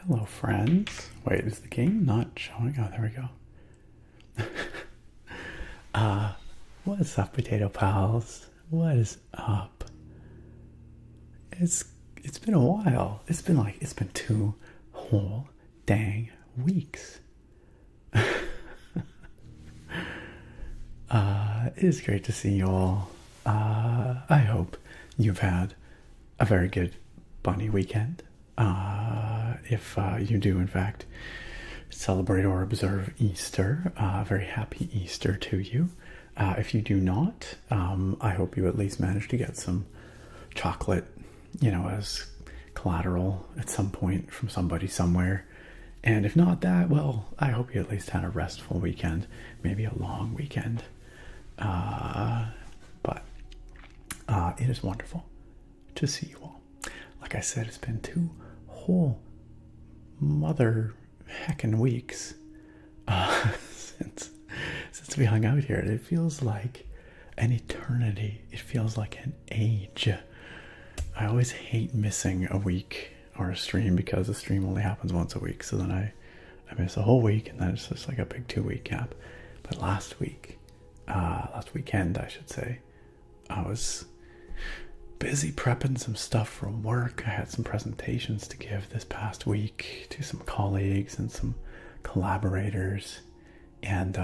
Hello, friends. Wait, is the game not showing? Oh, there we go. What's up, potato pals? What is up? It's been a while. It's been 2 whole dang weeks. It is great to see you all. I hope you've had a very good bunny weekend. If you do, in fact, celebrate or observe Easter, very happy Easter to you. If you do not, I hope you at least managed to get some chocolate, as collateral at some point from somebody somewhere. And if not that, well, I hope you at least had a restful weekend, maybe a long weekend. But it is wonderful to see you all. Like I said, it's been 2 whole mother heckin' weeks since we hung out here. It feels like an eternity. It feels like an age. I always hate missing a week or a stream because the stream only happens once a week. So then I miss a whole week, and then it's just like a big 2-week gap. But last weekend, I should say, I was busy prepping some stuff from work. I had some presentations to give this past week to some colleagues and some collaborators, and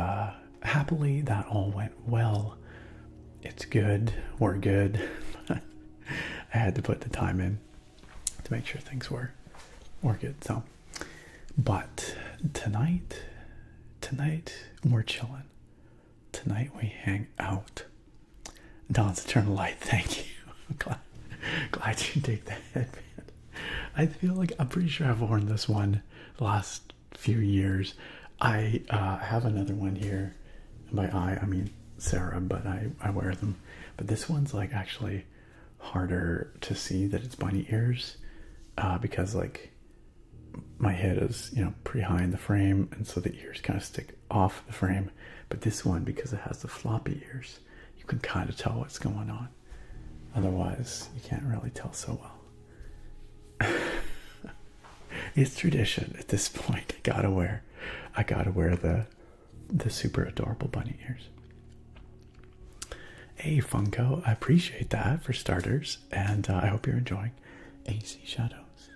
happily that all went well. It's good. We're good. I had to put the time in to make sure things were good. So, but tonight we're chilling. Tonight we hang out. Dawn's Eternal Light, thank you. Glad you dig the headband. I feel like I'm pretty sure I've worn this one the last few years. I have another one here. By I mean Sarah, but I wear them. But this one's like actually harder to see that it's bunny ears, because like my head is pretty high in the frame, and so the ears kind of stick off the frame. But this one, because it has the floppy ears, you can kind of tell what's going on. Otherwise, you can't really tell so well. It's tradition at this point. I gotta wear the super adorable bunny ears. Hey Funko, I appreciate that for starters, and I hope you're enjoying AC Shadows.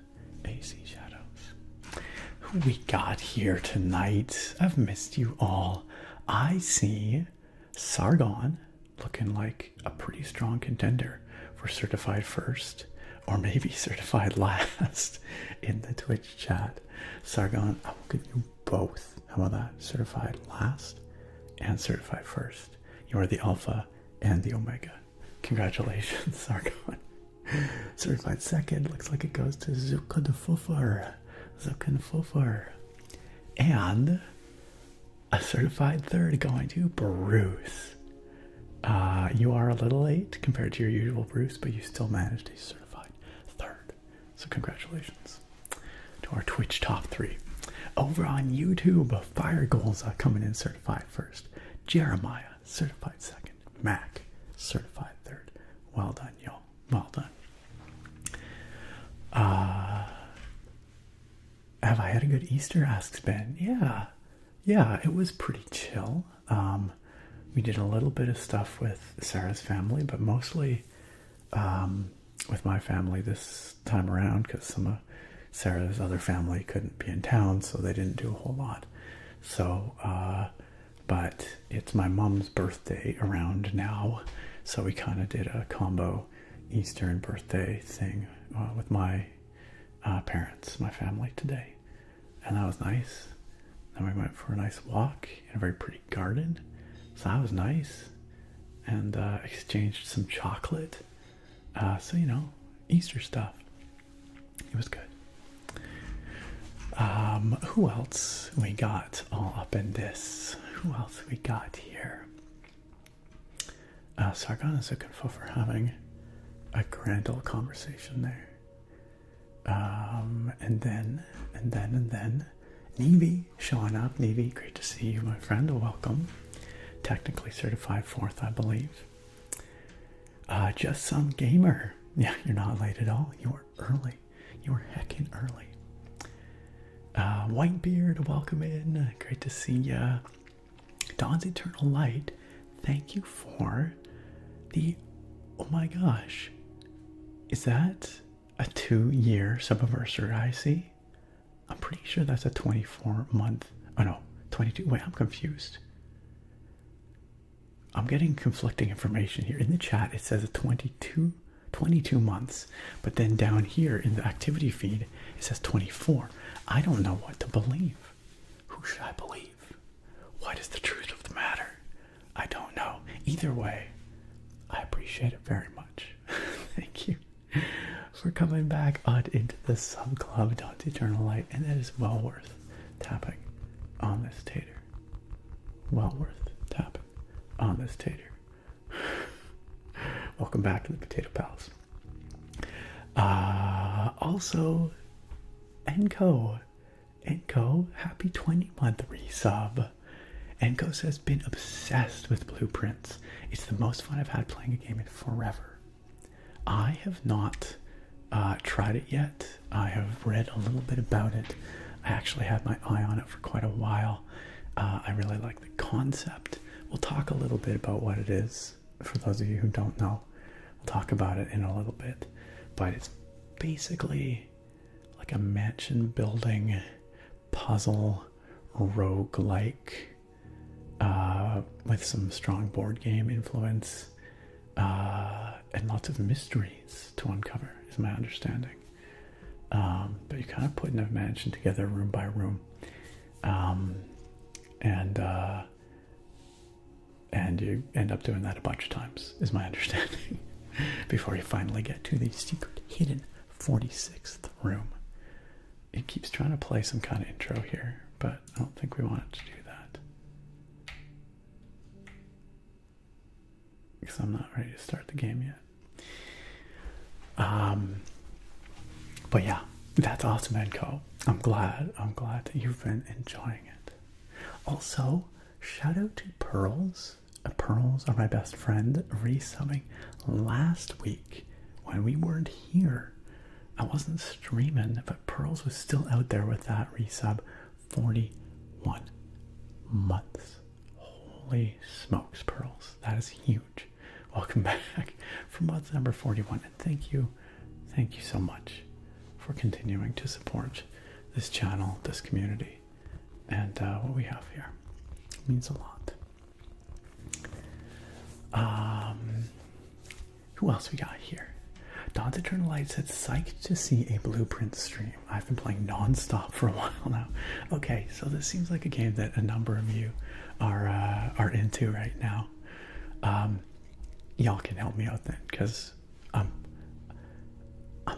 Who we got here tonight? I've missed you all. I see Sargon looking like a pretty strong contender for certified first, or maybe certified last in the Twitch chat. Sargon, I will give you both. How about that? Certified last and certified first. You are the alpha and the omega. Congratulations, Sargon. Certified second looks like it goes to Zuka de Fuffer. And a certified third going to Bruce. You are a little late compared to your usual Bruce, but you still managed a certified third. So congratulations to our Twitch top 3. Over on YouTube, Fire Goals are coming in certified first. Jeremiah, certified second. Mac, certified third. Well done, y'all. Well done. Have I had a good Easter? Asks Ben. Yeah, it was pretty chill. We did a little bit of stuff with Sarah's family, but mostly with my family this time around, because some of Sarah's other family couldn't be in town, so they didn't do a whole lot. So, but it's my mom's birthday around now, so we kind of did a combo Easter and birthday thing with my parents, my family today, and that was nice. Then we went for a nice walk in a very pretty garden, so that was nice, and exchanged some chocolate. So Easter stuff. It was good. Who else we got all up in this? Who else we got here? Sargon is looking for having a grand old conversation there. And then Nevi showing up. Nevi, great to see you, my friend. Welcome. Technically certified fourth, I believe. Just some gamer. Yeah, you're not late at all. You were early. You were heckin' early. Whitebeard, welcome in. Great to see ya. Dawn's Eternal Light, thank you for the, oh my gosh, is that a 2-year Subversary I see? I'm pretty sure that's a 24-month, oh no, 22, wait, I'm confused. I'm getting conflicting information here. In the chat, it says a 22 months, but then down here in the activity feed, it says 24. I don't know what to believe. Who should I believe? What is the truth of the matter? I don't know. Either way, I appreciate it very much. Thank you for coming back on into the sub club, Dawn's Eternal Light, and it is well worth tapping on this tater. Well worth tapping on this tater. Welcome back to the Potato Palace. Also, Enko, happy 20-month resub. Enko says, been obsessed with blueprints. It's the most fun I've had playing a game in forever. I have not tried it yet. I have read a little bit about it. I actually had my eye on it for quite a while. I really like the concept. We'll talk a little bit about what it is. For those of you who don't know, we'll talk about it in a little bit. But it's basically like a mansion building puzzle roguelike with some strong board game influence and lots of mysteries to uncover, is my understanding. But you're kind of putting a mansion together room by room, and you end up doing that a bunch of times, is my understanding, before you finally get to the secret hidden 46th room. It keeps trying to play some kind of intro here, but I don't think we want it to do that, because I'm not ready to start the game yet. But yeah, that's awesome, Enko. I'm glad that you've been enjoying it. Also, shout out to Pearls. Pearls are my best friend, resubbing last week when we weren't here. I wasn't streaming, but Pearls was still out there with that resub. 41 months. Holy smokes, Pearls. That is huge. Welcome back for month number 41. And thank you so much for continuing to support this channel, this community, and what we have here. It means a lot. Who else we got here? Dawn's Eternal Light said, psyched to see a blueprint stream. I've been playing non-stop for a while now. Okay, so this seems like a game that a number of you are into right now. Y'all can help me out then, because I'm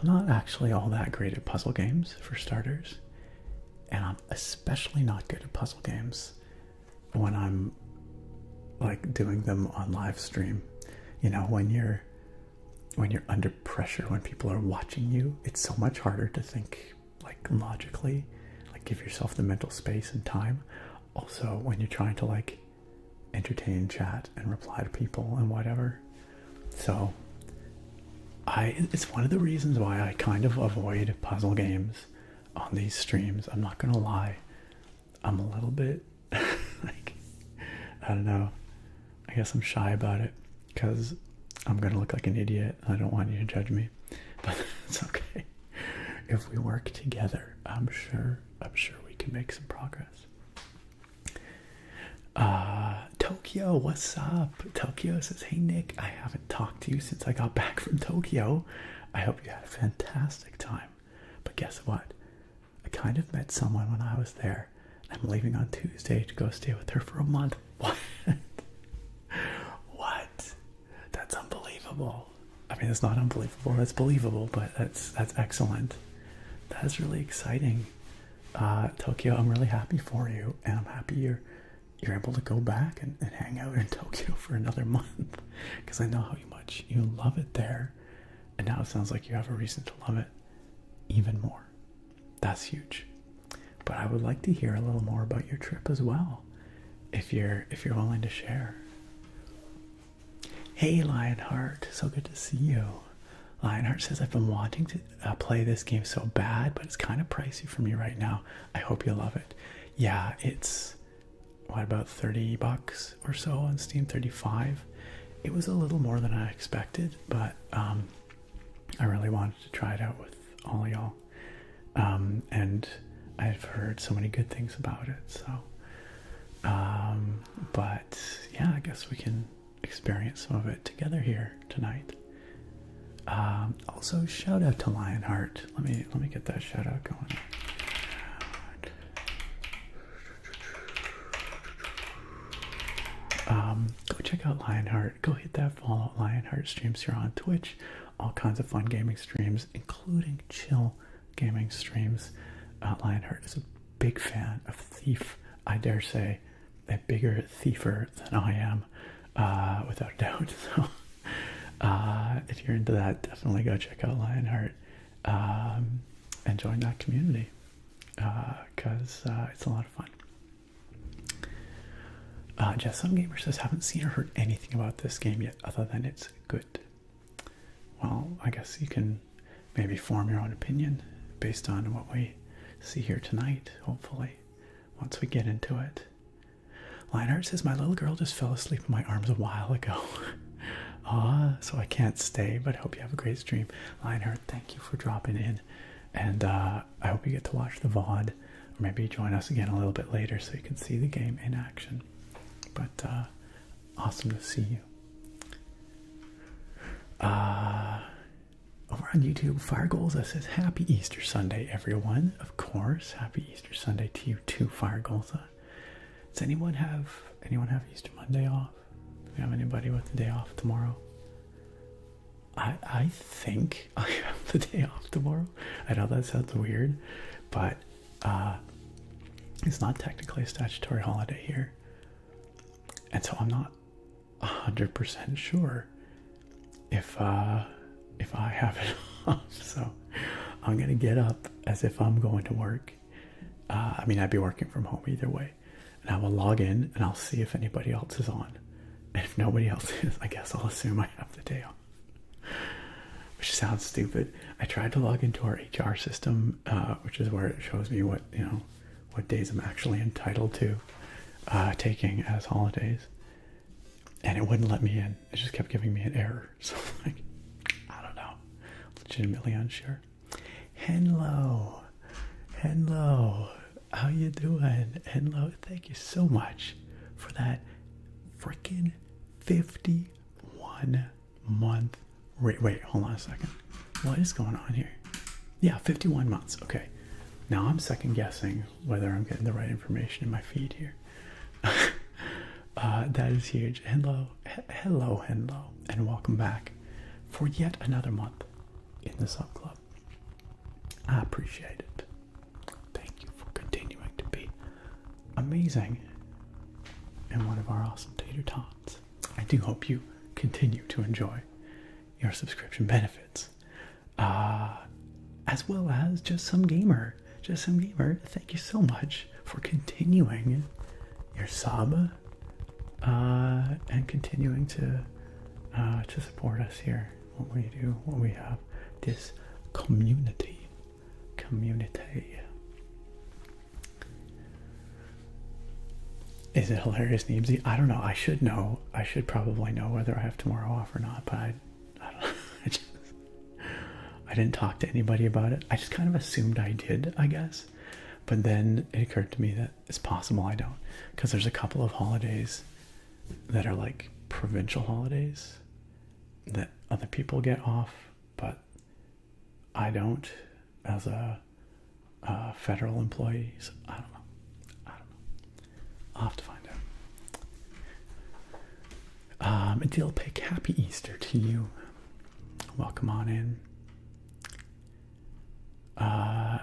not actually all that great at puzzle games, for starters, and I'm especially not good at puzzle games when I'm like doing them on live stream. You know, when you're under pressure, when people are watching you, it's so much harder to think like logically, like give yourself the mental space and time. Also, when you're trying to like entertain, chat, and reply to people and whatever. So it's one of the reasons why I kind of avoid puzzle games on these streams. I'm not gonna lie, I'm a little bit like, I don't know, I guess I'm shy about it because I'm gonna look like an idiot. I don't want you to judge me, but it's okay. If we work together, I'm sure we can make some progress. Tokyo, what's up? Tokyo says, hey Nick, I haven't talked to you since I got back from Tokyo. I hope you had a fantastic time. But guess what? I kind of met someone when I was there. I'm leaving on Tuesday to go stay with her for a month. What? What? That's unbelievable. I mean, it's not unbelievable. That's believable, but that's excellent. That's really exciting. Tokyo, I'm really happy for you, and I'm happy you're able to go back and hang out in Tokyo for another month, because I know how much you love it there, and now it sounds like you have a reason to love it even more. That's huge. But I would like to hear a little more about your trip as well, if you're willing to share. Hey Lionheart, so good to see you. Lionheart says, I've been wanting to play this game so bad, but it's kind of pricey for me right now. I hope you love it. Yeah, it's, what, about 30 bucks or so on Steam, 35. It was a little more than I expected, but I really wanted to try it out with all y'all. And I've heard so many good things about it, so. But yeah, I guess we can experience some of it together here tonight. Also, shout out to Lionheart. Let me get that shout out going. Go check out Lionheart. Go hit that follow. Lionheart streams here on Twitch. All kinds of fun gaming streams, including chill gaming streams. Lionheart is a big fan of Thief. I dare say a bigger thiefer than I am, without a doubt. So, if you're into that, definitely go check out Lionheart and join that community, because it's a lot of fun. Just Some Gamer says, haven't seen or heard anything about this game yet other than it's good. Well, I guess you can maybe form your own opinion based on what we see here tonight, hopefully, once we get into it. Lionheart says, my little girl just fell asleep in my arms a while ago. So I can't stay, but I hope you have a great stream. Lionheart, thank you for dropping in, and I hope you get to watch the VOD, or maybe join us again a little bit later so you can see the game in action. But awesome to see you. Over on YouTube, Fire Goals says, happy Easter Sunday, everyone. Of course, happy Easter Sunday to you too, Fire Goals. Does anyone have Easter Monday off? Do we have anybody with the day off tomorrow? I think I have the day off tomorrow. I know that sounds weird, but it's not technically a statutory holiday here. And so I'm not 100% sure if I have it off. So I'm gonna get up as if I'm going to work. I mean, I'd be working from home either way. And I will log in and I'll see if anybody else is on. And if nobody else is, I guess I'll assume I have the day off. Which sounds stupid. I tried to log into our HR system, which is where it shows me what days I'm actually entitled to taking as holidays. And it wouldn't let me in. It just kept giving me an error. So like, I don't know. Legitimately unsure. Hello. How you doing? Hello. Thank you so much for that freaking 51 month. Wait, hold on a second. What is going on here? Yeah, 51 months. Okay. Now I'm second guessing whether I'm getting the right information in my feed here. That is huge. Hello, and welcome back for yet another month in the sub club. I appreciate it. Thank you for continuing to be amazing and one of our awesome tater tots. I do hope you continue to enjoy your subscription benefits, as well as Just Some Gamer. Thank you so much for continuing your sub, and continuing to support us here. What we do, what we have, this community. Is it hilarious, Neemsy? I don't know. I should know. I should probably know whether I have tomorrow off or not, but I don't know. I didn't talk to anybody about it. I just kind of assumed I did, I guess. But then it occurred to me that it's possible I don't, because there's a couple of holidays that are like provincial holidays that other people get off, but I don't as a federal employee. So I don't know. I'll have to find out. Deal Pick, happy Easter to you. Welcome on in.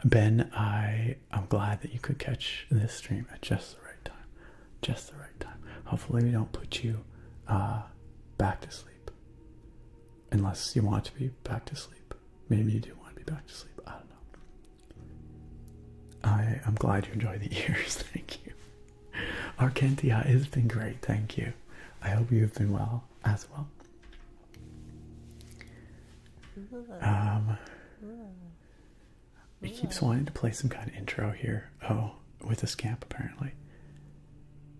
Ben, I'm glad that you could catch this stream at just the right time. Hopefully we don't put you back to sleep, unless you want to be back to sleep. Maybe you do want to be back to sleep. I don't know. I'm glad you enjoy the ears. Thank you. Arkentia, it's been great. Thank you. I hope you've been well as well. He keeps wanting to play some kind of intro here. Oh, with a scamp apparently.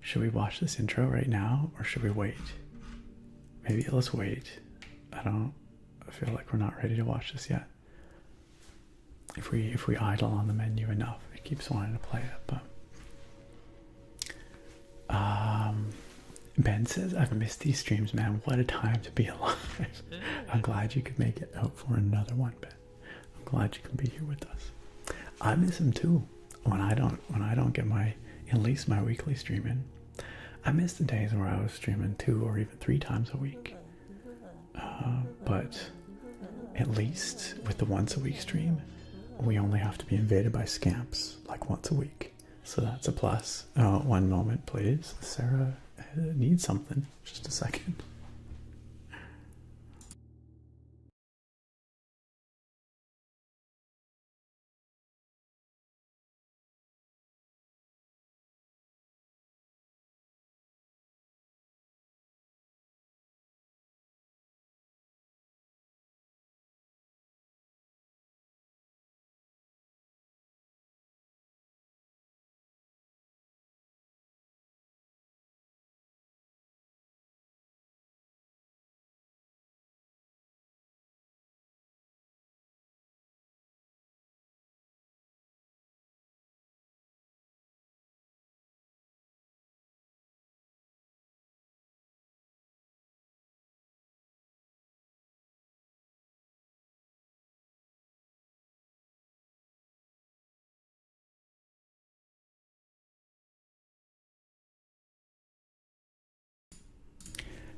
Should we watch this intro right now or should we wait? Maybe let's wait. I feel like we're not ready to watch this yet. If we idle on the menu enough, it keeps wanting to play it, but Ben says, I've missed these streams, man. What a time to be alive. I'm glad you could make it out for another one, Ben. I'm glad you can be here with us. I miss him too. When I don't get at least my weekly streaming. I miss the days where I was streaming 2 or even 3 times a week. But at least with the once a week stream, we only have to be invaded by scamps like once a week. So that's a plus. One moment, please. Sarah needs something. Just a second.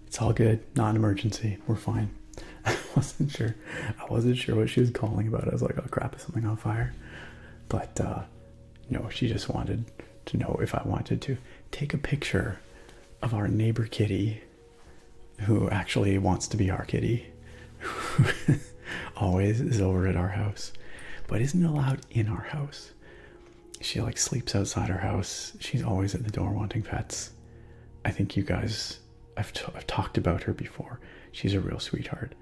It's all good. Not an emergency. We're fine. I wasn't sure what she was calling about. I was like, oh crap, is something on fire? But no, she just wanted to know if I wanted to take a picture of our neighbor kitty, who actually wants to be our kitty, who always is over at our house, but isn't allowed in our house. She like sleeps outside our house. She's always at the door wanting pets. I think you guys, I've talked about her before. She's a real sweetheart.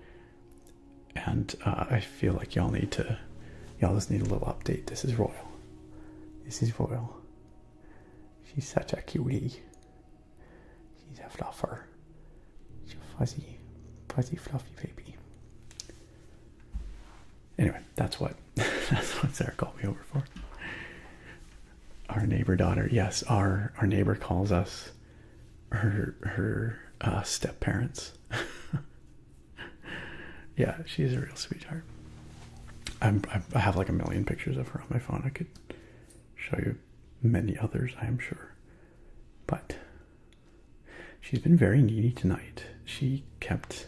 And I feel like y'all just need a little update. This is Royal. This is Royal. She's such a cutie. She's a fluffer. She's a fuzzy, fluffy baby. Anyway, that's what Sarah called me over for. Our neighbor daughter. Yes, our neighbor calls us her step parents. Yeah, she's a real sweetheart. I have like a million pictures of her on my phone. I could show you many others, I am sure. But she's been very needy tonight. She kept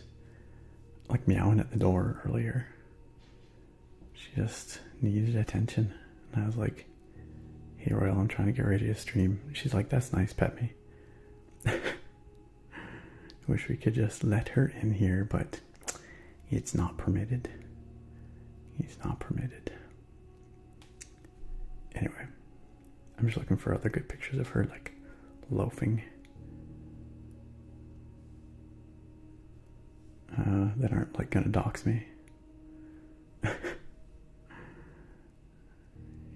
like meowing at the door earlier. She just needed attention. And I was like, hey Royal, I'm trying to get ready to stream. She's like, that's nice, pet me. Wish we could just let her in here, but it's not permitted. It's not permitted. Anyway, I'm just looking for other good pictures of her, like, loafing. That aren't, like, gonna dox me.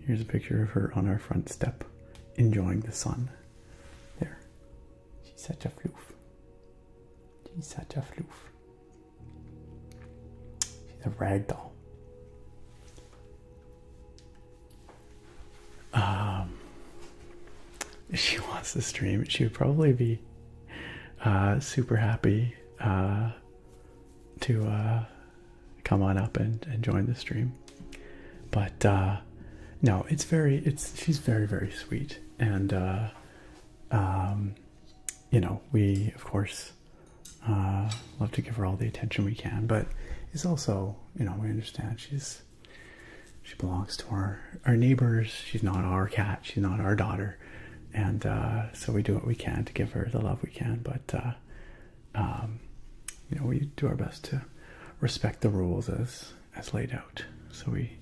Here's a picture of her on our front step, enjoying the sun. There. She's such a floof. She's such a floof. She's a rag doll. If she wants to stream, she would probably be super happy to come on up and join the stream. But no, she's very, very sweet. And you know, we of course love to give her all the attention we can, but it's also, you know, we understand she belongs to our neighbors. She's not our cat. She's not our daughter. And so we do what we can to give her the love we can. But, you know, we do our best to respect the rules as laid out. So we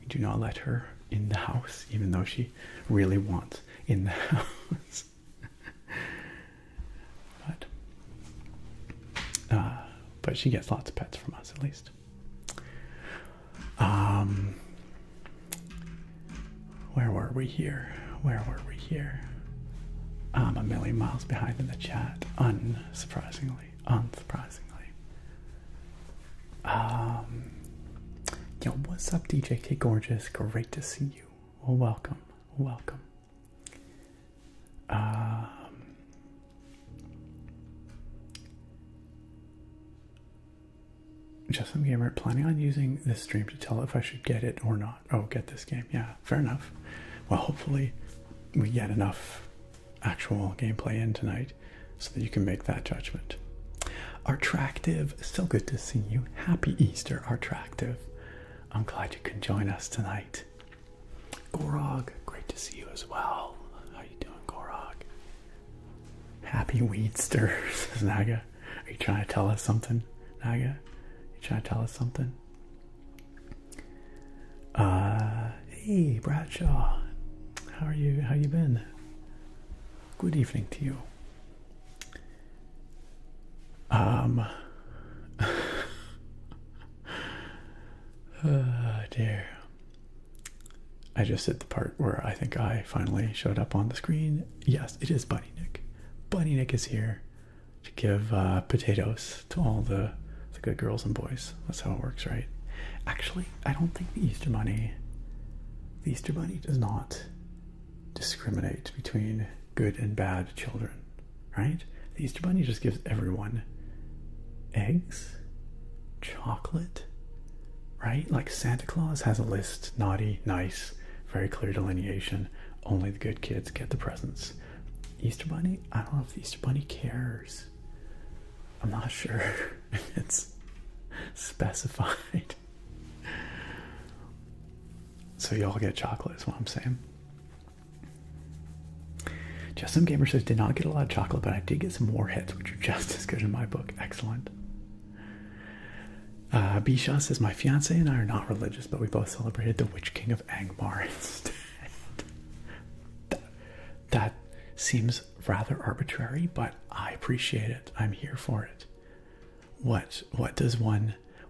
do not let her in the house, even though she really wants in the house. But she gets lots of pets from us, at least. Where were we here? Where were we here? I'm a million miles behind in the chat, unsurprisingly. Yo, what's up, DJ K Gorgeous? Great to see you. Well, welcome. Justin Gamer, planning on using this stream to tell if I should get it or not. Oh, get this game. Yeah, fair enough. Well, hopefully we get enough actual gameplay in tonight so that you can make that judgment. Artractive, still good to see you. Happy Easter, Artractive. I'm glad you can join us tonight. Gorog, great to see you as well. How you doing, Gorog? Happy Weedster, says Naga. Are you trying to tell us something, Naga? Trying to tell us something? Hey Bradshaw, how are you? How you been? Good evening to you. Oh dear. I just hit the part where I think I finally showed up on the screen. Yes, it is Bunny Nick. Bunny Nick is here to give potatoes to all the good girls and boys. That's how it works, right? Actually, I don't think the Easter Bunny does not discriminate between good and bad children, right? The Easter Bunny just gives everyone eggs, chocolate, right? Like Santa Claus has a list, naughty, nice, very clear delineation. Only the good kids get the presents. Easter Bunny, I don't know if the Easter Bunny cares. I'm not sure if it's specified. So y'all get chocolate is what I'm saying. Justin Gamer says, did not get a lot of chocolate, but I did get some warheads, which are just as good in my book. Excellent. Bisha says, my fiance and I are not religious, but we both celebrated the Witch King of Angmar instead. That seems rather arbitrary, but I appreciate it. I'm here for it. What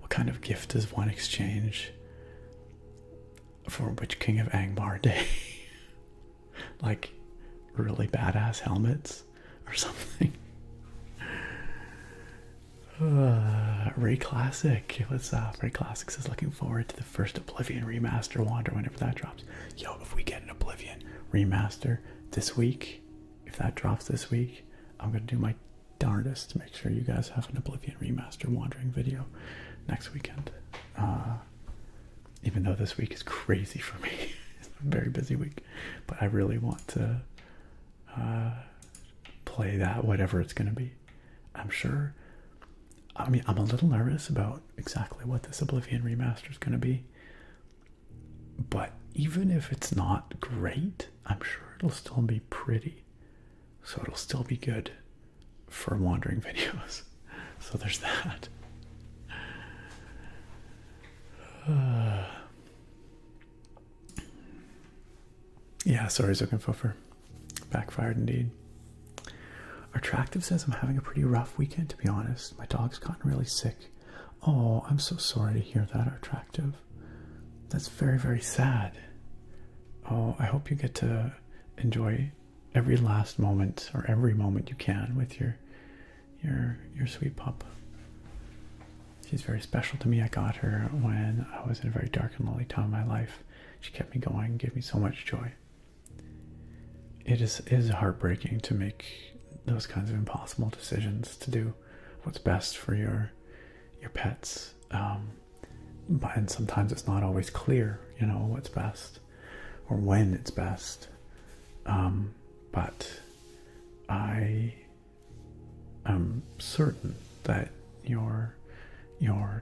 kind of gift does one exchange for Witch King of Angmar Day? Like really badass helmets or something? Ray Classic. What's up? Ray Classic says, looking forward to the first Oblivion remaster Wander whenever that drops. Yo, if we get an Oblivion remaster this week, if that drops this week, I'm gonna do my darndest to make sure you guys have an Oblivion remaster wandering video next weekend. Even though this week is crazy for me. It's a very busy week, but I really want to play that, whatever it's gonna be. I'm sure. I mean, I'm a little nervous about exactly what this Oblivion remaster is gonna be, but even if it's not great, I'm sure it'll still be pretty. So it'll still be good for wandering videos. So there's that. Yeah, sorry, Zuckenfuffer. Backfired indeed. Attractive says, I'm having a pretty rough weekend, to be honest. My dog's gotten really sick. Oh, I'm so sorry to hear that, Attractive. That's very, very sad. Oh, I hope you get to enjoy every last moment or every moment you can with your sweet pup. She's very special to me. I got her when I was in a very dark and lonely time in my life. She kept me going, gave me so much joy. It is heartbreaking to make those kinds of impossible decisions, to do what's best for your pets. And sometimes it's not always clear, what's best or when it's best. But I am certain that your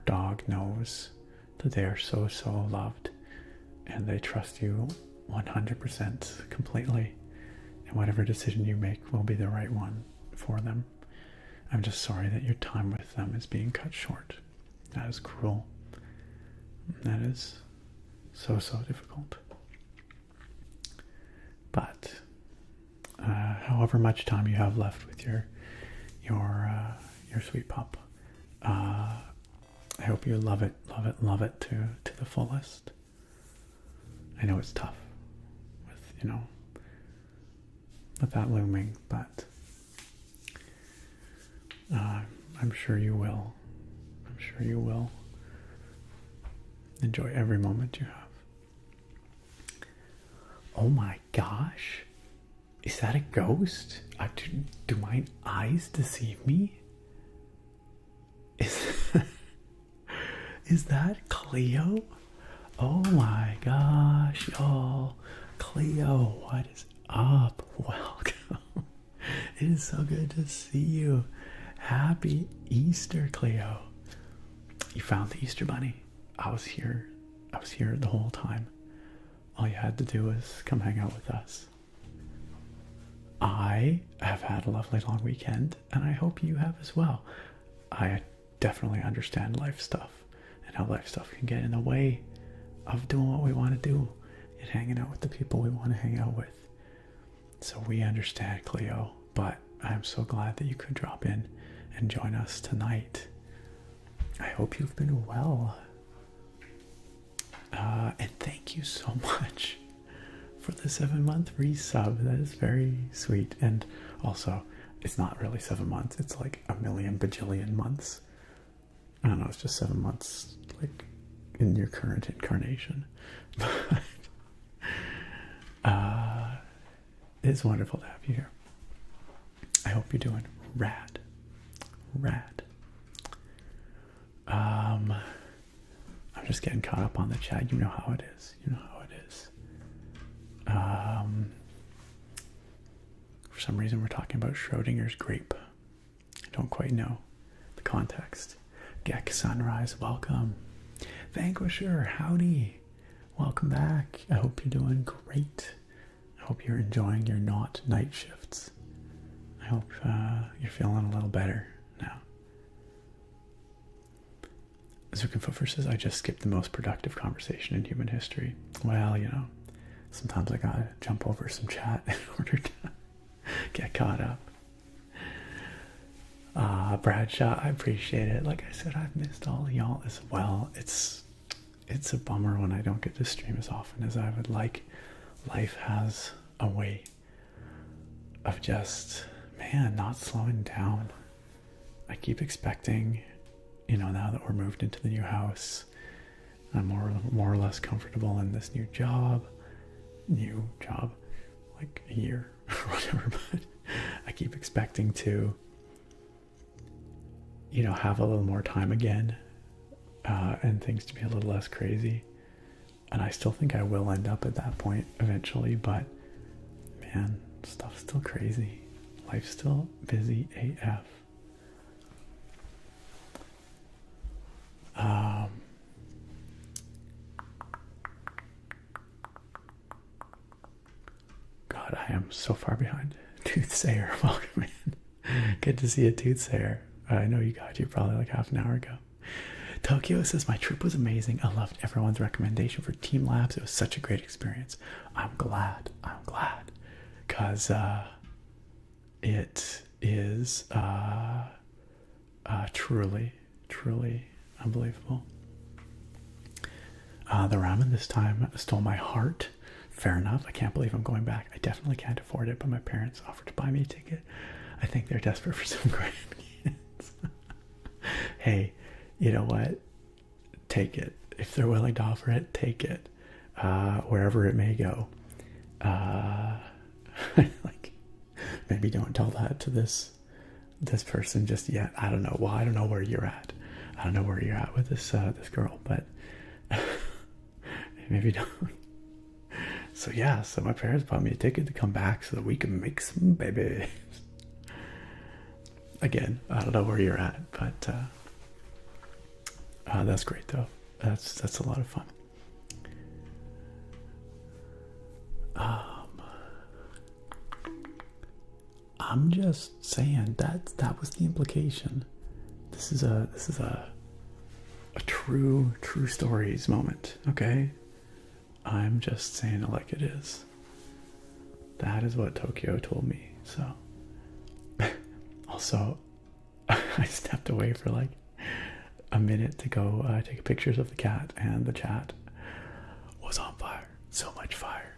dog knows that they are so, so loved, and they trust you 100% completely, and whatever decision you make will be the right one for them. I'm just sorry that your time with them is being cut short. That is cruel. That is so, so difficult. But however much time you have left with your sweet pup, I hope you love it to the fullest. I know it's tough. you know, with that looming, but I'm sure you will. I'm sure you will enjoy every moment you have. Oh my gosh. Is that a ghost? Do my eyes deceive me? Is that Cleo? Oh my gosh, y'all. Cleo, what is up? Welcome. It is so good to see you. Happy Easter, Cleo. You found the Easter Bunny. I was here the whole time. All you had to do was come hang out with us. I have had a lovely long weekend, and I hope you have as well. I definitely understand life stuff and how life stuff can get in the way of doing what we want to do and hanging out with the people we want to hang out with. So we understand, Cleo, but I'm so glad that you could drop in and join us tonight. I hope you've been well. And thank you so much for the 7-month resub. That is very sweet. And also, it's not really 7 months. It's like a million bajillion months. I don't know. It's just 7 months, like in your current incarnation. But it's wonderful to have you here. I hope you're doing rad. I'm just getting caught up on the chat. You know how it is. For some reason, we're talking about Schrodinger's grape. I don't quite know the context. Gek Sunrise, welcome. Vanquisher, howdy. Welcome back. I hope you're doing great. I hope you're enjoying your not night shifts. I hope you're feeling a little better now. Zukenfofer says, I just skipped the most productive conversation in human history. Well, you know, sometimes I gotta jump over some chat in order to get caught up. Bradshaw, I appreciate it. Like I said, I've missed all of y'all as well. It's a bummer when I don't get to stream as often as I would like. Life has a way of just, man, not slowing down. I keep expecting, you know, now that we're moved into the new house, I'm more or less comfortable in this new job, like a year or whatever, but I keep expecting to, you know, have a little more time again, and things to be a little less crazy. And I still think I will end up at that point eventually, but man, stuff's still crazy. Life's still busy AF. God, I am so far behind. Toothsayer, welcome in. Good to see a Toothsayer. I know you got you probably like half an hour ago. Tokyo says, my trip was amazing. I loved everyone's recommendation for Team Labs. It was such a great experience. I'm glad. Because it is truly unbelievable. The ramen this time stole my heart. Fair enough. I can't believe I'm going back. I definitely can't afford it, but my parents offered to buy me a ticket. I think they're desperate for some grandkids. Hey, you know what? Take it. If they're willing to offer it, take it. Wherever it may go. Like, maybe don't tell that to this person just yet. I don't know. Well, I don't know where you're at. I don't know where you're at with this girl, but maybe don't. So yeah, so my parents bought me a ticket to come back so that we can make some babies. Again, I don't know where you're at, but that's great though. That's a lot of fun. I'm just saying that was the implication. This is a true stories moment, okay? I'm just saying it like it is. That is what Tokyo told me. So also I stepped away for like a minute to go take pictures of the cat, and the chat was on fire. So much fire.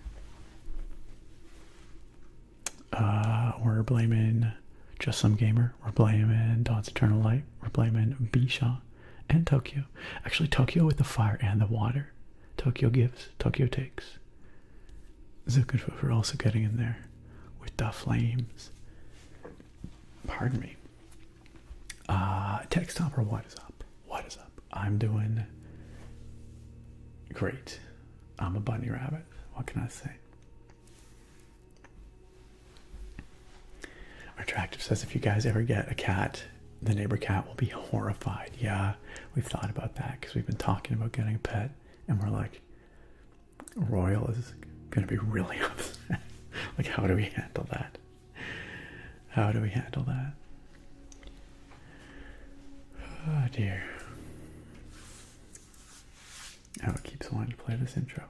We're blaming Just Some Gamer. We're blaming Dawn's Eternal Light. We're blaming Bisha and Tokyo. Actually, Tokyo with the fire and the water. Tokyo gives, Tokyo takes. Zukunfu are also getting in there with the flames. Pardon me. Text Topper, what is up? What is up? I'm doing great. I'm a bunny rabbit. What can I say? Attractive says, if you guys ever get a cat, the neighbor cat will be horrified. Yeah, we've thought about that because we've been talking about getting a pet, and we're like, Royal is going to be really upset. Like, how do we handle that? How do we handle that? Oh dear. Oh, it keeps wanting to play this intro.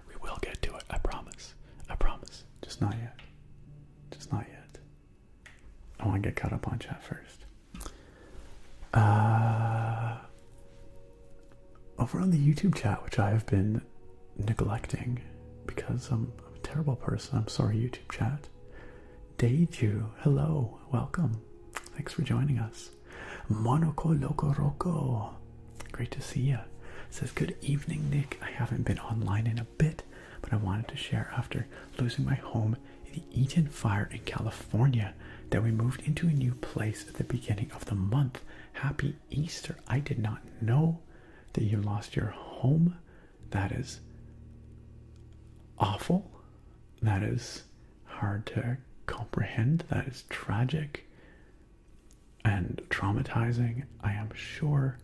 We will get to it, I promise. I promise. Just not yet. Just not yet. I want to get caught up on chat first. Over on the YouTube chat, which I have been neglecting because I'm a terrible person. I'm sorry, YouTube chat. Deju, hello, welcome. Thanks for joining us. Monoko Loco Roko, great to see you. Says, good evening, Nick. I haven't been online in a bit, but I wanted to share after losing my home in the Eaton fire in California that we moved into a new place at the beginning of the month. Happy Easter. I did not know that you lost your home. That is awful. That is hard to comprehend. That is tragic and traumatizing. I am sure.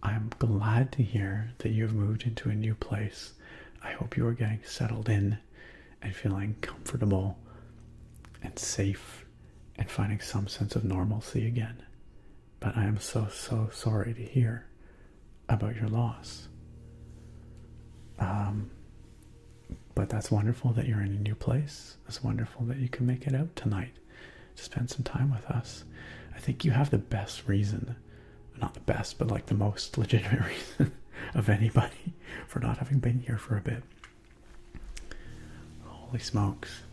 I am glad to hear that you've moved into a new place. I hope you are getting settled in and feeling comfortable and safe and finding some sense of normalcy again. But I am so sorry to hear about your loss. But that's wonderful that you're in a new place. It's wonderful that you can make it out tonight to spend some time with us. I think you have the best reason, not the best, but like the most legitimate reason of anybody for not having been here for a bit. Holy smokes.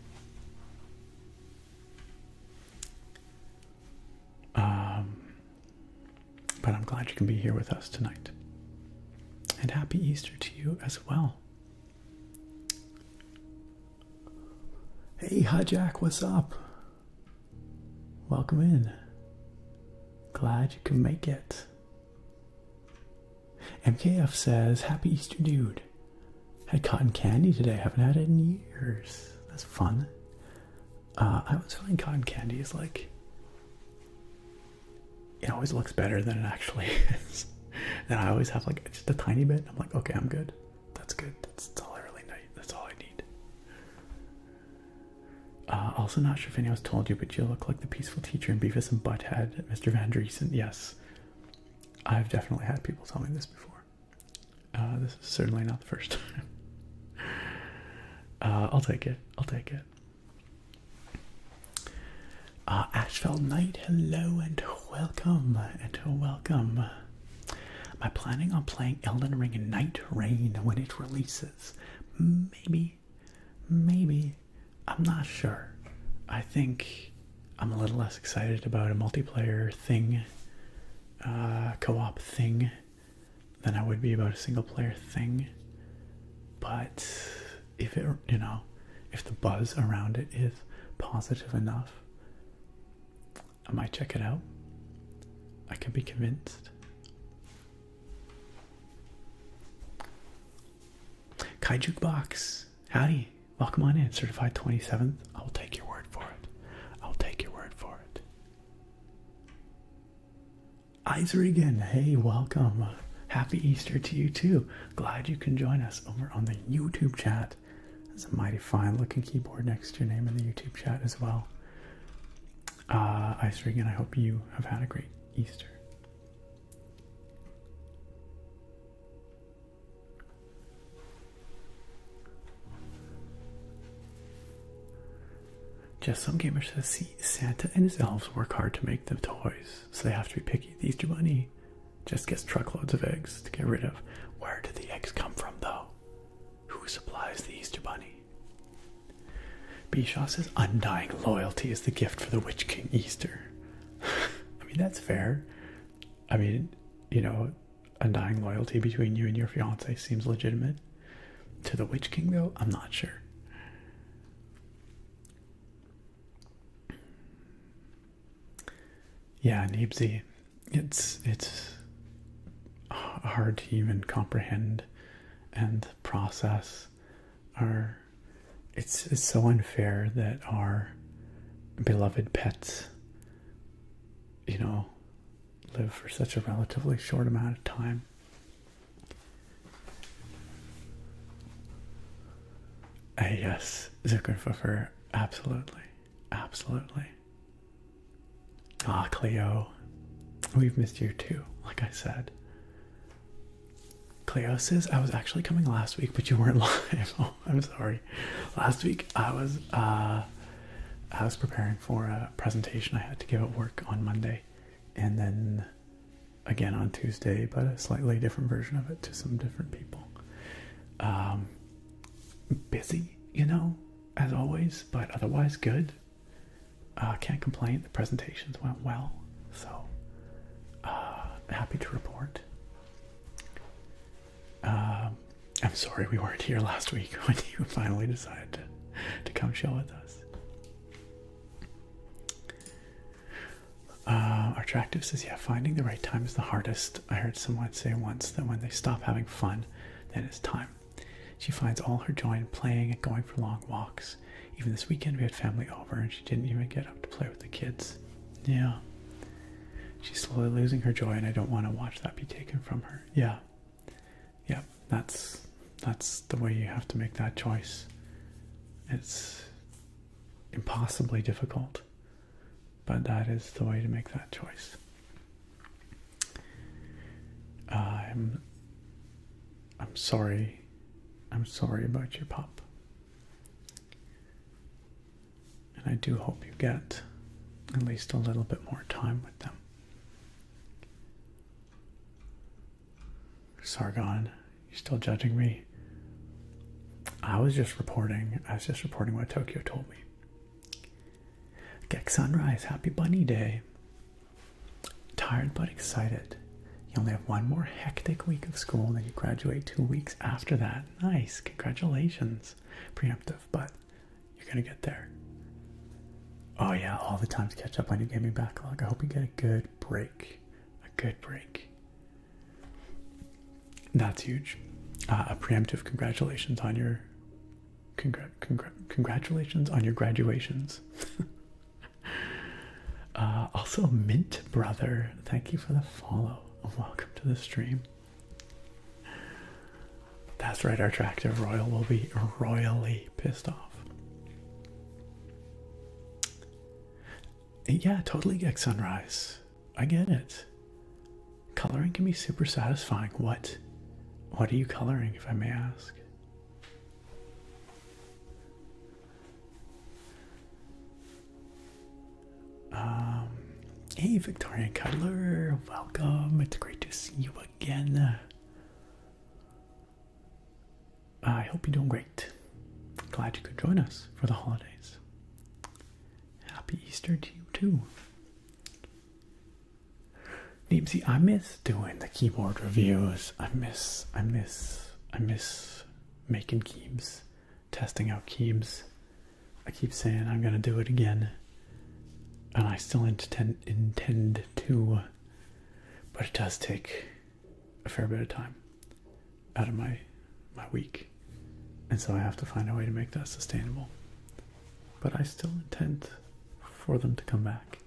But I'm glad you can be here with us tonight. And happy Easter to you as well. Hey, hi Jack, what's up? Welcome in. Glad you can make it. MKF says, happy Easter, dude. Had cotton candy today. Haven't had it in years. That's fun. I was feeling cotton candy is like, it always looks better than it actually is. And I always have like just a tiny bit. I'm like, okay, I'm good. That's good. That's all I really need. That's all I need. Also not sure if anyone's told you, but you look like the peaceful teacher in Beavis and Butthead, Mr. Van Driesen. Yes. I've definitely had people tell me this before. This is certainly not the first time. I'll take it. I'll take it. Ashfeld Knight, hello and welcome. And welcome. Am I planning on playing Elden Ring and Night Rain when it releases? Maybe. I'm not sure. I think I'm a little less excited about a multiplayer thing, co-op thing, than I would be about a single player thing. But if it, if the buzz around it is positive enough, I might check it out. I could be convinced. Kai Jukebox, howdy. Welcome on in. Certified 27th. I will take your word for it. I'll take your word for it. Eisregan, hey, welcome. Happy Easter to you too. Glad you can join us over on the YouTube chat. There's a mighty fine looking keyboard next to your name in the YouTube chat as well. Eisregan, I hope you have had a great Easter. Just some gamers says, see, Santa and his elves work hard to make the toys, so they have to be picky. The Easter Bunny just gets truckloads of eggs to get rid of. Where do the eggs come from, though? Who supplies the Easter Bunny? Bishaw says, undying loyalty is the gift for the Witch King Easter. I mean, that's fair. I mean, you know, undying loyalty between you and your fiance seems legitimate. To the Witch King, though, I'm not sure. Yeah, Neebsy, it's hard to even comprehend and process. It's so unfair that our beloved pets, you know, live for such a relatively short amount of time. Yes, Zuckerfuffer, absolutely, absolutely. Ah, Cleo, we've missed you too, like I said. Cleo says, I was actually coming last week, but you weren't live. Oh, I'm sorry. Last week I was preparing for a presentation I had to give at work on Monday, and then again on Tuesday, but a slightly different version of it to some different people. Busy, you know, as always, but otherwise good. Can't complain. The presentations went well, so happy to report. I'm sorry we weren't here last week when you finally decided to come chill with us. Attractive says, yeah, finding the right time is the hardest. I heard someone say once that when they stop having fun, then it's time. She finds all her joy in playing and going for long walks. Even this weekend we had family over and she didn't even get up to play with the kids. Yeah. She's slowly losing her joy and I don't want to watch that be taken from her. Yeah. Yeah, that's the way you have to make that choice. It's impossibly difficult, but that is the way to make that choice. I'm sorry. I'm sorry about your pup. And I do hope you get at least a little bit more time with them. Sargon, you still judging me? I was just reporting what Tokyo told me. Gex Sunrise, happy bunny day. Tired but excited. You only have one more hectic week of school, then you graduate 2 weeks after that. Nice, congratulations. Preemptive, but you're gonna get there. Oh yeah, all the time to catch up on your gaming backlog. I hope you get a good break. A good break. That's huge. A preemptive congratulations on your congratulations on your graduations. Also, Mint Brother, thank you for the follow. Welcome to the stream. That's right, our attractive royal will be royally pissed off. Yeah, totally get Sunrise. I get it. Coloring can be super satisfying. What are you coloring, if I may ask? Hey, Victorian Cuddler, welcome. It's great to see you again. I hope you're doing great. Glad you could join us for the holidays. Happy Easter to you too. Deepsy, I miss doing the keyboard reviews. I miss making keys, testing out keys. I keep saying I'm gonna do it again, and I still intend to, but it does take a fair bit of time out of my week, and so I have to find a way to make that sustainable. But I still intend for them to come back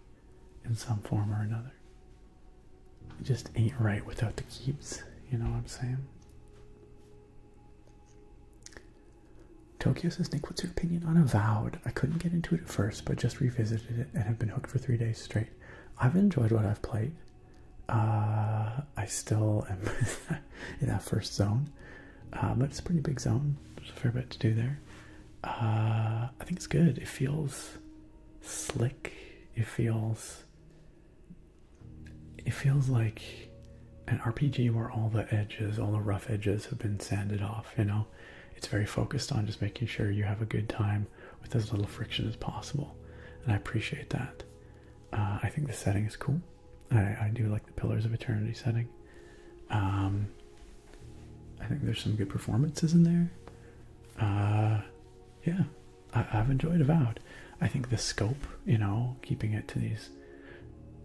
in some form or another. It just ain't right without the keeps, you know what I'm saying? Tokyo says, Nick, what's your opinion on Avowed? I couldn't get into it at first, but just revisited it and have been hooked for 3 days straight. I've enjoyed what I've played. I still am in that first zone, but it's a pretty big zone. There's a fair bit to do there. I think it's good. It feels slick. It feels like an RPG where all the edges, all the rough edges have been sanded off, you know? It's very focused on just making sure you have a good time with as little friction as possible. And I appreciate that. I think the setting is cool. I do like the Pillars of Eternity setting. I think there's some good performances in there. Yeah, I've enjoyed Avowed. I think the scope, you know, keeping it to these,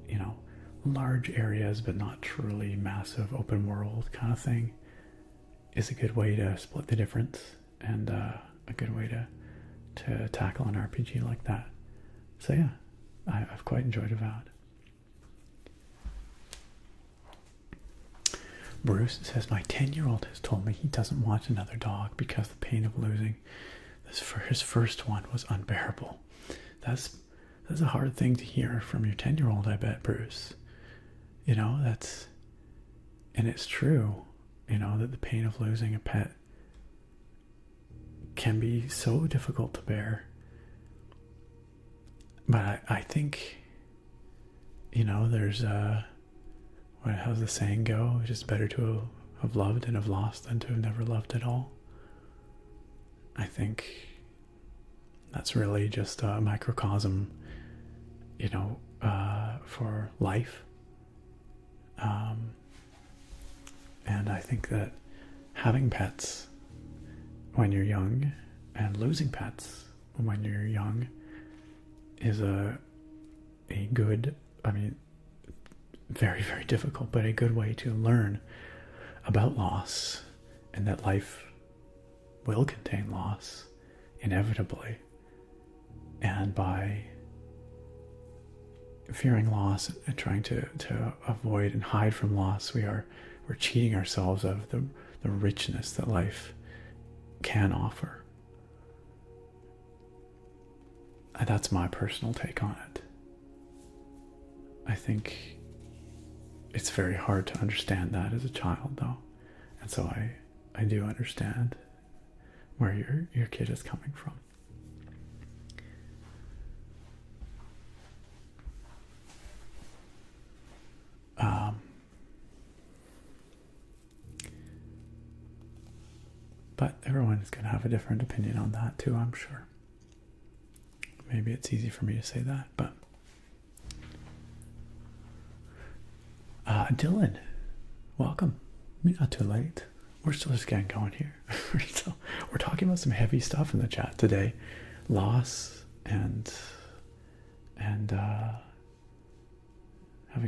you know, large areas but not truly massive open world kind of thing is a good way to split the difference, and a good way to tackle an RPG like that. So yeah, I've quite enjoyed Avowed. Bruce says, my 10-year-old has told me he doesn't want another dog because the pain of losing his first one was unbearable. That's a hard thing to hear from your 10-year-old, I bet, Bruce. You know, and it's true, you know, that the pain of losing a pet can be so difficult to bear. But I think, you know, there's how's the saying go? It's just better to have loved and have lost than to have never loved at all. I think that's really just a microcosm, you know, for life. And I think that having pets when you're young and losing pets when you're young is a good, I mean, very, very difficult, but a good way to learn about loss, and that life will contain loss inevitably. And by fearing loss and trying to avoid and hide from loss, we're cheating ourselves of the richness that life can offer. And that's my personal take on it. I think it's very hard to understand that as a child, though. And so I do understand where your kid is coming from. But everyone is going to have a different opinion on that too, I'm sure. Maybe it's easy for me to say that, but Dylan, welcome. Not too late. We're still just getting going here. So we're talking about some heavy stuff in the chat today. Loss and having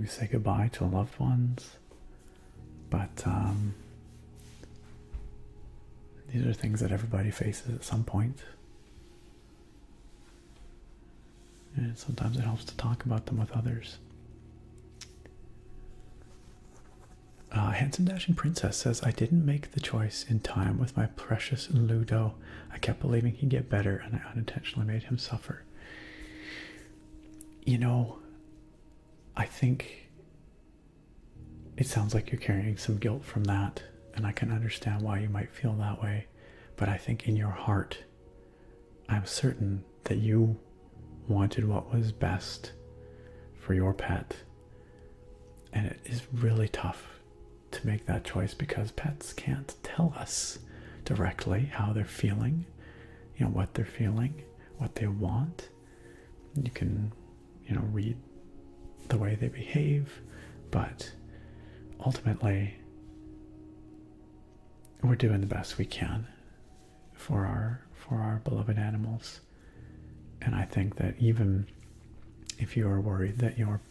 to say goodbye to loved ones. But these are things that everybody faces at some point. And sometimes it helps to talk about them with others. Handsome Dashing Princess says, I didn't make the choice in time with my precious Ludo. I kept believing he'd get better, and I unintentionally made him suffer. You know, I think it sounds like you're carrying some guilt from that, and I can understand why you might feel that way. But I think in your heart, I'm certain that you wanted what was best for your pet. And it is really tough to make that choice because pets can't tell us directly how they're feeling, you know, what they're feeling, what they want. You can, you know, read the way they behave, but ultimately we're doing the best we can for our beloved animals. And I think that even if you are worried that your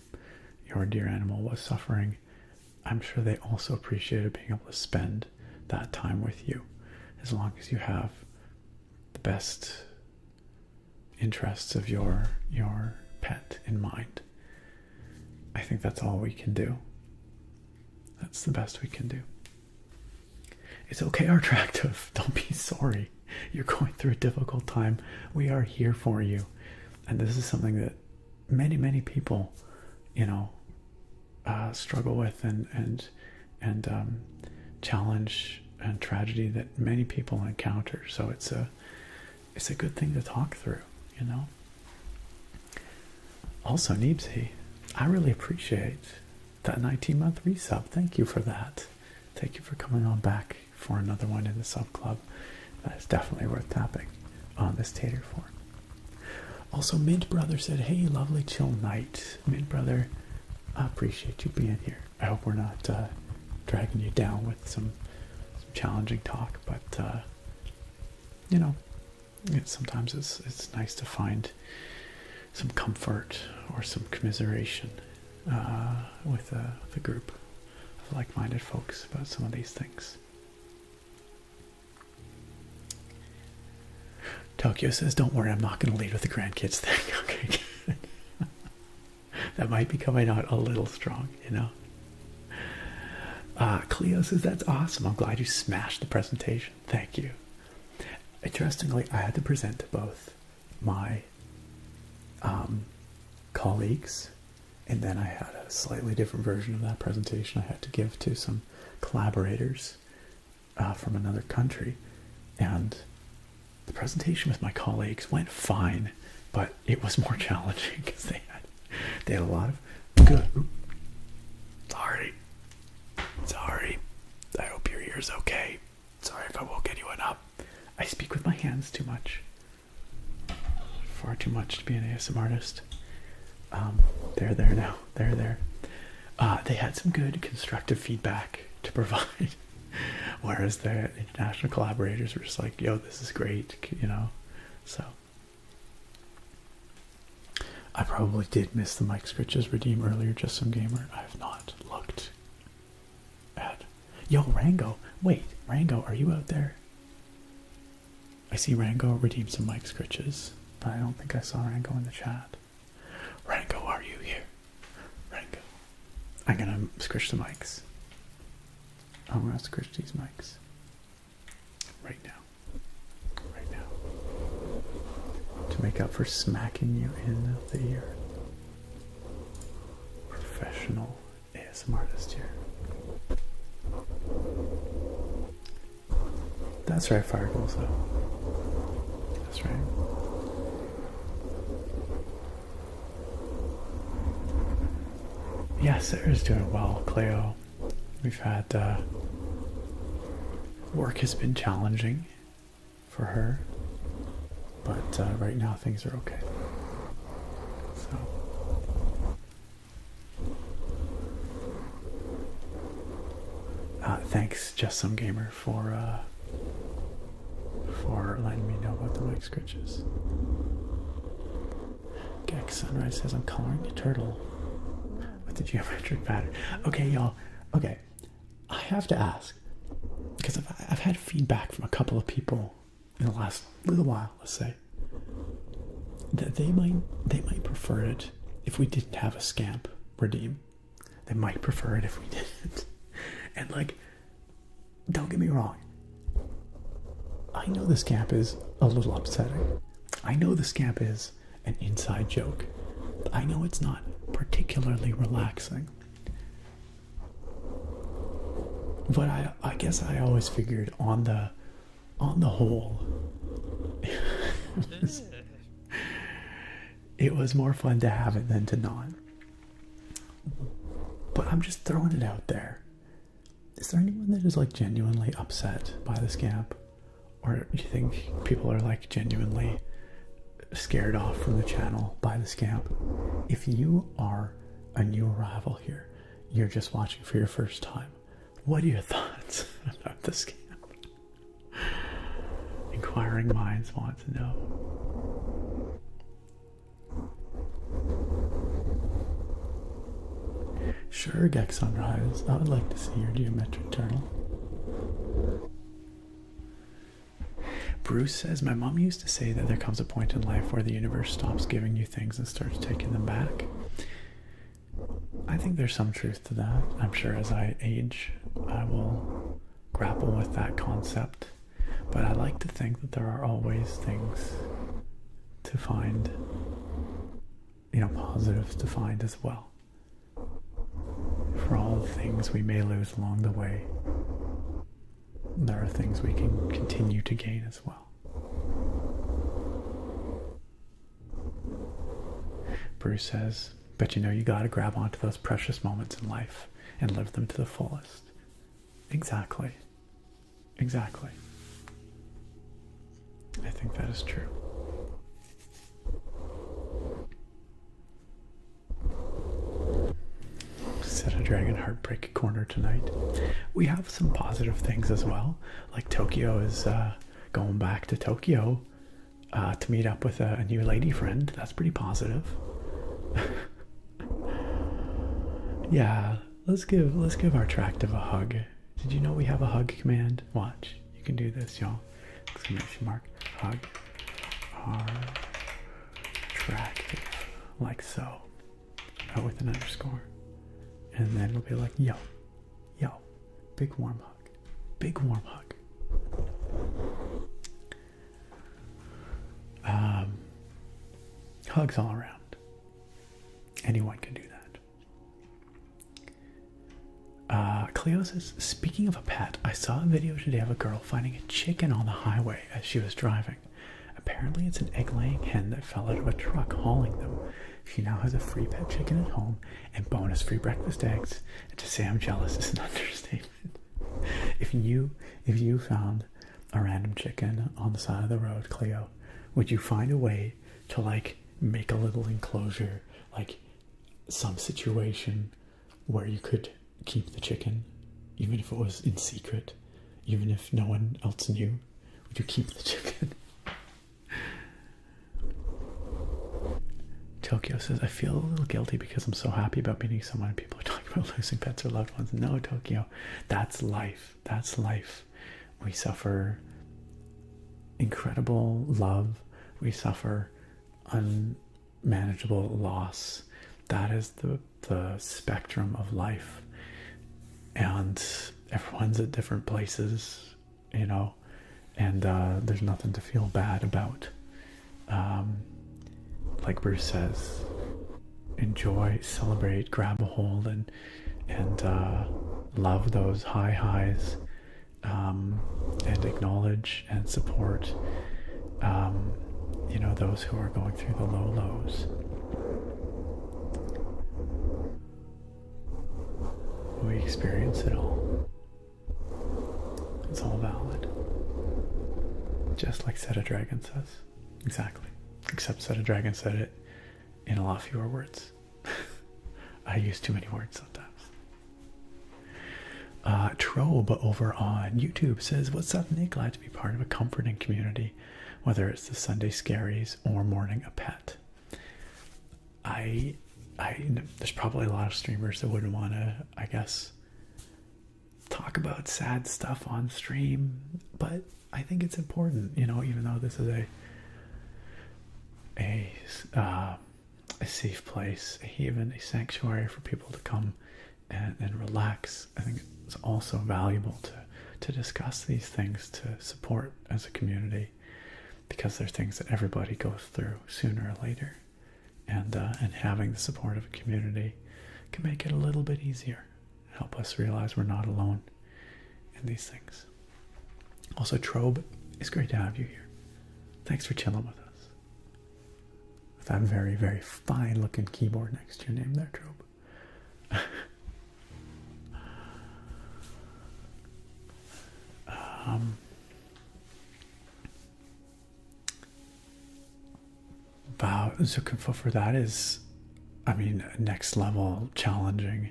dear animal was suffering, I'm sure they also appreciated being able to spend that time with you, as long as you have the best interests of your pet in mind. I think that's all we can do. That's the best we can do. It's okay, Attractive. Don't be sorry. You're going through a difficult time. We are here for you. And this is something that many, many people, you know, struggle with and challenge and tragedy that many people encounter. So it's a good thing to talk through, you know. Also, Neebsy, I really appreciate that 19-month resub. Thank you for that. Thank you for coming on back for another one in the sub club. That is definitely worth tapping on this tater for. Also, Mint Brother said, hey, lovely chill night. Mint Brother, I appreciate you being here. I hope we're not dragging you down with some challenging talk, but, you know, sometimes it's nice to find some comfort or some commiseration with a group of like-minded folks about some of these things. Tokyo says, don't worry, I'm not going to lead with the grandkids thing. Okay, good. That might be coming out a little strong, you know. Cleo says, that's awesome. I'm glad you smashed the presentation. Thank you. Interestingly, I had to present to both my colleagues, and then I had a slightly different version of that presentation I had to give to some collaborators from another country. And the presentation with my colleagues went fine, but it was more challenging because they had a lot of good. Sorry. I hope your ear's okay. Sorry if I woke anyone up. I speak with my hands too much. Far too much to be an ASMR artist. They're there now. They're there. They had some good constructive feedback to provide. Whereas the international collaborators were just like, yo, this is great, you know. So I probably did miss the Mike Scritches redeem earlier, just some gamer. I have not looked at. Yo, Rango. Wait, Rango, are you out there? I see Rango redeem some Mike Scritches, but I don't think I saw Rango in the chat. Rango, are you here? Rango. I'm gonna scritch the mics. I'm gonna scritch these mics. Right now. Right now. To make up for smacking you in the ear. Professional ASMR artist here. That's right, Firegirls, though. That's right. Yeah, Sarah's doing well, Cleo. We've had, work has been challenging for her, but right now things are okay. So. Thanks, Just Some Gamer, for letting me know about the Mike Scritches. Gex Sunrise says, I'm coloring a turtle with the geometric pattern. Okay, y'all. Okay, I have to ask, because I've had feedback from a couple of people in the last little while, let's say, that they might prefer it if we didn't have a scamp redeem. They might prefer it if we didn't. And like, don't get me wrong, I know the scamp is a little upsetting. I know the scamp is an inside joke. I know it's not particularly relaxing. But I guess I always figured on the whole, it was more fun to have it than to not. But I'm just throwing it out there. Is there anyone that is like genuinely upset by the scamp? Or do you think people are like genuinely scared off from the channel by the scamp? If you are a new arrival here, you're just watching for your first time, what are your thoughts about the scamp? Inquiring minds want to know. Sure, Gex Sunrise. I would like to see your geometric turtle. Bruce says, my mom used to say that there comes a point in life where the universe stops giving you things and starts taking them back. I think there's some truth to that. I'm sure as I age, I will grapple with that concept. But I like to think that there are always things to find, positives to find as well. For all the things we may lose along the way, there are things we can continue to gain as well. Bruce says, but you gotta grab onto those precious moments in life and live them to the fullest. Exactly. Exactly. I think that is true. heartbreak corner tonight. We have some positive things as well. Like Tokyo is going back to Tokyo to meet up with a new lady friend. That's pretty positive. Yeah, let's give our tractive a hug. Did you know we have a hug command? Watch, you can do this, y'all. Exclamation mark, hug our tractive, like so, with an underscore, and then it'll be like yo, big warm hug. Hugs all around. Anyone can do that. Cleo says, speaking of a pet, I saw a video today of a girl finding a chicken on the highway as she was driving. Apparently it's an egg-laying hen that fell out of a truck hauling them. She now has a free pet chicken at home and bonus free breakfast eggs. And to say I'm jealous is an understatement. If you found a random chicken on the side of the road, Cleo, would you find a way to like make a little enclosure, like some situation where you could keep the chicken, even if it was in secret, even if no one else knew? Would you keep the chicken? Tokyo says, I feel a little guilty because I'm so happy about meeting someone and people are talking about losing pets or loved ones. No, Tokyo, that's life. That's life. We suffer incredible love. We suffer unmanageable loss. That is the spectrum of life. And everyone's at different places, you know, and there's nothing to feel bad about. Like Bruce says, enjoy, celebrate, grab a hold, and love those high highs, and acknowledge and support, you know, those who are going through the low lows. We experience it all. It's all valid. Just like Set a Dragon says. Exactly. Except Set a Dragon said it in a lot fewer words. I use too many words sometimes. Trobe over on YouTube says, what's up, Nick? Glad to be part of a comforting community, whether it's the Sunday scaries or mourning a pet. There's probably a lot of streamers that wouldn't want to, I guess, talk about sad stuff on stream, but I think it's important, you know, even though this is a safe place, a haven, a sanctuary for people to come and relax. I think it's also valuable to discuss these things, to support as a community, because they're things that everybody goes through sooner or later. And having the support of a community can make it a little bit easier, help us realize we're not alone in these things. Also, Trobe, it's great to have you here. Thanks for chilling with us. With that very, very fine looking keyboard next to your name there, Trobe. Wow, so for that is, I mean, next level challenging,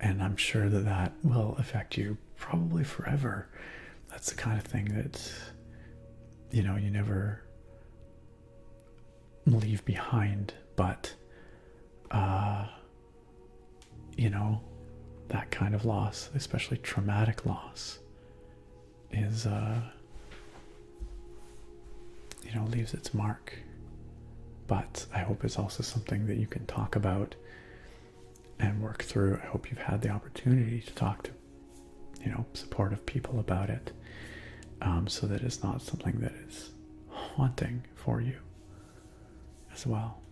and I'm sure that will affect you probably forever. That's the kind of thing that, you know, you never leave behind, but you know, that kind of loss, especially traumatic loss, is you know, leaves its mark. But I hope it's also something that you can talk about and work through. I hope you've had the opportunity to talk to, you know, supportive people about it, so that it's not something that is haunting for you as well.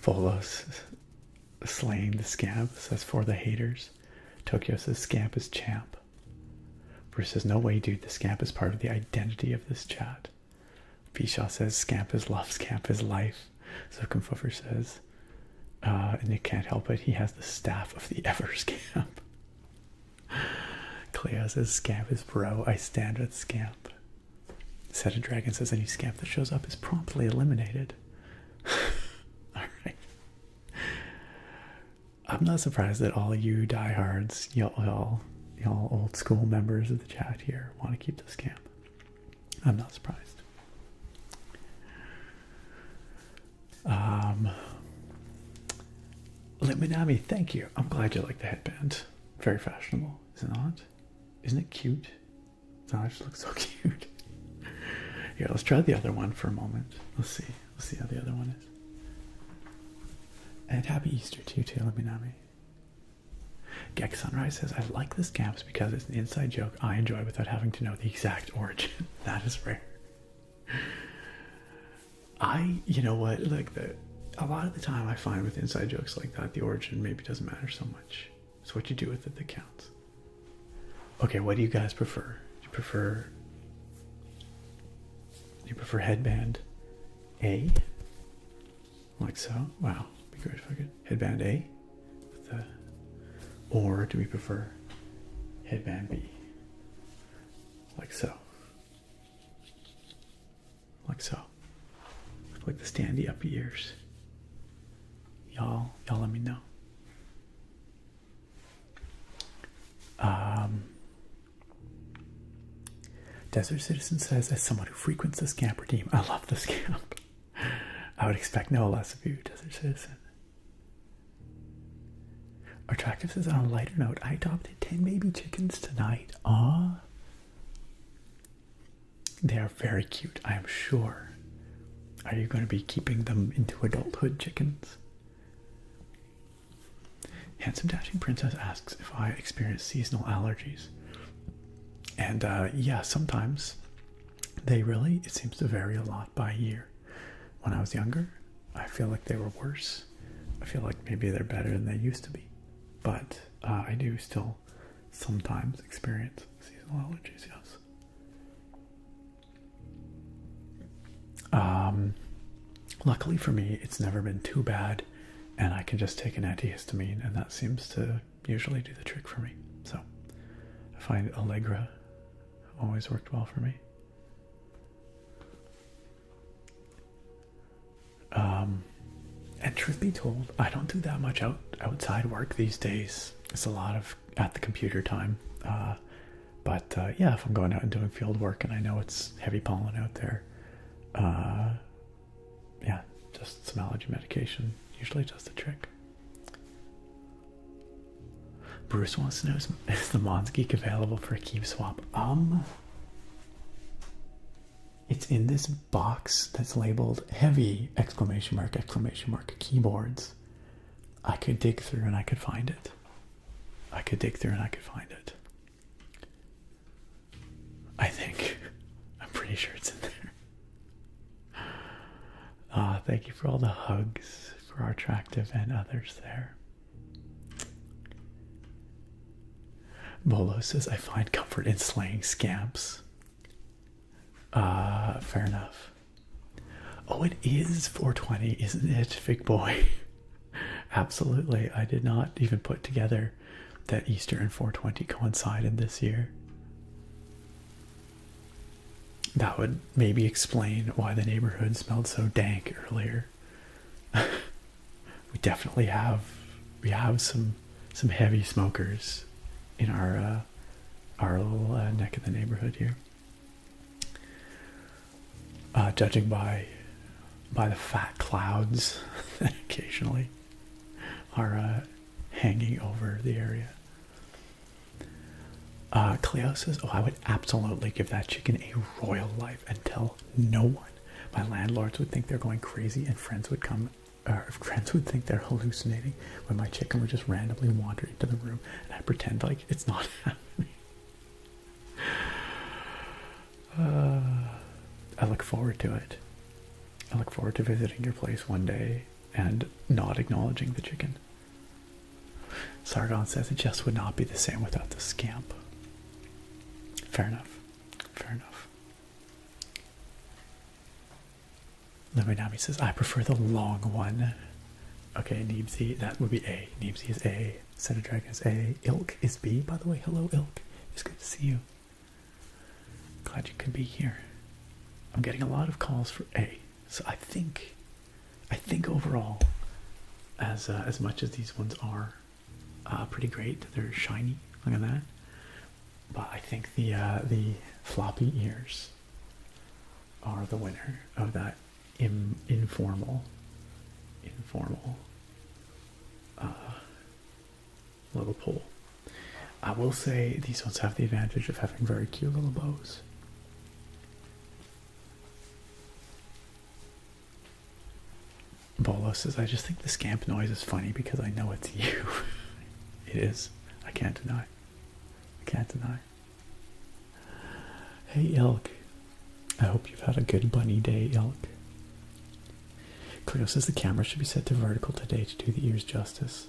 Volos slaying the scamp says, for the haters. Tokyo says, scamp is champ. Bruce says, no way, dude, the scamp is part of the identity of this chat. Bishaw says, scamp is love, scamp is life. Zuckenfuffer says, and you can't help it, he has the staff of the ever scamp. Cleo says, scamp is bro, I stand with scamp. Set a Dragon says, any scamp that shows up is promptly eliminated. Alright. I'm not surprised that all you diehards, y'all old school members of the chat here want to keep this camp. I'm not surprised. Liminami, thank you. I'm glad you like the headband. Very fashionable, is it not? Isn't it cute? No, it just looks so cute. Here, let's try the other one for a moment. Let's see. Let's see how the other one is. And happy Easter to you too, Liminami. Gek Sunrise says, I like the scamps because it's an inside joke I enjoy without having to know the exact origin. That is rare. You know what, like a lot of the time I find with inside jokes like that, the origin maybe doesn't matter so much. It's what you do with it that counts. Okay, what do you guys prefer? Do you prefer headband A? Like so? Wow, be great if I could. Headband A with the, or do we prefer headband B? Like so. Like so. Like the standy up ears. Y'all let me know. Desert Citizen says, as someone who frequents the scamp redeem, I love the scamp. I would expect no less of you, Desert Citizen. Attractive says, on a lighter note, I adopted 10 baby chickens tonight. Aw. They are very cute, I am sure. Are you going to be keeping them into adulthood chickens? Handsome Dashing Princess asks if I experience seasonal allergies. And yeah, sometimes it seems to vary a lot by year. When I was younger, I feel like they were worse. I feel like maybe they're better than they used to be. But I do still sometimes experience seasonal allergies, yes. Luckily for me, it's never been too bad, and I can just take an antihistamine, and that seems to usually do the trick for me. So I find Allegra always worked well for me. And truth be told, I don't do that much outside work these days. It's a lot of at the computer time. But yeah, if I'm going out and doing field work and I know it's heavy pollen out there, yeah, just some allergy medication usually does the trick. Bruce wants to know, is the Mons Geek available for a keep swap? It's in this box that's labeled heavy exclamation mark keyboards. I could dig through and I could find it. I think. I'm pretty sure it's in there. Thank you for all the hugs for our attractive and others there. Bolo says, I find comfort in slaying scamps. Fair enough. Oh, it is 420, isn't it, big boy? Absolutely. I did not even put together that Easter and 420 coincided this year. That would maybe explain why the neighborhood smelled so dank earlier. We definitely have some heavy smokers in our little neck of the neighborhood here. Judging by the fat clouds that occasionally are hanging over the area. Cleo says, oh, I would absolutely give that chicken a royal life and tell no one. My landlords would think they're going crazy, and friends would think they're hallucinating when my chicken would just randomly wander into the room, and I pretend like it's not happening. I look forward to it. I look forward to visiting your place one day and not acknowledging the chicken. Sargon says it just would not be the same without the scamp. Fair enough. Fair enough. Liminami says, I prefer the long one. Okay, Neebsy, that would be A. Neebsy is A. Set of Dragon is A. Ilk is B, by the way. Hello, Ilk. It's good to see you. Glad you could be here. I'm getting a lot of calls for A. So I think overall, as much as these ones are pretty great. They're shiny. Look at that. But I think the floppy ears are the winner of that informal little poll. I will say these ones have the advantage of having very cute little bows. Bolo says, I just think the scamp noise is funny because I know it's you. It is. I can't deny. I can't deny. Hey, Ilk. I hope you've had a good bunny day, Ilk. Cleo says the camera should be set to vertical today to do the ears justice.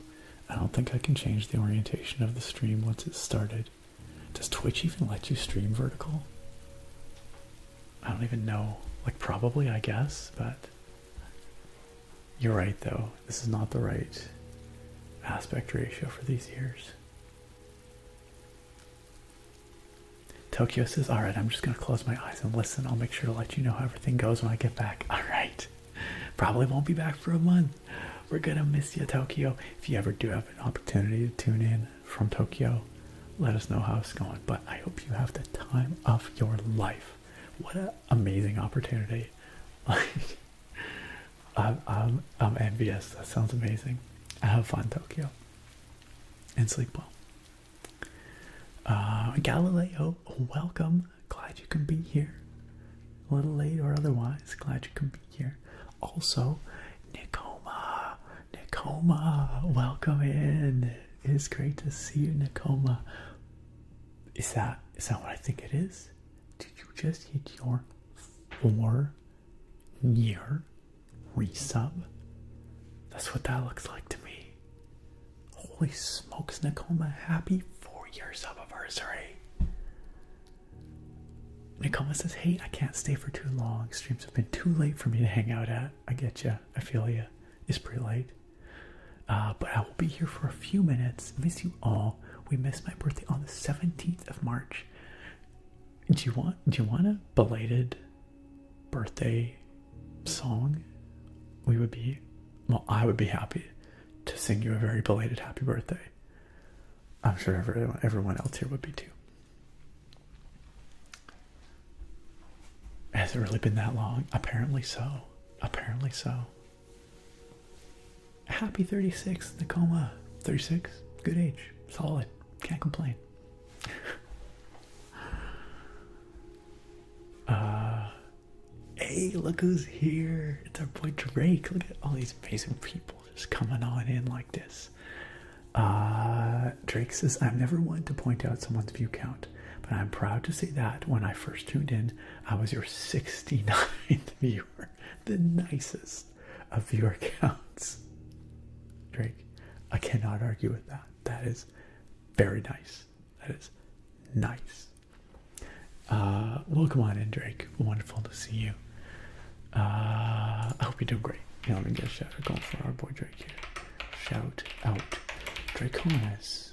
I don't think I can change the orientation of the stream once it's started. Does Twitch even let you stream vertical? I don't even know. Like, probably, I guess, but you're right, though. This is not the right aspect ratio for these ears. Tokyo says, alright, I'm just going to close my eyes and listen. I'll make sure to let you know how everything goes when I get back. Alright. Probably won't be back for a month. We're going to miss you, Tokyo. If you ever do have an opportunity to tune in from Tokyo, let us know how it's going. But I hope you have the time of your life. What an amazing opportunity. Like, I'm envious. That sounds amazing. Have fun, Tokyo. And sleep well. Galileo, welcome. Glad you can be here. A little late or otherwise. Glad you can be here. Also, Nicoma, welcome in. It is great to see you, Nicoma. Is that what I think it is? Did you just hit your 4-year resub? That's what that looks like to me. Holy smokes, Nicoma, happy 4-year Subversary. Nicoma says, hey, I can't stay for too long. Streams have been too late for me to hang out at. I get ya. I feel ya. It's pretty late. But I will be here for a few minutes. Miss you all. We missed my birthday on the 17th of March. Do you want a belated birthday song? I would be happy to sing you a very belated happy birthday. I'm sure everyone else here would be too. Has it really been that long? Apparently so. Apparently so. Happy 36, Nicoma. 36, good age. Solid. Can't complain. Hey, look who's here. It's our boy Drake. Look at all these amazing people just coming on in like this. Drake says, I've never wanted to point out someone's view count, but I'm proud to say that when I first tuned in, I was your 69th viewer. The nicest of viewer counts. Drake, I cannot argue with that. That is very nice. That is nice. Welcome on in, Drake. Wonderful to see you. I hope you're doing great. Let me get a shout out going for our boy Drake here. Shout out. Draconis.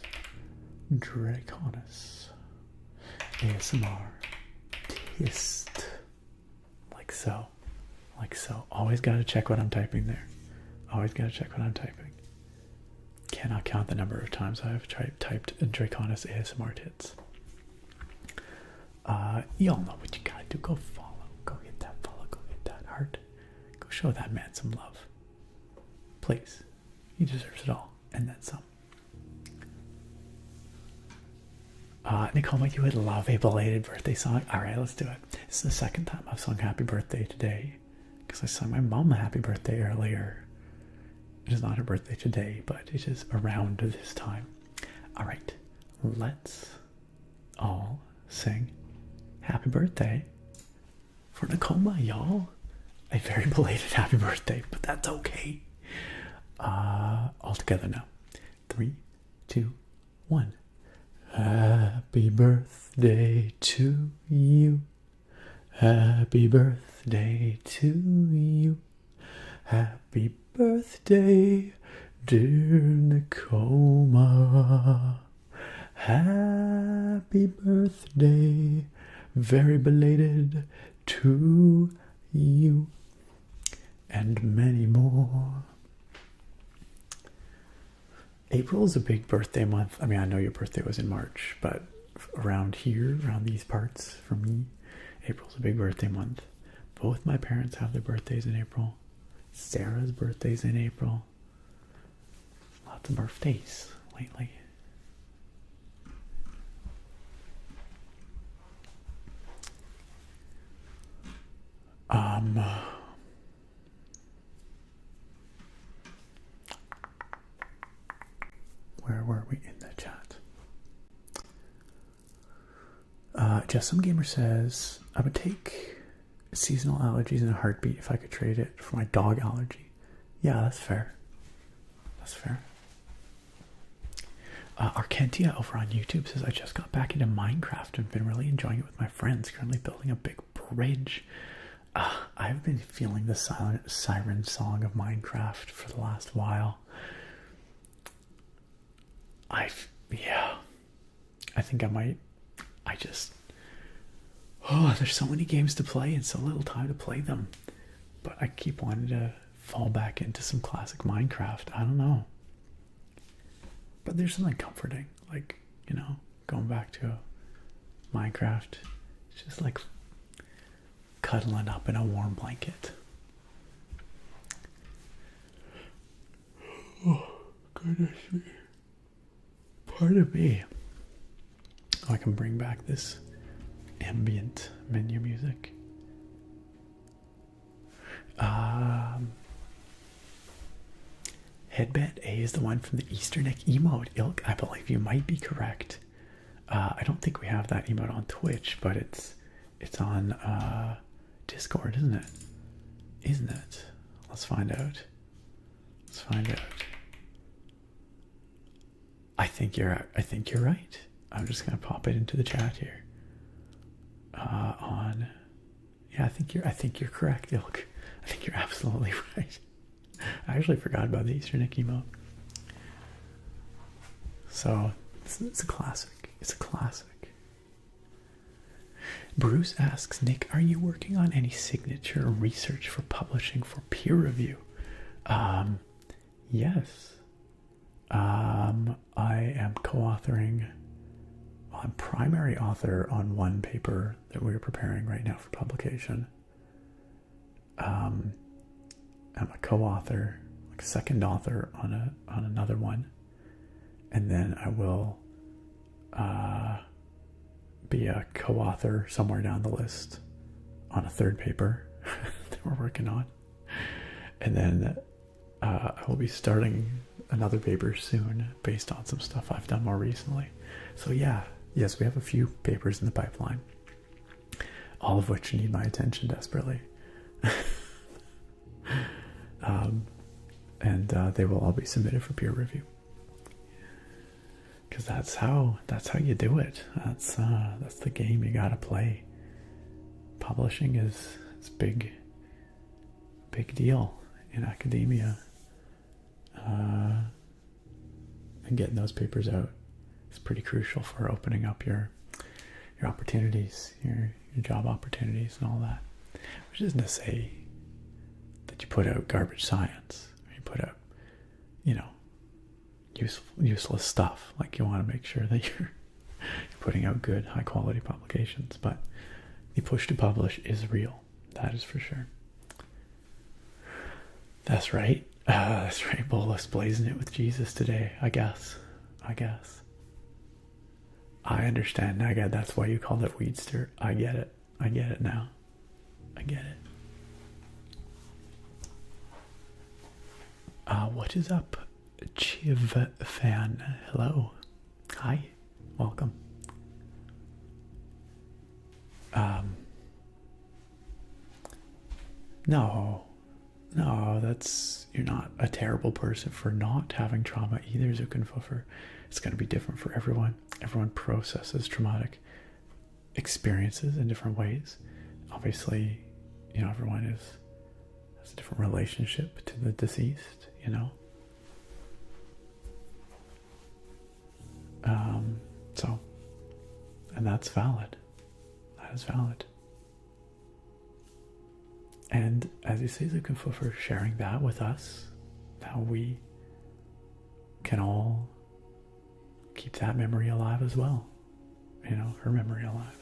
ASMR. Tist. Like so. Like so. Always gotta check what I'm typing there. Always gotta check what I'm typing. Cannot count the number of times I have typed Draconis ASMR tits. Y'all know what you gotta do. Go follow. Go hit that follow. Go hit that heart. Go show that man some love. Please. He deserves it all. And then some. Nicole, you would love a belated birthday song. Alright, let's do it. This is the second time I've sung happy birthday today. Because I sung my mom a happy birthday earlier. It is not her birthday today, but it is around this time. Alright, let's all sing happy birthday for Nicole, y'all. A very belated happy birthday, but that's okay. All together now. 3, 2, 1. Happy birthday to you. Happy birthday to you. Happy birthday, dear Nicoma. Happy birthday, very belated to you. And many more. April is a big birthday month. I mean, I know your birthday was in March, but around here, around these parts, for me, April's a big birthday month. Both my parents have their birthdays in April. Sarah's birthday's in April. Lots of birthdays lately. Where were we in the chat? Just Some Gamer says, I would take seasonal allergies in a heartbeat if I could trade it for my dog allergy. Yeah, that's fair. That's fair. Arkentia over on YouTube says, I just got back into Minecraft and been really enjoying it with my friends, currently building a big bridge. I've been feeling the silent siren song of Minecraft for the last while. I think I might. There's so many games to play and so little time to play them. But I keep wanting to fall back into some classic Minecraft. I don't know. But there's something comforting, like, going back to Minecraft. It's just like cuddling up in a warm blanket. Oh, goodness me. Pardon me. I can bring back this ambient menu music. Headband A is the one from the Easter Neck emote. Ilk, I believe you might be correct. I don't think we have that emote on Twitch, but it's on Discord, isn't it? Isn't it? Let's find out. Let's find out. I think you're right. I'm just gonna pop it into the chat here. I think you're correct, Ilk. I think you're absolutely right. I actually forgot about the Easter Nick emote. So it's a classic. It's a classic. Bruce asks, Nick, are you working on any signature research for publishing for peer review? Yes. I am co-authoring. Well, I'm primary author on one paper that we're preparing right now for publication. I'm a co-author, like second author on another one, and then I will be a co-author somewhere down the list on a third paper that we're working on, and then I will be starting another paper soon based on some stuff I've done more recently. So yes, we have a few papers in the pipeline, all of which need my attention desperately. And they will all be submitted for peer review, because that's how you do it. That's the game you gotta play. Publishing is big deal in academia, and getting those papers out is pretty crucial for opening up your opportunities, your job opportunities and all that. Which isn't to say that you put out garbage science, or you put out, useless stuff. Like, you want to make sure that you're putting out good, high quality publications. But the push to publish is real. That is for sure. That's right. That's right. Bolus blazing it with Jesus today. I guess. I understand. That's why you called it Weedster. I get it. I get it now. I get it. What is up, Chiv fan? Hello. Hi. Welcome. No, you're not a terrible person for not having trauma either, Zuckenfuffer. It's going to be different for everyone. Everyone processes traumatic experiences in different ways. Obviously, everyone has a different relationship to the deceased, and that's valid. That is valid. And as you say, Zuckenfuffer, sharing that with us, how we can all keep that memory alive as well. You know, her memory alive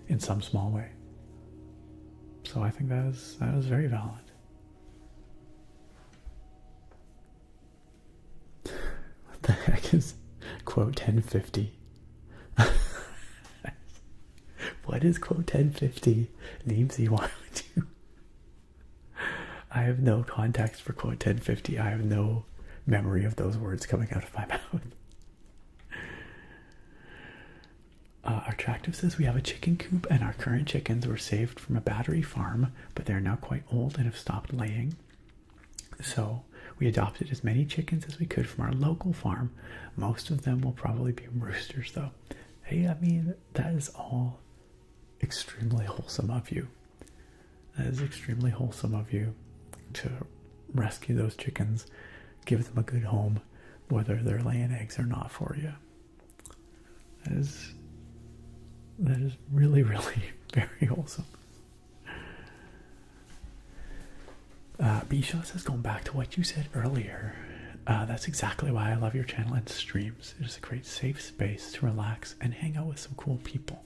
in some small way. So I think that is very valid. What the heck is quote 1050? What is quote 1050? Neemsy, why would you? I have no context for quote 1050. I have no memory of those words coming out of my mouth. Attractive says we have a chicken coop and our current chickens were saved from a battery farm, but they're now quite old and have stopped laying. So we adopted as many chickens as we could from our local farm. Most of them will probably be roosters though. Hey, I mean, that is all extremely wholesome of you. That is extremely wholesome of you to rescue those chickens, give them a good home, whether they're laying eggs or not for you. That is really, really very wholesome. Bisha says, going back to what you said earlier, that's exactly why I love your channel and streams. It is a great safe space to relax and hang out with some cool people.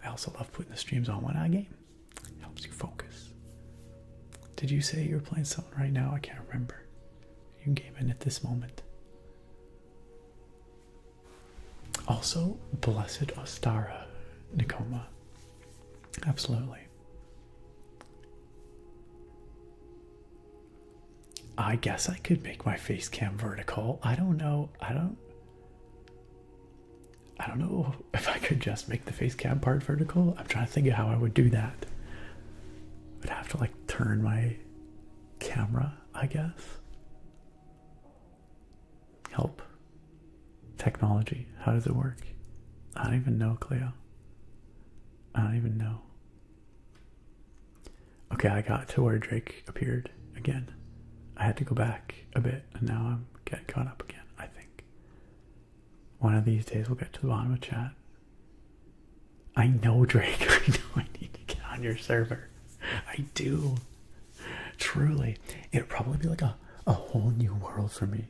I also love putting the streams on when I game. It helps you focus. Did you say you're playing something right now? I can't remember. You gaming at this moment. Also, Blessed Ostara, Nikoma. Absolutely. I guess I could make my face cam vertical. I don't know. I don't know if I could just make the face cam part vertical. I'm trying to think of how I would do that. I'd have to like turn my camera, I guess. Help. Technology. How does it work? I don't even know, Cleo. I don't even know. Okay, I got to where Drake appeared again. I had to go back a bit, and now I'm getting caught up again, I think. One of these days we'll get to the bottom of chat. I know, Drake. I know I need to get on your server. I do. Truly. It'd probably be like a whole new world for me.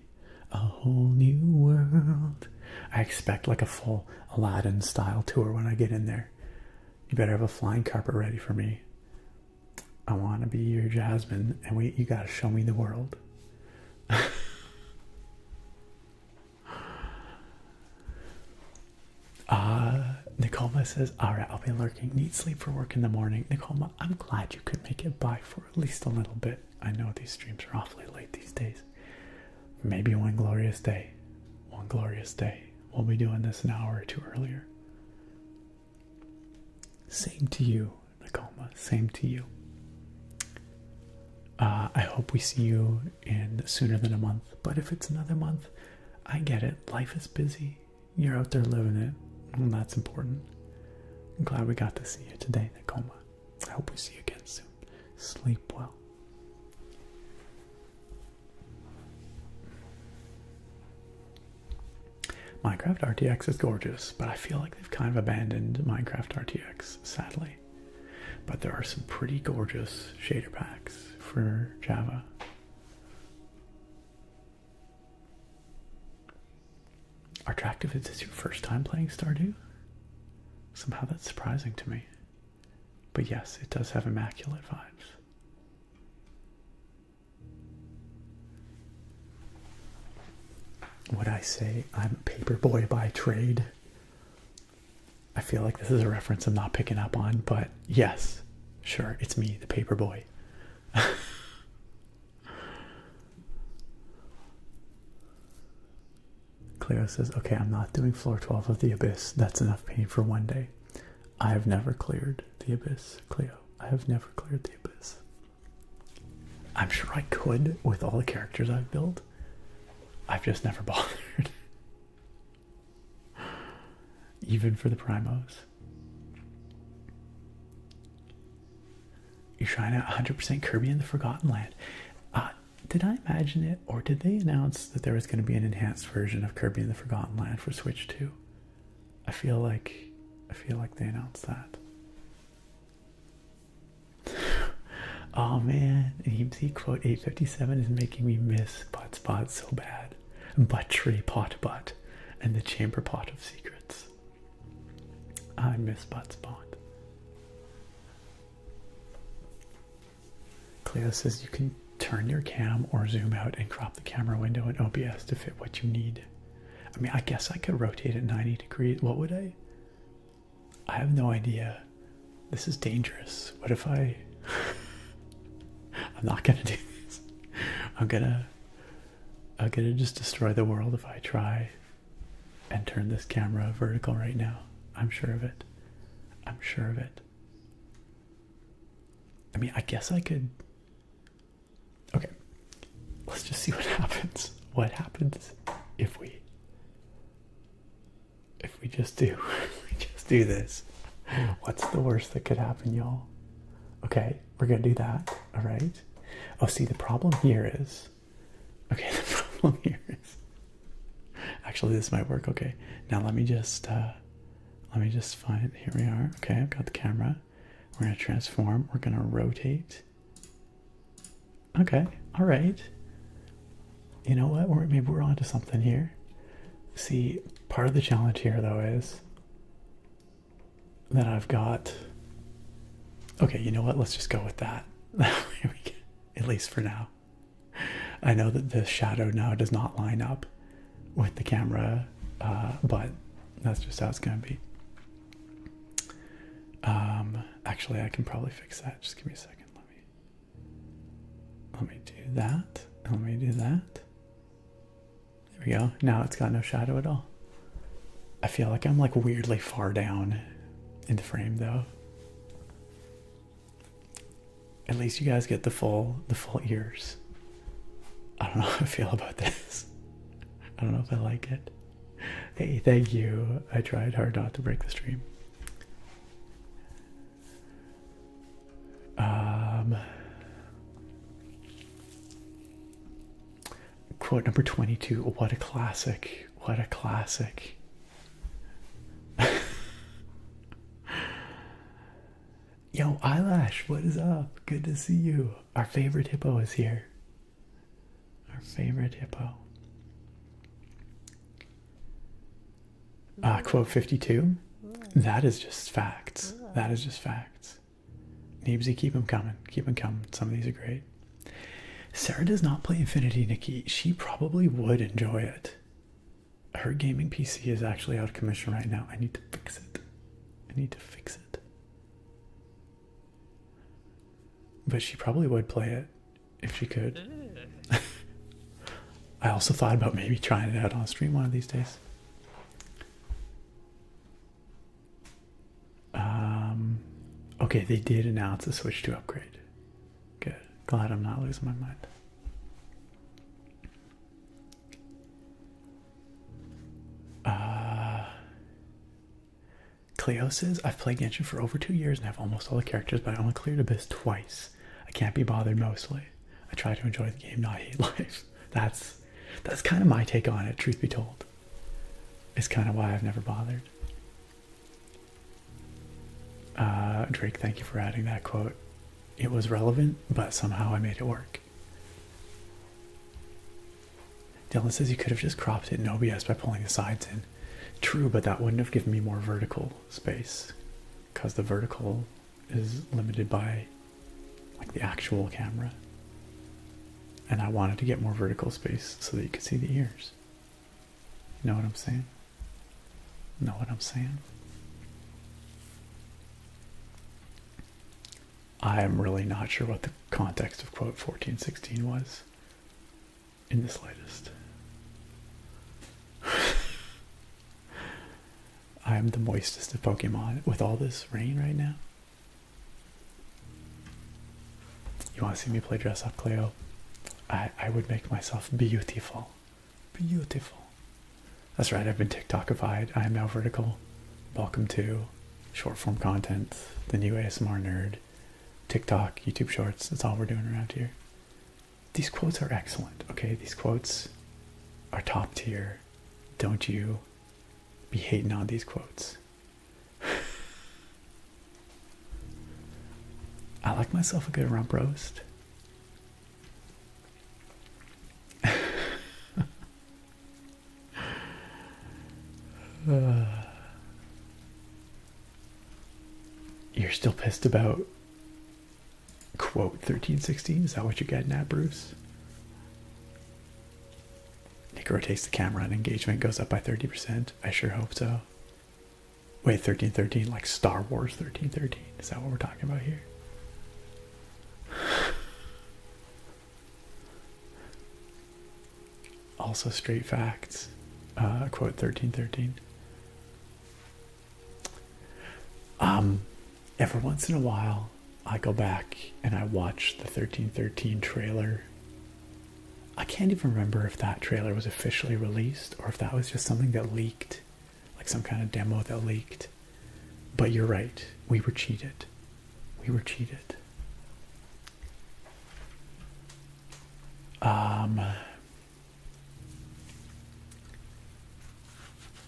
A whole new world. I expect like a full Aladdin style tour when I get in there. You better have a flying carpet ready for me. I want to be your Jasmine, and you gotta show me the world. Nicoma says, alright, I'll be lurking. Need sleep for work in the morning. Nicoma, I'm glad you could make it by for at least a little bit. I know these streams are awfully late these days. Maybe one glorious day. One glorious day. We'll be doing this an hour or two earlier. Same to you, Nicoma. Same to you. I hope we see you in sooner than a month. But if it's another month, I get it. Life is busy. You're out there living it. And that's important. I'm glad we got to see you today, Nicoma. I hope we see you again soon. Sleep well. Minecraft RTX is gorgeous, but I feel like they've kind of abandoned Minecraft RTX, sadly. But there are some pretty gorgeous shader packs for Java. Attractive, is this your first time playing Stardew? Somehow that's surprising to me. But yes, it does have immaculate vibes. Would I say I'm a paperboy by trade? I feel like this is a reference I'm not picking up on, but yes, sure, it's me, the paperboy. Cleo says, okay, I'm not doing floor 12 of the Abyss. That's enough pain for one day. I have never cleared the Abyss, Cleo. I have never cleared the Abyss. I'm sure I could with all the characters I've built. I've just never bothered. Even for the primos. You're trying to 100% Kirby in the Forgotten Land. Did I imagine it, or did they announce that there was going to be an enhanced version of Kirby in the Forgotten Land for Switch 2? I feel like they announced that. Oh man, EMC quote 857 is making me miss Butt Spot so bad. butt tree pot butt, and the chamber pot of secrets. I miss butt spot. Cleo says you can turn your cam or zoom out and crop the camera window in OBS to fit what you need. I mean, I guess I could rotate it 90 degrees. What would I? I have no idea. This is dangerous. What if I... I'm not gonna do this. I'm gonna just destroy the world if I try and turn this camera vertical right now. I'm sure of it. I'm sure of it. I mean, I guess I could... Okay. Let's just see what happens. What happens if we just do this? What's the worst that could happen, y'all? Okay, we're gonna do that. All right. Oh, see, the problem here is... Okay, the problem here is... Actually, this might work. Okay, now let me just find... Here we are. Okay, I've got the camera. We're gonna transform. We're gonna rotate. Okay, all right. You know what? Maybe we're onto something here. See, part of the challenge here, though, is that I've got... Okay, you know what? Let's just go with that. At least for now. I know that the shadow now does not line up with the camera, but that's just how it's going to be. Actually, I can probably fix that. Just give me a second. Let me do that. Let me do that. There we go. Now it's got no shadow at all. I feel like I'm like weirdly far down in the frame though. At least you guys get the full ears. I don't know how I feel about this. I don't know if I like it. Hey, thank you. I tried hard not to break the stream. Quote number 22. What a classic. What a classic. Yo, Eyelash, what is up? Good to see you. Our favorite hippo is here. Our favorite hippo. Quote 52. That is just facts. That is just facts. Neebsy, keep them coming. Keep them coming. Some of these are great. Sarah does not play Infinity, Nikki. She probably would enjoy it. Her gaming PC is actually out of commission right now. I need to fix it. I need to fix it. But she probably would play it if she could. I also thought about maybe trying it out on stream one of these days. Okay, they did announce a Switch 2 upgrade. Good. Glad I'm not losing my mind. Cleo says, I've played Genshin for over 2 years and have almost all the characters, but I only cleared Abyss twice. I can't be bothered mostly. I try to enjoy the game, not hate life. That's kind of my take on it, truth be told. It's kind of why I've never bothered. Drake, thank you for adding that quote. It was relevant, but somehow I made it work. Dylan says you could have just cropped it in OBS by pulling the sides in. True, but that wouldn't have given me more vertical space, because the vertical is limited by like the actual camera. And I wanted to get more vertical space so that you could see the ears. You know what I'm saying? Know what I'm saying? I am really not sure what the context of quote 1416 was in the slightest. I am the moistest of Pokemon with all this rain right now. You want to see me play dress up, Cleo? I would make myself beautiful. Beautiful. That's right, I've been TikTokified. I am now vertical. Welcome to short form content, the new ASMR nerd. TikTok, YouTube shorts, that's all we're doing around here. These quotes are excellent, okay? These quotes are top tier. Don't you be hating on these quotes. I like myself a good rump roast. You're still pissed about quote 1316? Is that what you're getting at, Bruce? Nick rotates the camera and engagement goes up by 30%. I sure hope so. Wait, 1313, like Star Wars 1313. Is that what we're talking about here? Also straight facts. Quote 1313. Every once in a while, I go back and I watch the 1313 trailer. I can't even remember if that trailer was officially released or if that was just something that leaked, like some kind of demo that leaked. But you're right, we were cheated. We were cheated.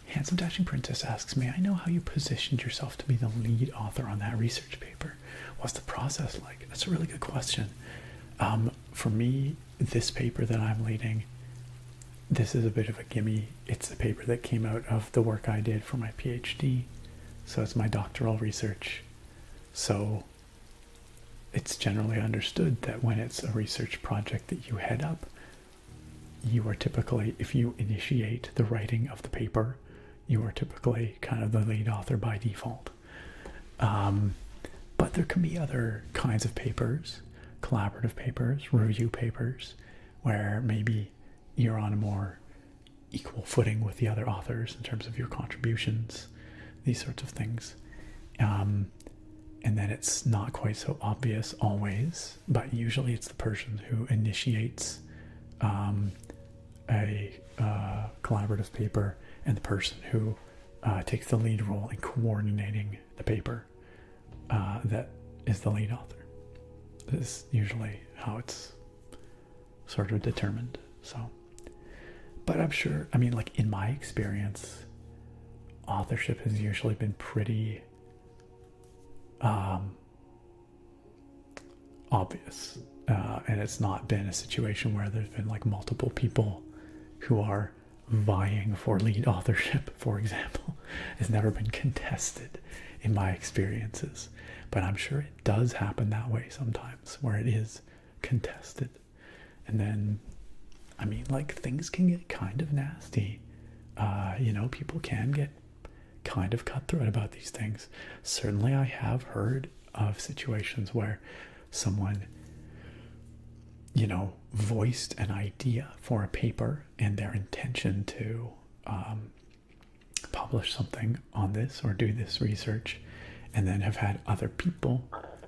Handsome Dashing Princess asks, may I know how you positioned yourself to be the lead author on that research paper? What's the process like? That's a really good question. For me, this paper that I'm leading, this is a bit of a gimme. It's the paper that came out of the work I did for my PhD. So it's my doctoral research. So it's generally understood that when it's a research project that you head up, you are typically, if you initiate the writing of the paper, you are typically kind of the lead author by default. But there can be other kinds of papers, collaborative papers, review papers, where maybe you're on a more equal footing with the other authors in terms of your contributions, these sorts of things. And then it's not quite so obvious always, but usually it's the person who initiates a collaborative paper and the person who takes the lead role in coordinating the paper that is the lead author. This is usually how it's sort of determined. So, but I'm sure, I mean, like in my experience, authorship has usually been pretty obvious, and it's not been a situation where there's been like multiple people who are vying for lead authorship, for example. It's never been contested in my experiences, but I'm sure it does happen that way sometimes, where it is contested. And then, I mean, like, things can get kind of nasty. You know, people can get kind of cutthroat about these things. Certainly I have heard of situations where someone, you know, voiced an idea for a paper and their intention to publish something on this or do this research, and then have had other people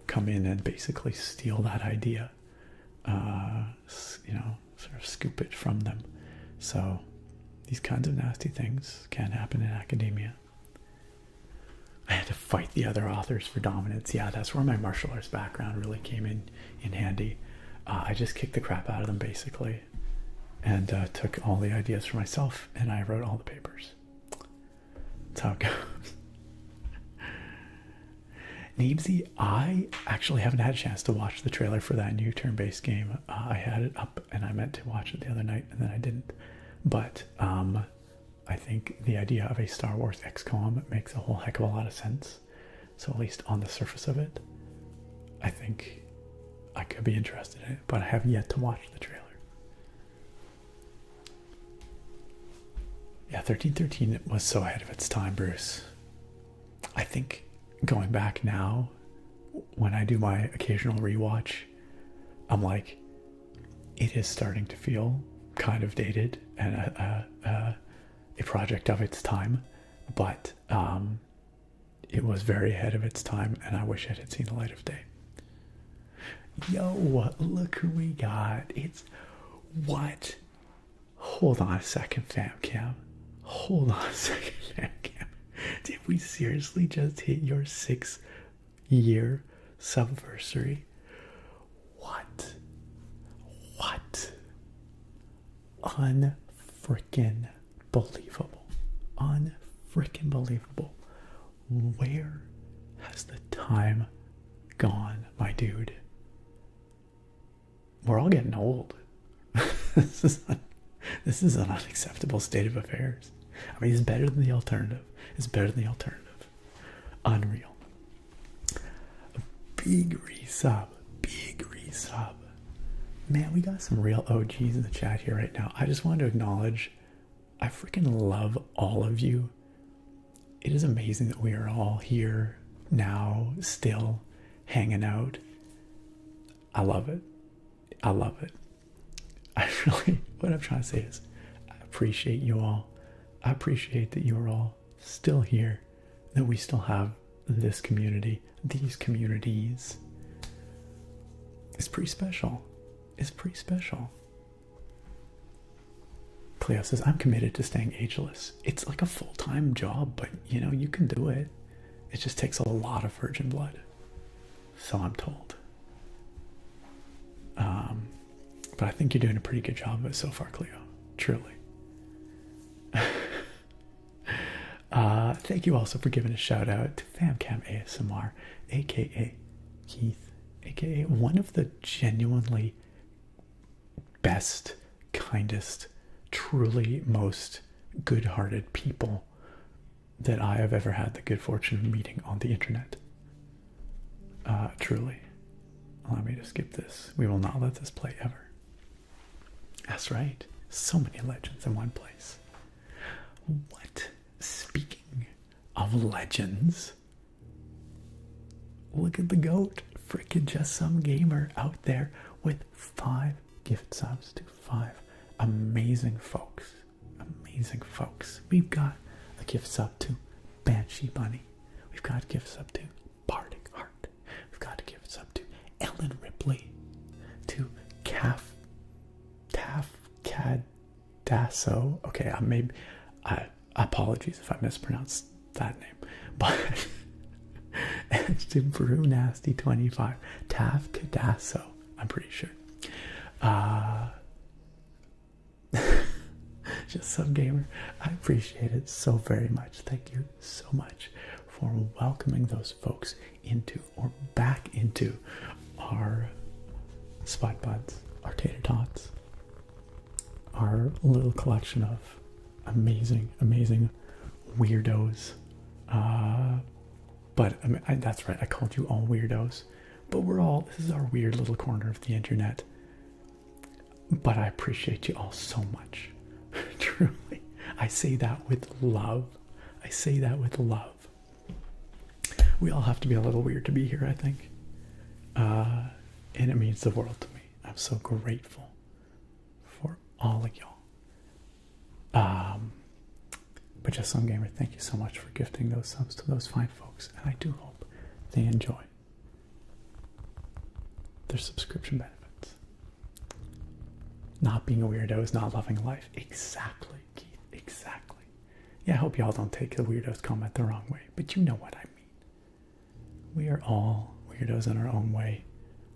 come in and basically steal that idea, you know, sort of scoop it from them. So these kinds of nasty things can happen in academia. I had to fight the other authors for dominance. Yeah, that's where my martial arts background really came in handy. I just kicked the crap out of them, basically, and took all the ideas for myself, and I wrote all the papers. That's how it goes. Neebsy, I actually haven't had a chance to watch the trailer for that new turn-based game. I had it up, and I meant to watch it the other night, and then I didn't. But I think the idea of a Star Wars XCOM makes a whole heck of a lot of sense. So at least on the surface of it, I think I could be interested in it, but I have yet to watch the trailer. Yeah, 1313 was so ahead of its time, Bruce. I think going back now, when I do my occasional rewatch, I'm like, it is starting to feel kind of dated and a project of its time, but it was very ahead of its time, and I wish it had seen the light of day. Yo, look who we got. It's what? Hold on a second, fam cam. Hold on a second, fam cam. Did we seriously just hit your 6-year subversary? What? Unfrickin' believable. Unfrickin' believable. Where has the time gone, my dude? We're all getting old. This is an unacceptable state of affairs. I mean, it's better than the alternative. It's better than the alternative. Unreal. Big resub. Big resub. Man, we got some real OGs in the chat here right now. I just wanted to acknowledge, I freaking love all of you. It is amazing that we are all here now, still hanging out. I love it. I love it. I really, what I'm trying to say is, I appreciate you all. I appreciate that you are all still here, that we still have this community, these communities. It's pretty special. It's pretty special. Cleo says, I'm committed to staying ageless. It's like a full-time job, but you know, you can do it. It just takes a lot of virgin blood. So I'm told. But I think you're doing a pretty good job of it so far, Cleo. Truly. Thank you also for giving a shout out to FamCam ASMR, aka Keith, aka one of the genuinely best, kindest, truly most good-hearted people that I have ever had the good fortune of meeting on the internet. Truly. Let me just skip this. We will not let this play ever. That's right. So many legends in one place. What? Speaking of legends, look at the GOAT. Frickin' Just Some Gamer out there with 5 gift subs to 5 amazing folks. Amazing folks. We've got a gift sub to Banshee Bunny. We've got a gift sub to Bardic Heart. We've got a gift sub to Ellen Ripley. To Cadasso. Okay, apologies if I mispronounced that name. But it's to Brew Nasty 25. Taff Cadasso, I'm pretty sure. Just Some Gamer, I appreciate it so very much. Thank you so much for welcoming those folks into or back into our Spot Buds, our Tater Tots, our little collection of amazing weirdos. But I mean, that's right, I called you all weirdos, but this is our weird little corner of the internet. But I appreciate you all so much. Truly. I say that with love. I say that with love. We all have to be a little weird to be here, I think. And it means the world to me. I'm so grateful for all of y'all. But Just Some Gamer, thank you so much for gifting those subs to those fine folks. And I do hope they enjoy their subscription benefits. Not being a weirdo is not loving life. Exactly, Keith. Exactly. Yeah, I hope y'all don't take the weirdos comment the wrong way, but you know what I mean. We are all weirdos in our own way.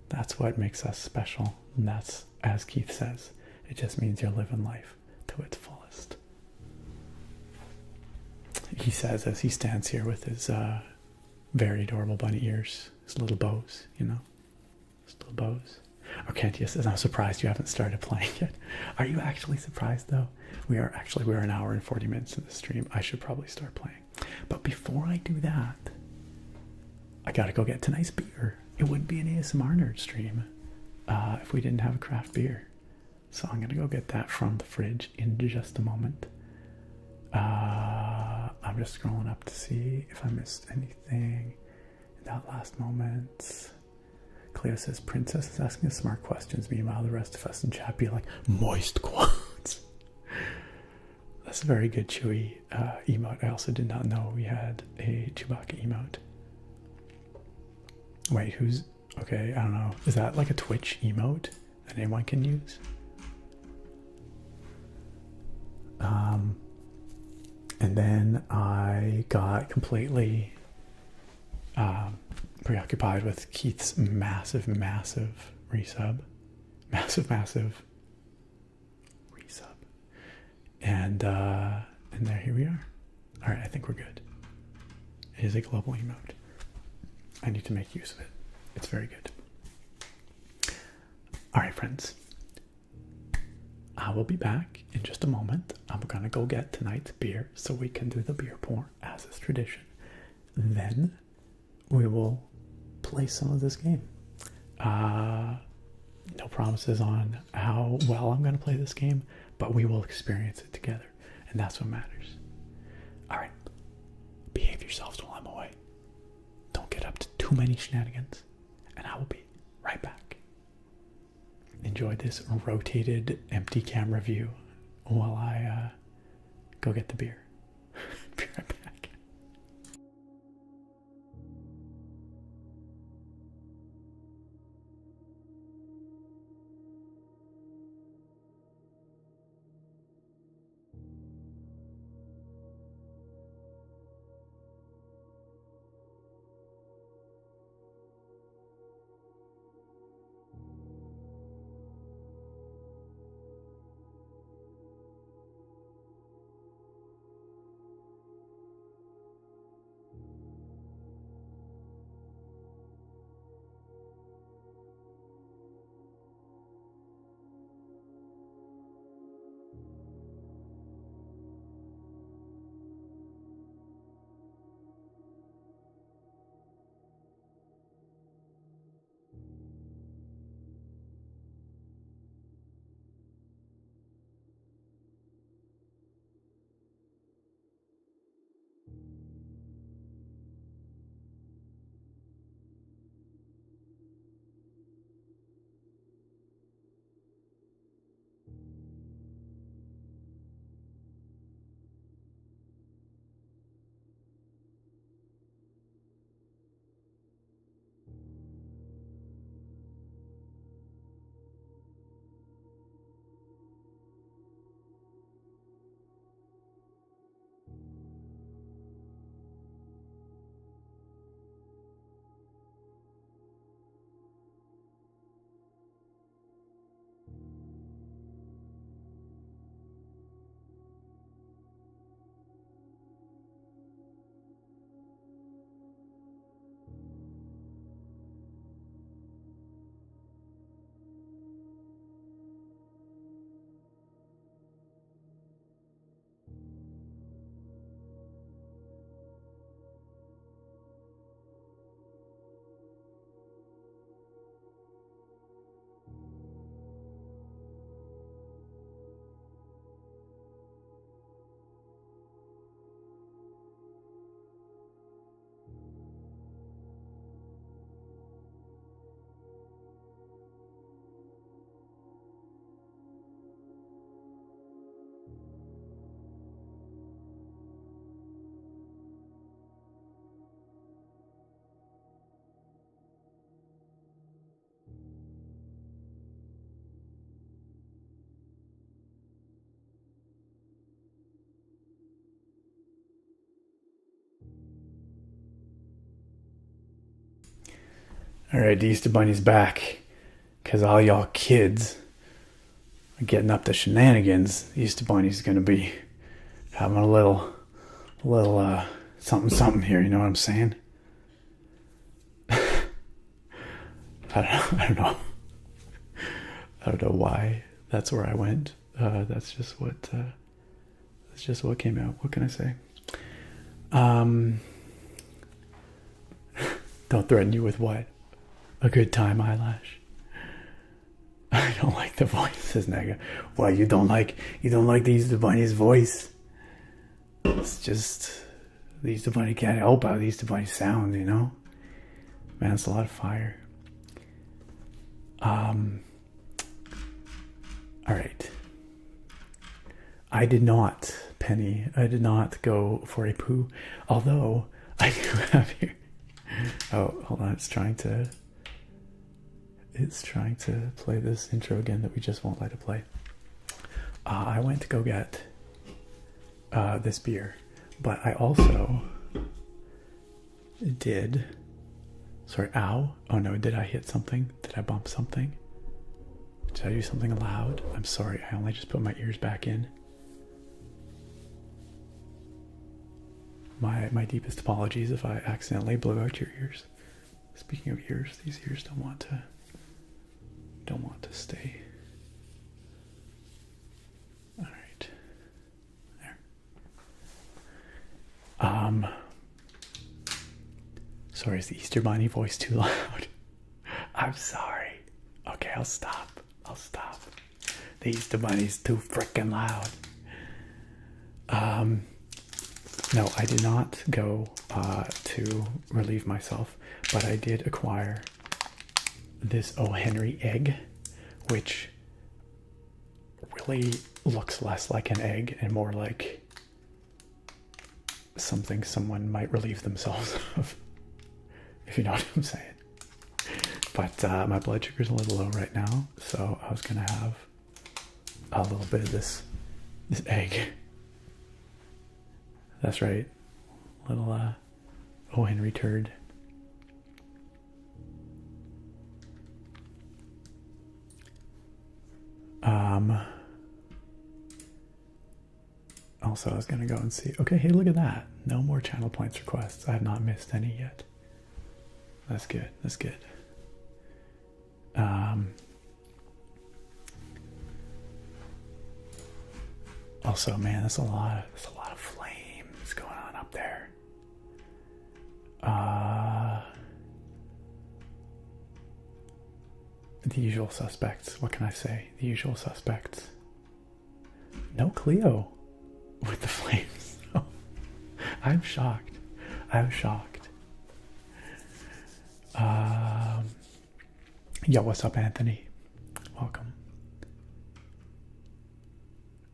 That's what makes us special. And that's, as Keith says, it just means you're living life to its fullest. He says as he stands here with his very adorable bunny ears, his little bows, you know, his little bows. Arcantia says, I'm surprised you haven't started playing yet. Are you actually surprised though? We're an hour and 40 minutes in the stream. I should probably start playing. But before I do that, I gotta go get tonight's beer. It wouldn't be an ASMR nerd stream if we didn't have a craft beer. So I'm gonna go get that from the fridge in just a moment. I'm just scrolling up to see if I missed anything in that last moment. Cleo says, Princess is asking us smart questions. Meanwhile, the rest of us in chat be like, moist quotes. That's a very good Chewy emote. I also did not know we had a Chewbacca emote. Wait, who's... Okay, I don't know. Is that like a Twitch emote that anyone can use? And then I got completely preoccupied with Keith's massive resub. Massive resub. And here we are. Alright, I think we're good. It is a global emote. I need to make use of it. It's very good. Alright, friends. I will be back in just a moment. I'm gonna go get tonight's beer so we can do the beer pour as is tradition. Then we will play play some of this game. No promises on how well I'm going to play this game, but we will experience it together, and that's what matters. All right, behave yourselves while I'm away. Don't get up to too many shenanigans, and I will be right back. Enjoy this rotated empty camera view while I go get the beer. Be right back. All right, the Easter Bunny's back, because all y'all kids are getting up to shenanigans. The Easter Bunny's going to be having a little something here, you know what I'm saying? I don't know why that's where I went. That's just what came out. What can I say? Don't threaten you with what? A good time, eyelash. I don't like the voice, says Nega. Why, you don't like the Easter Bunny's voice? It's just the Easter Bunny can't help how the Easter Bunny sounds, you know? Man, it's a lot of fire. Alright. I did not, Penny. I did not go for a poo. Although I do have here. Oh, hold on, it's trying to play this intro again that we just won't let it play. I went to go get this beer, but I also did. Sorry, ow. Oh no, did I hit something? Did I bump something? Did I do something loud? I'm sorry, I only just put my ears back in. My deepest apologies if I accidentally blew out your ears. Speaking of ears, these ears don't want to stay. All right. There. Sorry, is the Easter Bunny voice too loud? I'm sorry. Okay, I'll stop. I'll stop. The Easter Bunny's too freaking loud. No, I did not go to relieve myself, but I did acquire this O. Henry egg, which really looks less like an egg and more like something someone might relieve themselves of, if you know what I'm saying. But my blood sugar's a little low right now, so I was gonna have a little bit of this egg. That's right, little O. Henry turd. Also, I was gonna go and see. Okay, hey, look at that. No more channel points requests. I have not missed any yet. That's good. That's good. Also, man, there's a lot of flames going on up there. The usual suspects. What can I say? The usual suspects. No Cleo with the flames. I'm shocked. I'm shocked. Yo, what's up, Anthony? Welcome.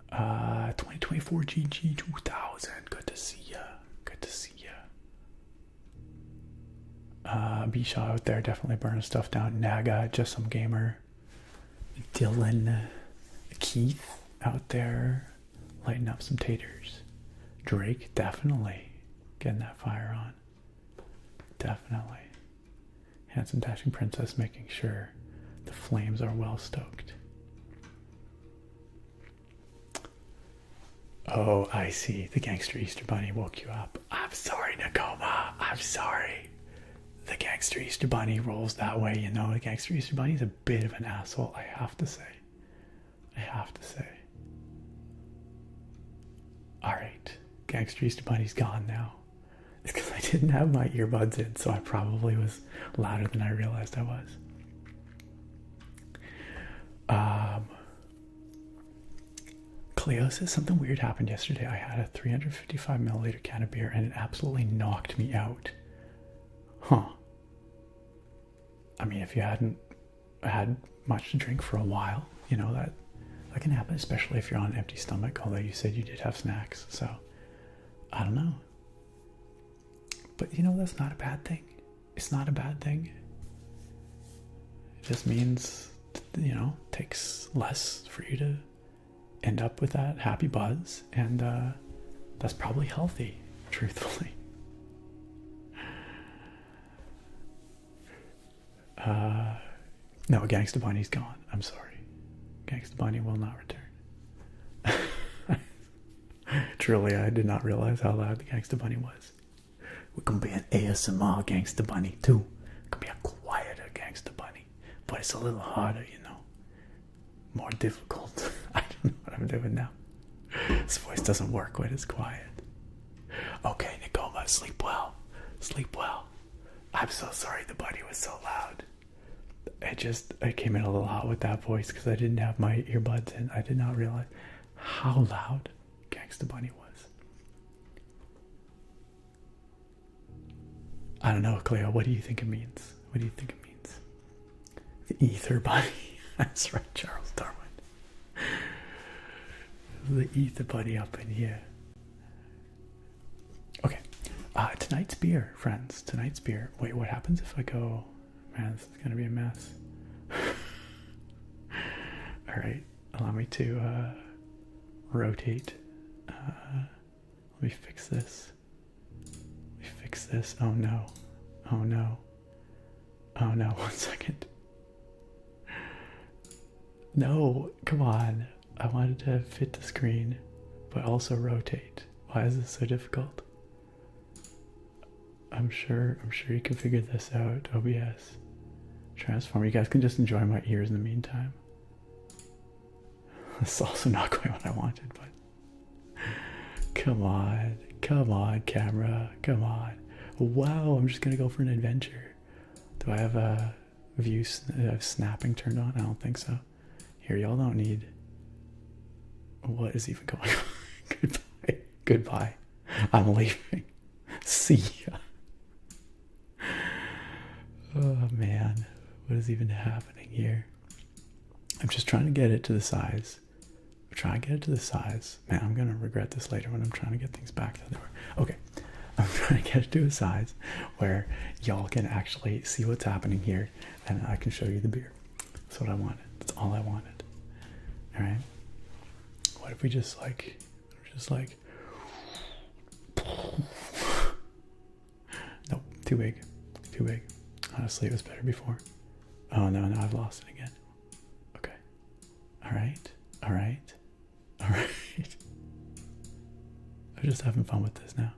2024 GG 2000. Good to see ya. Good to see ya. B-Shaw out there definitely burning stuff down. Naga, just some gamer. Dylan, Keith out there lighting up some taters. Drake definitely getting that fire on. Definitely. Handsome Dashing Princess making sure the flames are well stoked. Oh, I see. The Gangster Easter Bunny woke you up. I'm sorry, Nakoma. I'm sorry. The Gangster Easter Bunny rolls that way, you know. The Gangster Easter Bunny's a bit of an asshole, I have to say. I have to say. Alright. Gangster Easter Bunny's gone now. It's because I didn't have my earbuds in, so I probably was louder than I realized I was. Cleo says something weird happened yesterday. I had a 355 milliliter can of beer and it absolutely knocked me out. Huh. I mean, if you hadn't had much to drink for a while, you know, that can happen, especially if you're on an empty stomach, although you said you did have snacks, so I don't know. But, you know, that's not a bad thing. It's not a bad thing. It just means, you know, it takes less for you to end up with that happy buzz, and that's probably healthy, truthfully. No, Gangsta Bunny's gone. I'm sorry. Gangsta Bunny will not return. Truly, I did not realize how loud the Gangsta Bunny was. We can be an ASMR Gangsta Bunny too. It can be a quieter Gangsta Bunny, but it's a little harder, you know. More difficult. I don't know what I'm doing now. This voice doesn't work when it's quiet. Okay, Nicoma, sleep well. Sleep well. I'm so sorry the bunny was so loud. I came in a little hot with that voice because I didn't have my earbuds in. I did not realize how loud Gangsta Bunny was. I don't know, Cleo, what do you think it means? What do you think it means? The Ether Bunny. That's right, Charles Darwin. The Ether Bunny up in here. Okay. Tonight's beer, friends. Tonight's beer. Wait, what happens if I go... Man, this is going to be a mess. Alright, allow me to rotate. Let me fix this. Let me fix this. Oh no. Oh no. Oh no, 1 second. No, come on. I wanted to fit the screen, but also rotate. Why is this so difficult? I'm sure you can figure this out. OBS. Transform. You guys can just enjoy my ears in the meantime. This is also not quite what I wanted, but come on, camera, come on. Wow, I'm just gonna go for an adventure. Do I have a snapping turned on? I don't think so. Here, y'all don't need. What is even going on? Goodbye. Goodbye. I'm leaving. See ya. Oh man, what is even happening here? I'm just trying to get it to the size. I'm trying to get it to the size. Man, I'm gonna regret this later when I'm trying to get things back to the door. Okay, I'm trying to get it to a size where y'all can actually see what's happening here, and I can show you the beer. That's what I wanted. That's all I wanted. All right. What if we just like, nope, too big, too big. Honestly, it was better before. Oh no, I've lost it again. Okay. All right. I'm just having fun with this now.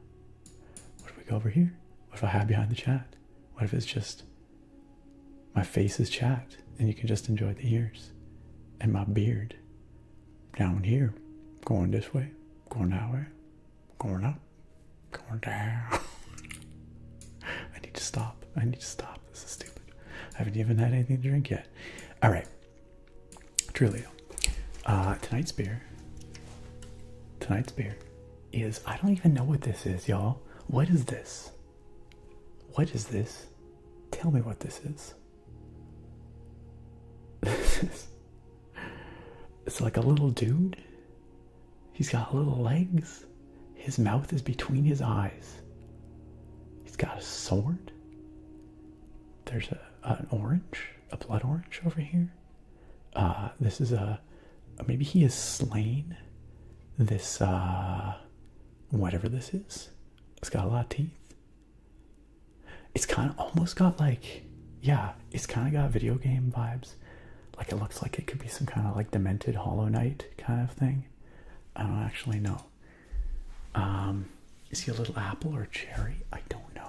What if we go over here? What if I hide behind the chat? What if it's just my face is chat and you can just enjoy the ears and my beard down here, going this way, going that way, going up, going down. I need to stop. This is stupid. I haven't even had anything to drink yet. All right. Trulio. Tonight's beer is, I don't even know what this is, y'all. What is this? Tell me what this is. It's like a little dude. He's got little legs. His mouth is between his eyes. He's got a sword. There's an orange, a blood orange over here. This is maybe he has slain this, whatever this is. It's got a lot of teeth. It's kind of almost got like, yeah, it's kind of got video game vibes. Like it looks like it could be some kind of like demented Hollow Knight kind of thing. I don't actually know. Is he a little apple or cherry? I don't know.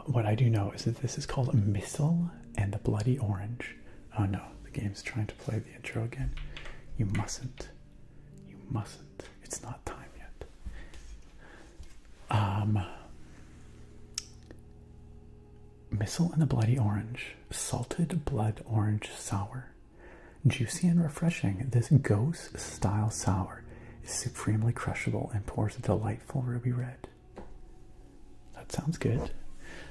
What I do know is that this is called Missile and the Bloody Orange. Oh no, the game's trying to play the intro again. You mustn't. It's not time yet. Missile and the Bloody Orange. Salted blood orange sour. Juicy and refreshing, this ghost-style sour is supremely crushable and pours a delightful ruby red. That sounds good.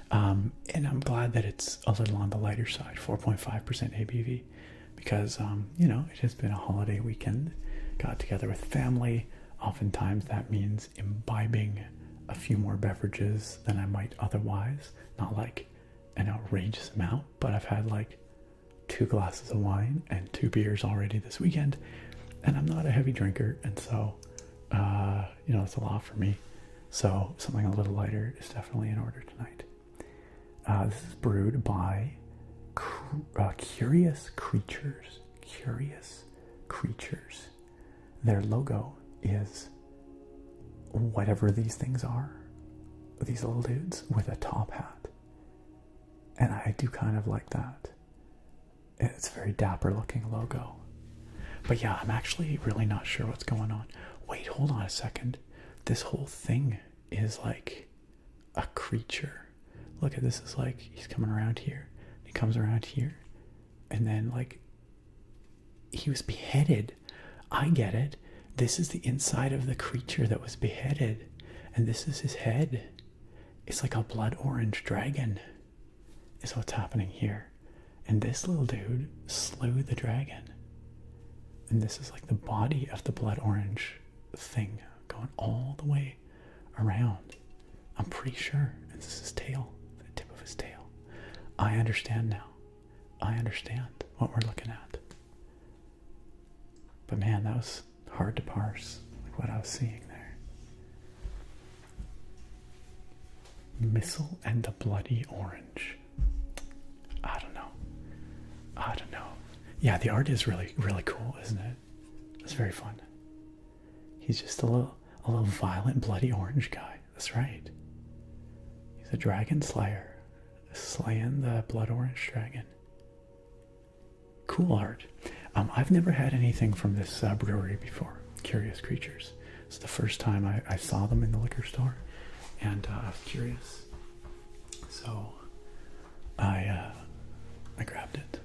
And I'm glad that it's a little on the lighter side, 4.5% ABV, because, it has been a holiday weekend. Got together with family. Oftentimes that means imbibing a few more beverages than I might otherwise. Not like an outrageous amount, but I've had like 2 glasses of wine and 2 beers already this weekend, and I'm not a heavy drinker, and so it's a lot for me. So something a little lighter is definitely in order tonight. This is brewed by Curious Creatures. Their logo is whatever these things are, these little dudes with a top hat, and I do kind of like that. It's a very dapper looking logo. But yeah, I'm actually really not sure what's going on. Wait, hold on a second. This whole thing is like a creature. Look at this, is like he's coming around here. He comes around here. And then like he was beheaded. I get it. This is the inside of the creature that was beheaded. And this is his head. It's like a blood orange dragon is what's happening here. And this little dude slew the dragon. And this is like the body of the blood orange thing going all the way around. I'm pretty sure. And this is his tail, the tip of his tail. I understand now. I understand what we're looking at. But man, that was hard to parse, like what I was seeing there. Missile and the Bloody Orange. I don't know. Yeah, the art is really, really cool, isn't it? It's very fun. He's just a little violent, bloody orange guy. That's right. He's a dragon slayer, slaying the blood orange dragon. Cool art. I've never had anything from this brewery before, Curious Creatures. It's the first time I saw them in the liquor store, and I was curious, so I grabbed it.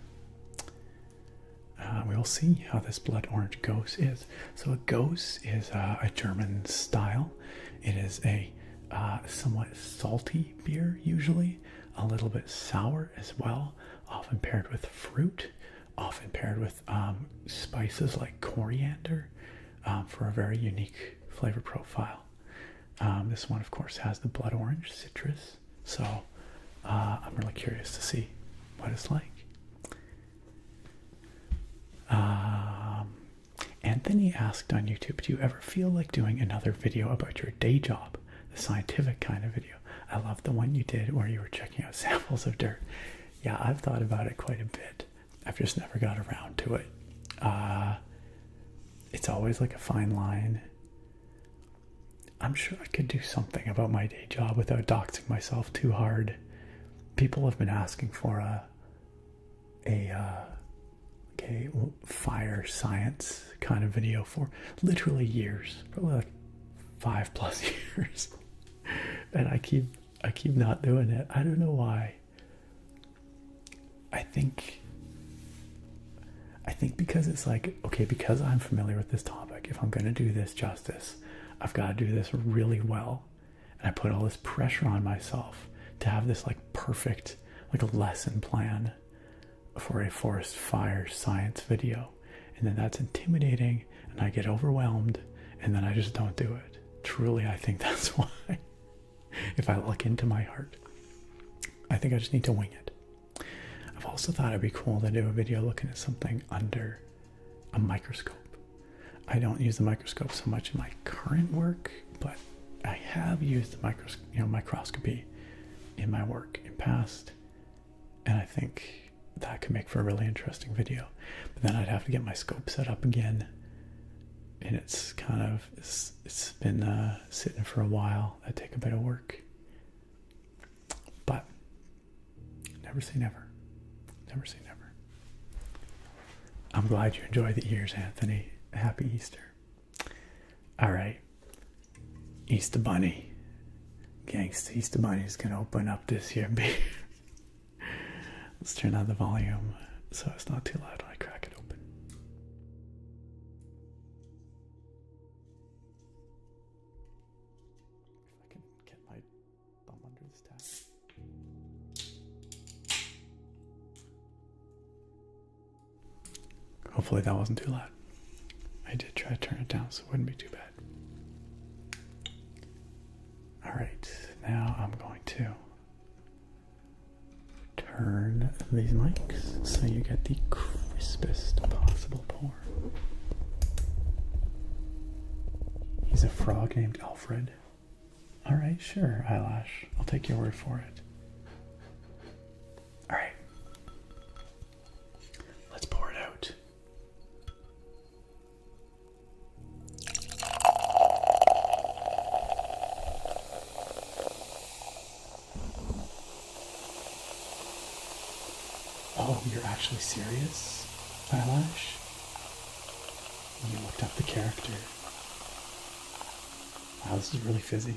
We'll see how this blood orange Gose is. So a Gose is a German style. It is a somewhat salty beer, usually a little bit sour as well, often paired with fruit, often paired with spices like coriander for a very unique flavor profile. This one, of course, has the blood orange citrus, so I'm really curious to see what it's like. Anthony asked on YouTube, do you ever feel like doing another video about your day job, the scientific kind of video? I love the one you did where you were checking out samples of dirt. Yeah, I've thought about it quite a bit. I've just never got around to it. It's always like a fine line. I'm sure I could do something about my day job without doxing myself too hard. People have been asking for a fire science kind of video for literally years, probably like 5+ years, and I keep not doing it. I don't know why. I think because it's like, okay, because I'm familiar with this topic, if I'm going to do this justice, I've got to do this really well, and I put all this pressure on myself to have this like perfect, like a lesson plan for a forest fire science video, and then that's intimidating, and I get overwhelmed, and then I just don't do it. Truly, I think that's why. If I look into my heart, I think I just need to wing it. I've also thought it'd be cool to do a video looking at something under a microscope. I don't use the microscope so much in my current work, but I have used the microscopy in my work in past, and I think that could make for a really interesting video. But then I'd have to get my scope set up again, and it's been sitting for a while. That'd take a bit of work, but never say never. Never say never. I'm glad you enjoyed the ears, Anthony. Happy Easter. All right, Easter Bunny. Gangsta Easter Bunny is gonna open up this here beer. Let's turn on the volume so it's not too loud when I crack it open. If I can get my thumb under this tab. Hopefully that wasn't too loud. I did try to turn it down so it wouldn't be too bad. Alright, now I'm going to turn these mics so you get the crispest possible pour. He's a frog named Alfred. Alright, sure, Eyelash. I'll take your word for it. Alright. Let's pour it out. Oh, you're actually serious, Eyelash? You looked up the character. Wow, this is really fizzy.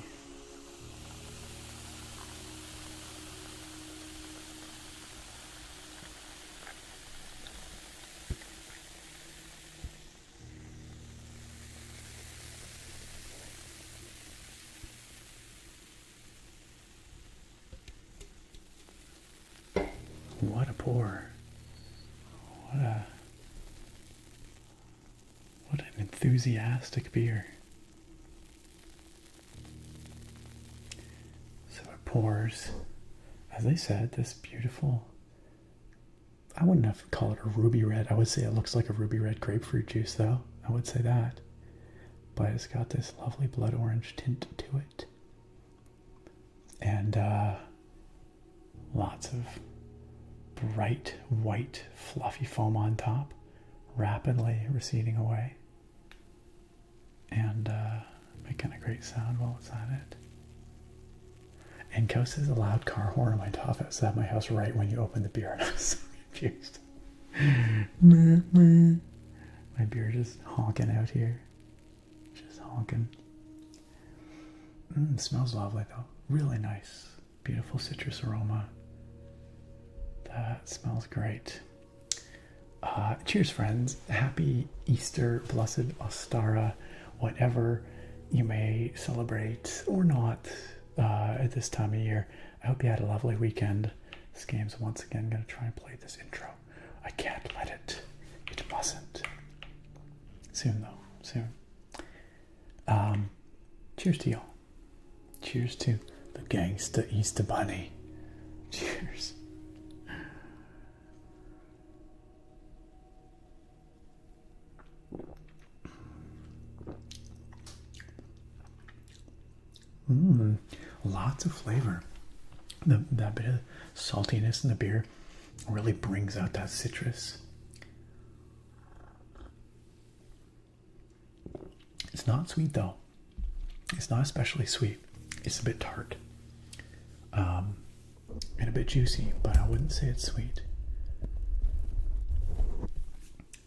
What a pour. What an enthusiastic beer. So it pours, as I said, this beautiful, I wouldn't have to call it a ruby red. I would say it looks like a ruby red grapefruit juice though. I would say that. But it's got this lovely blood orange tint to it. And lots of bright white fluffy foam on top, rapidly receding away, and making a great sound while it's at it. And Kos is a loud car horn on my top outside my house right when you open the beer, and I was so confused. My beer just honking out here, just honking. Smells lovely though. Really nice. Beautiful citrus aroma. That smells great. Cheers, friends. Happy Easter, blessed Ostara, whatever you may celebrate or not at this time of year. I hope you had a lovely weekend. This game's once again going to try and play this intro. I can't let it. It mustn't. Soon, though. Soon. Cheers to y'all. Cheers to the gangsta Easter Bunny. Cheers. Lots of flavor. That bit of saltiness in the beer really brings out that citrus. It's not sweet though. It's not especially sweet. It's a bit tart. And a bit juicy, but I wouldn't say it's sweet.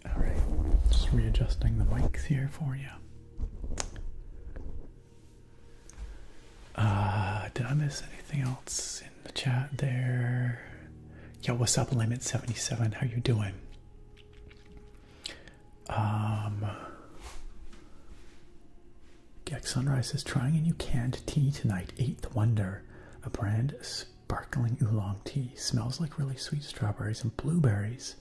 Alright, just readjusting the mics here for you. Did I miss anything else in the chat there? Yo, what's up, Limit 77? How you doing? Gex Sunrise is trying a new canned tea tonight. Eighth Wonder, a brand sparkling oolong tea. Smells like really sweet strawberries and blueberries.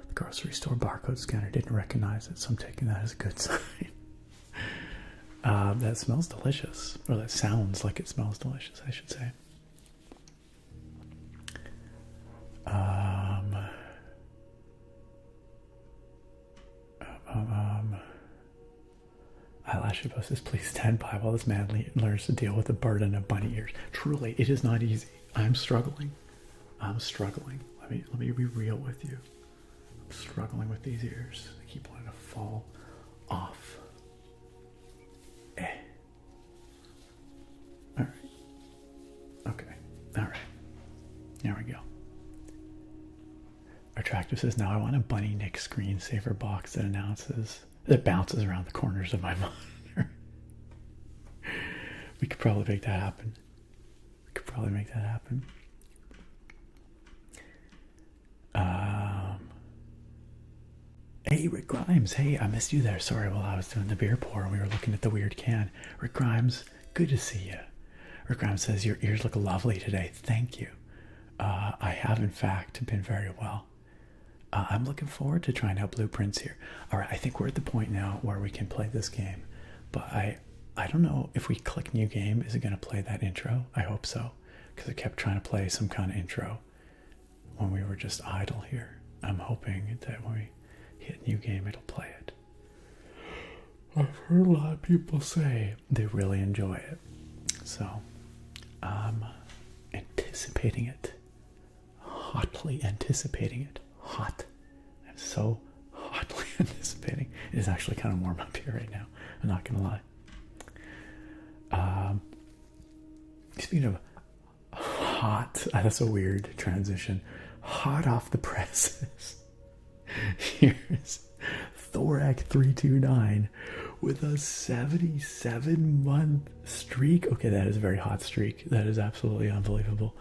The grocery store barcode scanner didn't recognize it, so I'm taking that as a good sign. That smells delicious, or that sounds like it smells delicious, I should say. Eyelash says, please stand by while this man learns to deal with the burden of bunny ears. Truly, it is not easy. I'm struggling. I'm struggling. Let me be real with you. I'm struggling with these ears. They keep wanting to fall off. Alright. Okay. Alright. There we go. Attractive says, now I want a Bunny Nick screensaver box that bounces around the corners of my monitor. We could probably make that happen. Hey, Rick Grimes. Hey, I missed you there. Sorry, while I was doing the beer pour and we were looking at the weird can. Rick Grimes, good to see you. Rick Grimes says, your ears look lovely today. Thank you. I have, in fact, been very well. I'm looking forward to trying out blueprints here. All right, I think we're at the point now where we can play this game. But I don't know if we click new game, is it going to play that intro? I hope so, because it kept trying to play some kind of intro when we were just idle here. I'm hoping that when we hit new game, it'll play it. I've heard a lot of people say they really enjoy it. So I'm anticipating it. Hotly anticipating it. Hot. I'm so hotly anticipating. It is actually kind of warm up here right now. I'm not gonna lie. Speaking of hot, that's a weird transition. Hot off the presses. Here's Thorak329 with a 77-month streak. Okay, that is a very hot streak. That is absolutely unbelievable.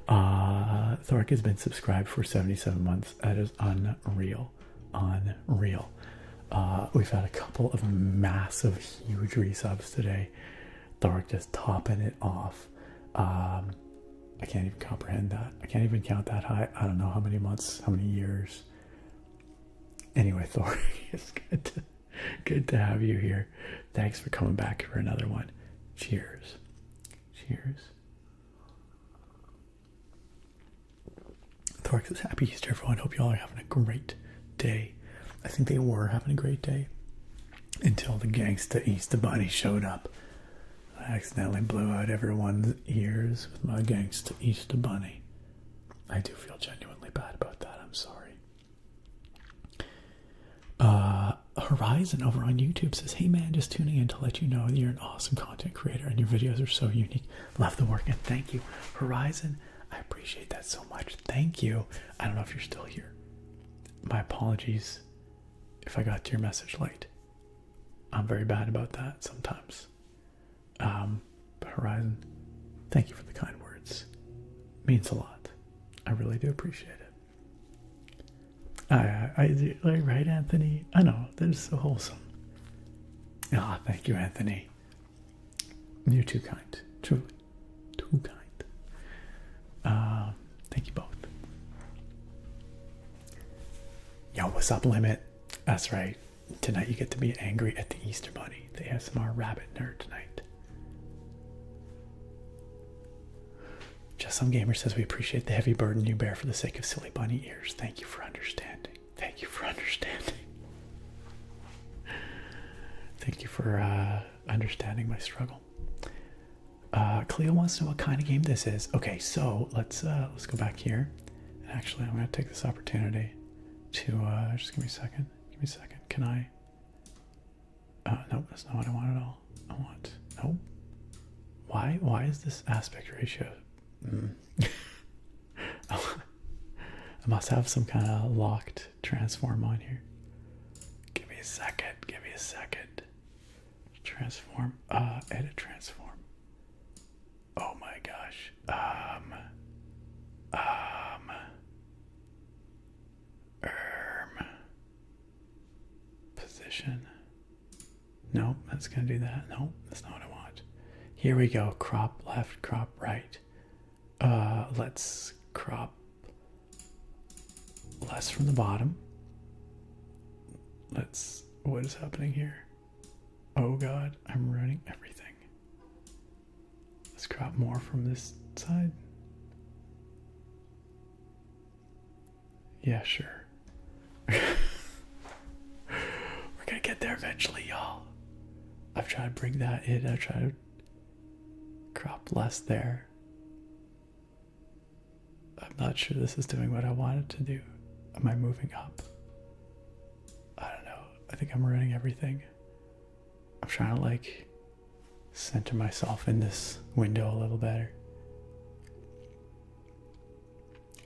Thorak has been subscribed for 77 months. That is unreal. Unreal. We've had a couple of massive, huge resubs today. Thorak just topping it off. I can't even comprehend that. I can't even count that high. I don't know how many months, how many years. Anyway, Thorak, it's good to have you here. Thanks for coming back for another one. Cheers. Cheers. Thorak says, happy Easter, everyone. Hope you all are having a great day. I think they were having a great day until the gangsta Easter Bunny showed up. I accidentally blew out everyone's ears with my gangsta Easter Bunny. I do feel genuinely bad about that. I'm sorry. Horizon over on YouTube says, hey man, just tuning in to let you know that you're an awesome content creator and your videos are so unique. Love the work and thank you. Horizon, I appreciate that so much. Thank you. I don't know if you're still here. My apologies if I got to your message late. I'm very bad about that sometimes. But Horizon, thank you for the kind words. Means a lot. I really do appreciate it. I do, like, right, Anthony? I know, that is so wholesome. Ah, thank you, Anthony. You're too kind. Truly. Too kind. Thank you both. Yo, what's up, Limit? That's right. Tonight you get to be angry at the Easter Bunny, the ASMR rabbit nerd tonight. Just Some Gamer says we appreciate the heavy burden you bear for the sake of silly bunny ears. Thank you for understanding. Thank you for understanding. Thank you for understanding my struggle. Cleo wants to know what kind of game this is. Okay, so let's go back here. Actually, I'm gonna take this opportunity to just give me a second. Give me a second. Can I? Nope, that's not what I want at all. I want nope. Why is this aspect ratio? I must have some kind of locked transform on here. Give me a second. Give me a second. Transform. Edit transform. Oh my gosh. Position. Nope, that's gonna do that. Nope, that's not what I want. Here we go. Crop left, crop right. Let's crop less from the bottom. What is happening here? Oh god, I'm ruining everything. Let's crop more from this side. Yeah, sure. We're gonna get there eventually, y'all. I've tried to bring that in. I've tried to crop less there. I'm not sure this is doing what I wanted to do. Am I moving up? I don't know. I think I'm ruining everything. I'm trying to like center myself in this window a little better.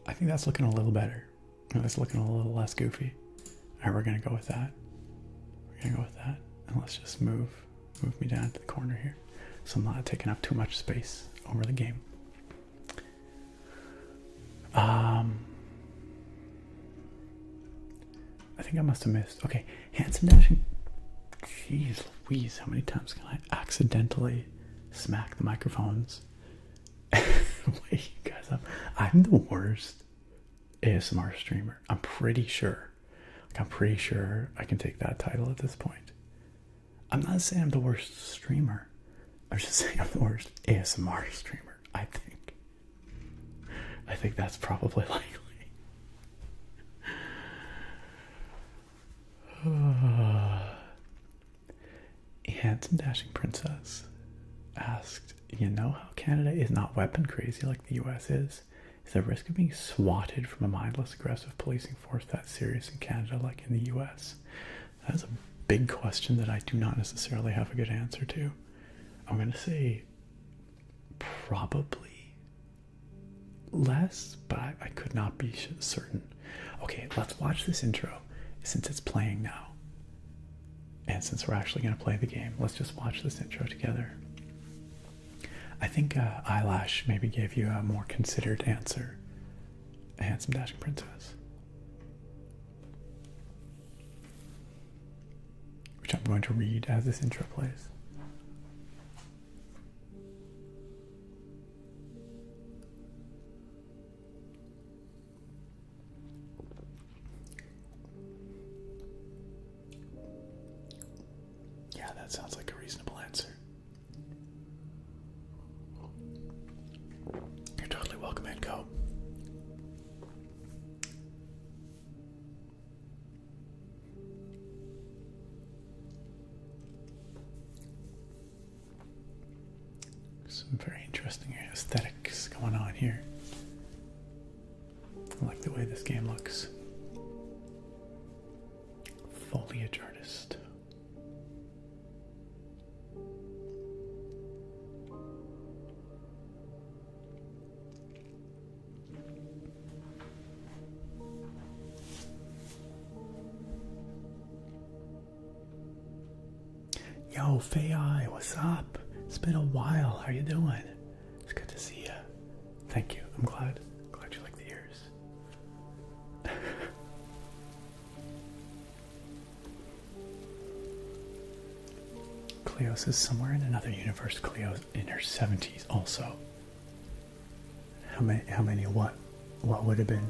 I think that's looking a little better. That's looking a little less goofy. Alright, we're gonna go with that. We're gonna go with that. And let's just move me down to the corner here, so I'm not taking up too much space over the game. I think I must have missed. Okay, handsome dashing. Jeez Louise, how many times can I accidentally smack the microphones? Wake you guys up. I'm the worst ASMR streamer. I'm pretty sure. Like, I'm pretty sure I can take that title at this point. I'm not saying I'm the worst streamer. I'm just saying I'm the worst ASMR streamer, I think. I think that's probably likely. Handsome Dashing Princess asked, you know how Canada is not weapon crazy like the US is? Is the risk of being swatted from a mindless, aggressive policing force that serious in Canada like in the US? That is a big question that I do not necessarily have a good answer to. I'm going to say probably less, but I could not be certain. Okay, let's watch this intro since it's playing now. And since we're actually going to play the game, let's just watch this intro together. I think Eyelash maybe gave you a more considered answer. A Handsome Dashing Princess. Which I'm going to read as this intro plays. Yeah, that sounds like a reasonable answer. You're totally welcome, and go. Some very interesting aesthetics going on here. I like the way this game looks. Foliage artist. Yo, Faye, what's up? It's been a while. How you doing? It's good to see you. Thank you. I'm glad you like the ears. Cleo says somewhere in another universe, Cleo's in her 70s also. How many, what would have been?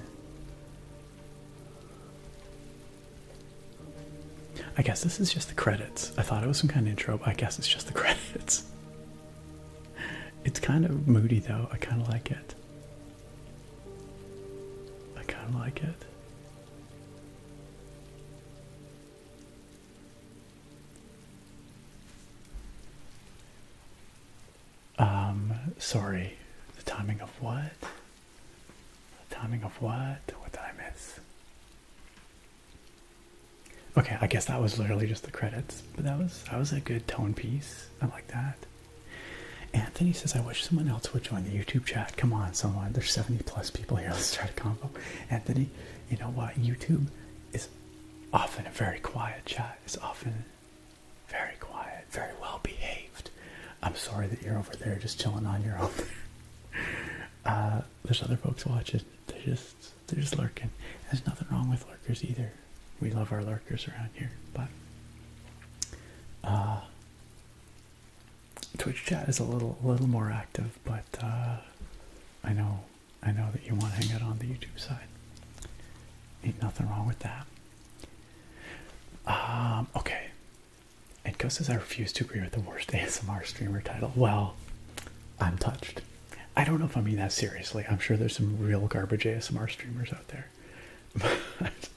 I guess this is just the credits. I thought it was some kind of intro, but I guess it's just the credits. It's kind of moody though. I kind of like it. I kind of like it. Sorry. The timing of what? The timing of what? What did I miss? Okay, I guess that was literally just the credits, but that was a good tone piece. I like that. Anthony says, I wish someone else would join the YouTube chat. Come on, someone. There's 70 plus people here. Let's start a combo. Anthony, you know what? YouTube is often a very quiet chat. It's often very quiet, very well behaved. I'm sorry that you're over there just chilling on your own. There's other folks watching. They're just lurking. There's nothing wrong with lurkers either. We love our lurkers around here, but Twitch chat is a little more active, but I know that you want to hang out on the YouTube side. Ain't nothing wrong with that. Okay. Enko says I refuse to agree with the worst ASMR streamer title. Well, I'm touched. I don't know if I mean that seriously. I'm sure there's some real garbage ASMR streamers out there. But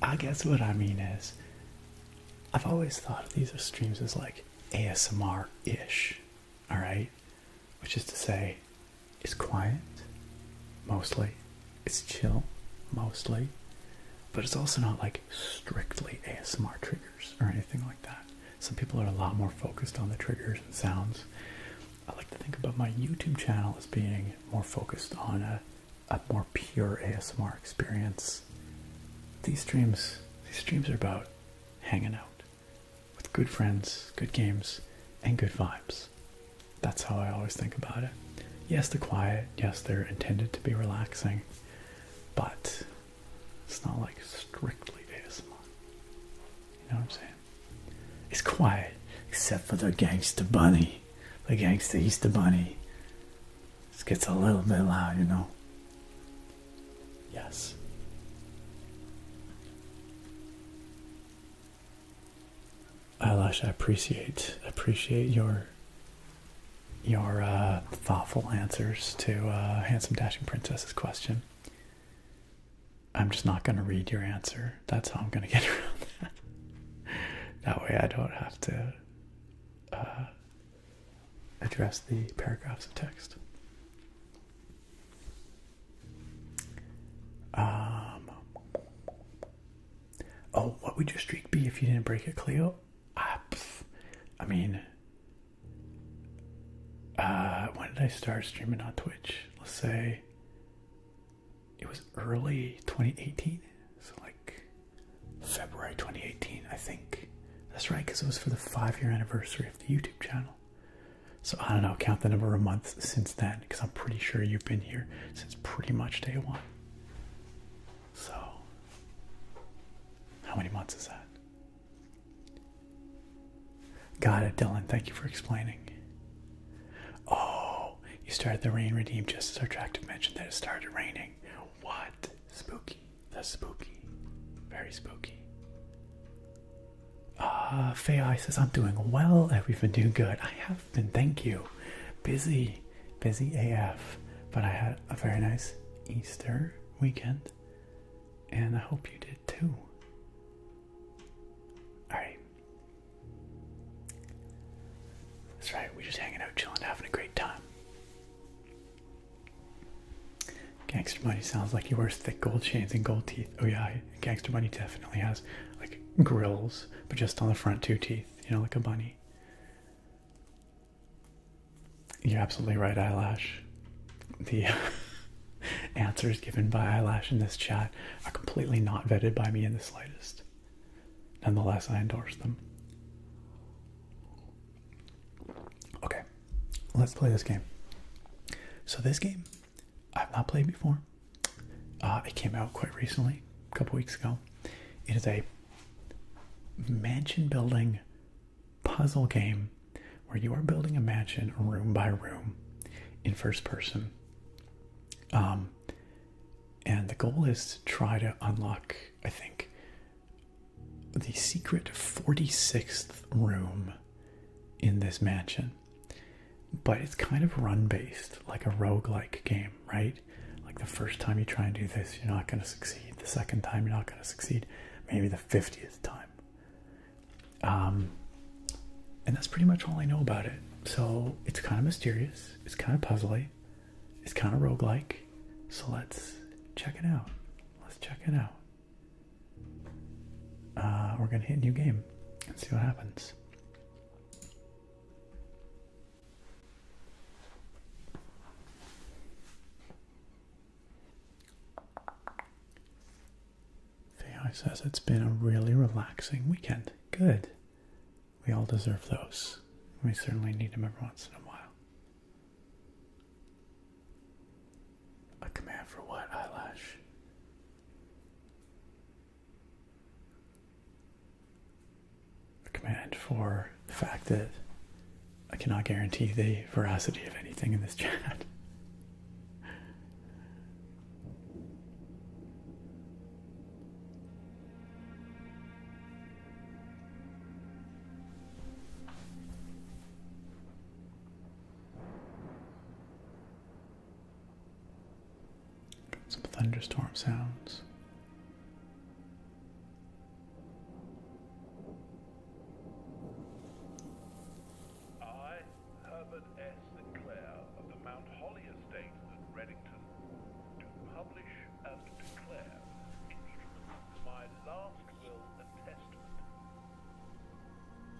I guess what I mean is, I've always thought of these streams as like ASMR-ish, alright? Which is to say, it's quiet, mostly. It's chill, mostly. But it's also not like strictly ASMR triggers or anything like that. Some people are a lot more focused on the triggers and sounds. I like to think about my YouTube channel as being more focused on a more pure ASMR experience. These streams are about hanging out with good friends, good games, and good vibes. That's how I always think about it. Yes, they're quiet. Yes, they're intended to be relaxing. But it's not like strictly ASMR. You know what I'm saying? It's quiet, except for the gangster bunny. The gangster Easter bunny. This gets a little bit loud, you know. Yes. Eyelash, I appreciate your thoughtful answers to Handsome Dashing Princess's question. I'm just not going to read your answer. That's how I'm going to get around that. That way I don't have to address the paragraphs of text. Oh, what would your streak be if you didn't break it, Cleo? I mean, when did I start streaming on Twitch? Let's say it was early 2018, so like February 2018, I think. That's right, because it was for the 5-year anniversary of the YouTube channel. So I don't know, count the number of months since then, because I'm pretty sure you've been here since pretty much day one. So, how many months is that? Got it, Dylan. Thank you for explaining. Oh, you started the rain redeem just as our tractive mentioned that it started raining. What? Spooky. That's spooky. Very spooky. Faye says, I'm doing well. We've been doing good. I have been, thank you. Busy AF. But I had a very nice Easter weekend. And I hope you did too. Alright. That's right, we're just hanging out, chilling, having a great time. Gangster Bunny sounds like he wears thick gold chains and gold teeth. Oh yeah, Gangster Bunny definitely has like grills, but just on the front 2 teeth, you know, like a bunny. You're absolutely right, Eyelash. The answers given by Eyelash in this chat are completely not vetted by me in the slightest. Nonetheless, I endorse them. let's play this game. So this game, I've not played before. It came out quite recently, a couple weeks ago. It is a mansion building puzzle game where you are building a mansion room by room in first person. And the goal is to try to unlock, I think, the secret 46th room in this mansion. But it's kind of run-based, like a roguelike game, right? Like the first time you try and do this, you're not going to succeed. The second time, you're not going to succeed. Maybe the 50th time. And that's pretty much all I know about it. So it's kind of mysterious. It's kind of puzzly. It's kind of roguelike. So let's check it out. Let's check it out. We're going to hit a new game and see what happens. Theo says it's been a really relaxing weekend. Good. We all deserve those. We certainly need them every once in a while. A command for what, Eyelash? A command for the fact that I cannot guarantee the veracity of anything in this chat. Some thunderstorm sounds. I, Herbert S. Sinclair of the Mount Holly Estate at Reddington, do publish and declare instruments of my last will and testament,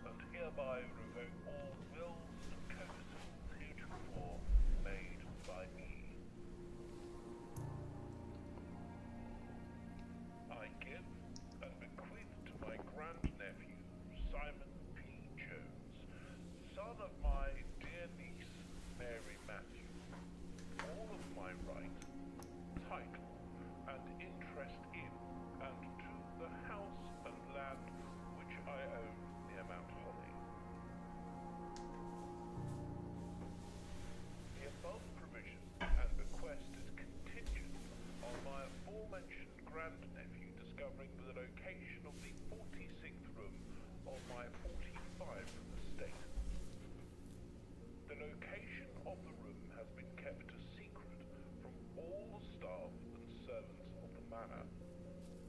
and hereby revoke all wills and codicils heretofore made by me. I give and bequeath to my grandnephew, Simon P. Jones, son of my dear niece, Mary Matthew, all of my right, title, and interest in, and to the house and land which I own near Mount Holly. The above provision and bequest is contingent on my aforementioned grandnephew discovering the location of the 46th room of my 45th estate. The location of the room has been kept a secret from all the staff and servants of the manor,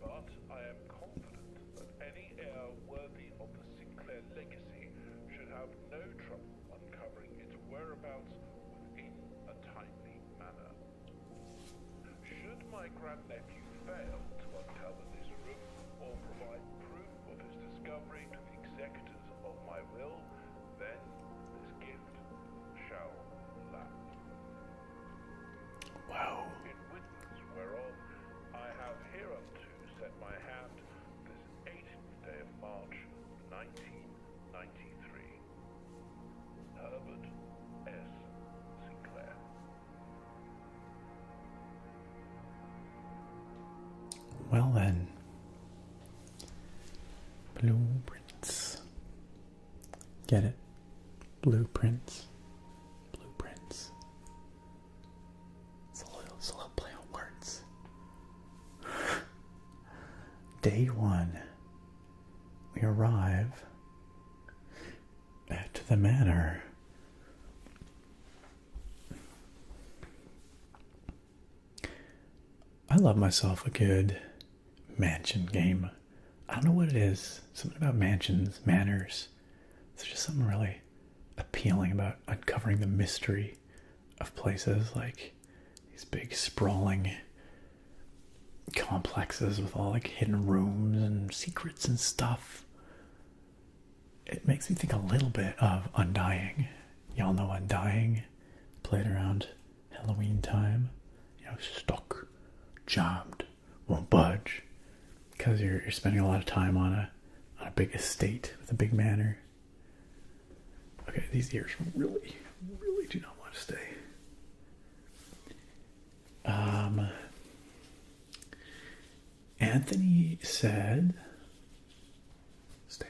but I am confident that any heir worthy of the Sinclair legacy should have no trouble uncovering its whereabouts within a timely manner. Should my grandnephew fail to uncover this room or provide proof of his discovery to the executors of my will, then this gift shall lapse. Wow. In witness whereof I have hereunto set my hand this 18th day of March, 1993. Herbert S. Sinclair. Well then. Blueprints. Get it? Blueprints. Blueprints. It's a little play on words. Day one. We arrive at the manor. I love myself a good mansion game. I don't know what it is. Something about mansions, manors. There's just something really appealing about uncovering the mystery of places like these big sprawling complexes with all like hidden rooms and secrets and stuff. It makes me think a little bit of Undying. Y'all know Undying? Played around Halloween time. You know, stuck, jammed, won't budge. Because you're spending a lot of time on a big estate with a big manor. Okay, these ears are really, really do not want to stay. Anthony said, stay,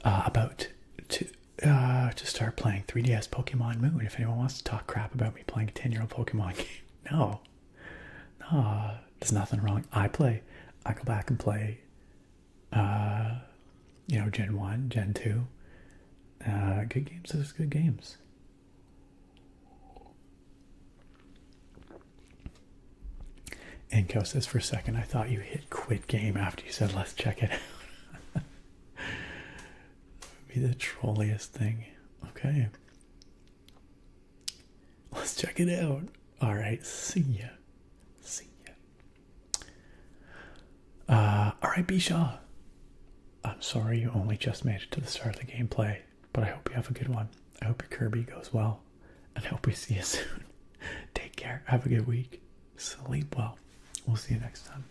about to start playing 3DS Pokemon Moon. If anyone wants to talk crap about me playing a 10-year-old Pokemon game, no, there's nothing wrong. I go back and play, Gen 1, Gen 2. Good games, those good games. And Ko says, for a second, I thought you hit quit game after you said, let's check it out. That would be the trolliest thing. Okay. Let's check it out. All right. See ya. All right, Bishaw. I'm sorry you only just made it to the start of the gameplay, but I hope you have a good one. I hope your Kirby goes well, and I hope we see you soon. Take care. Have a good week. Sleep well. We'll see you next time.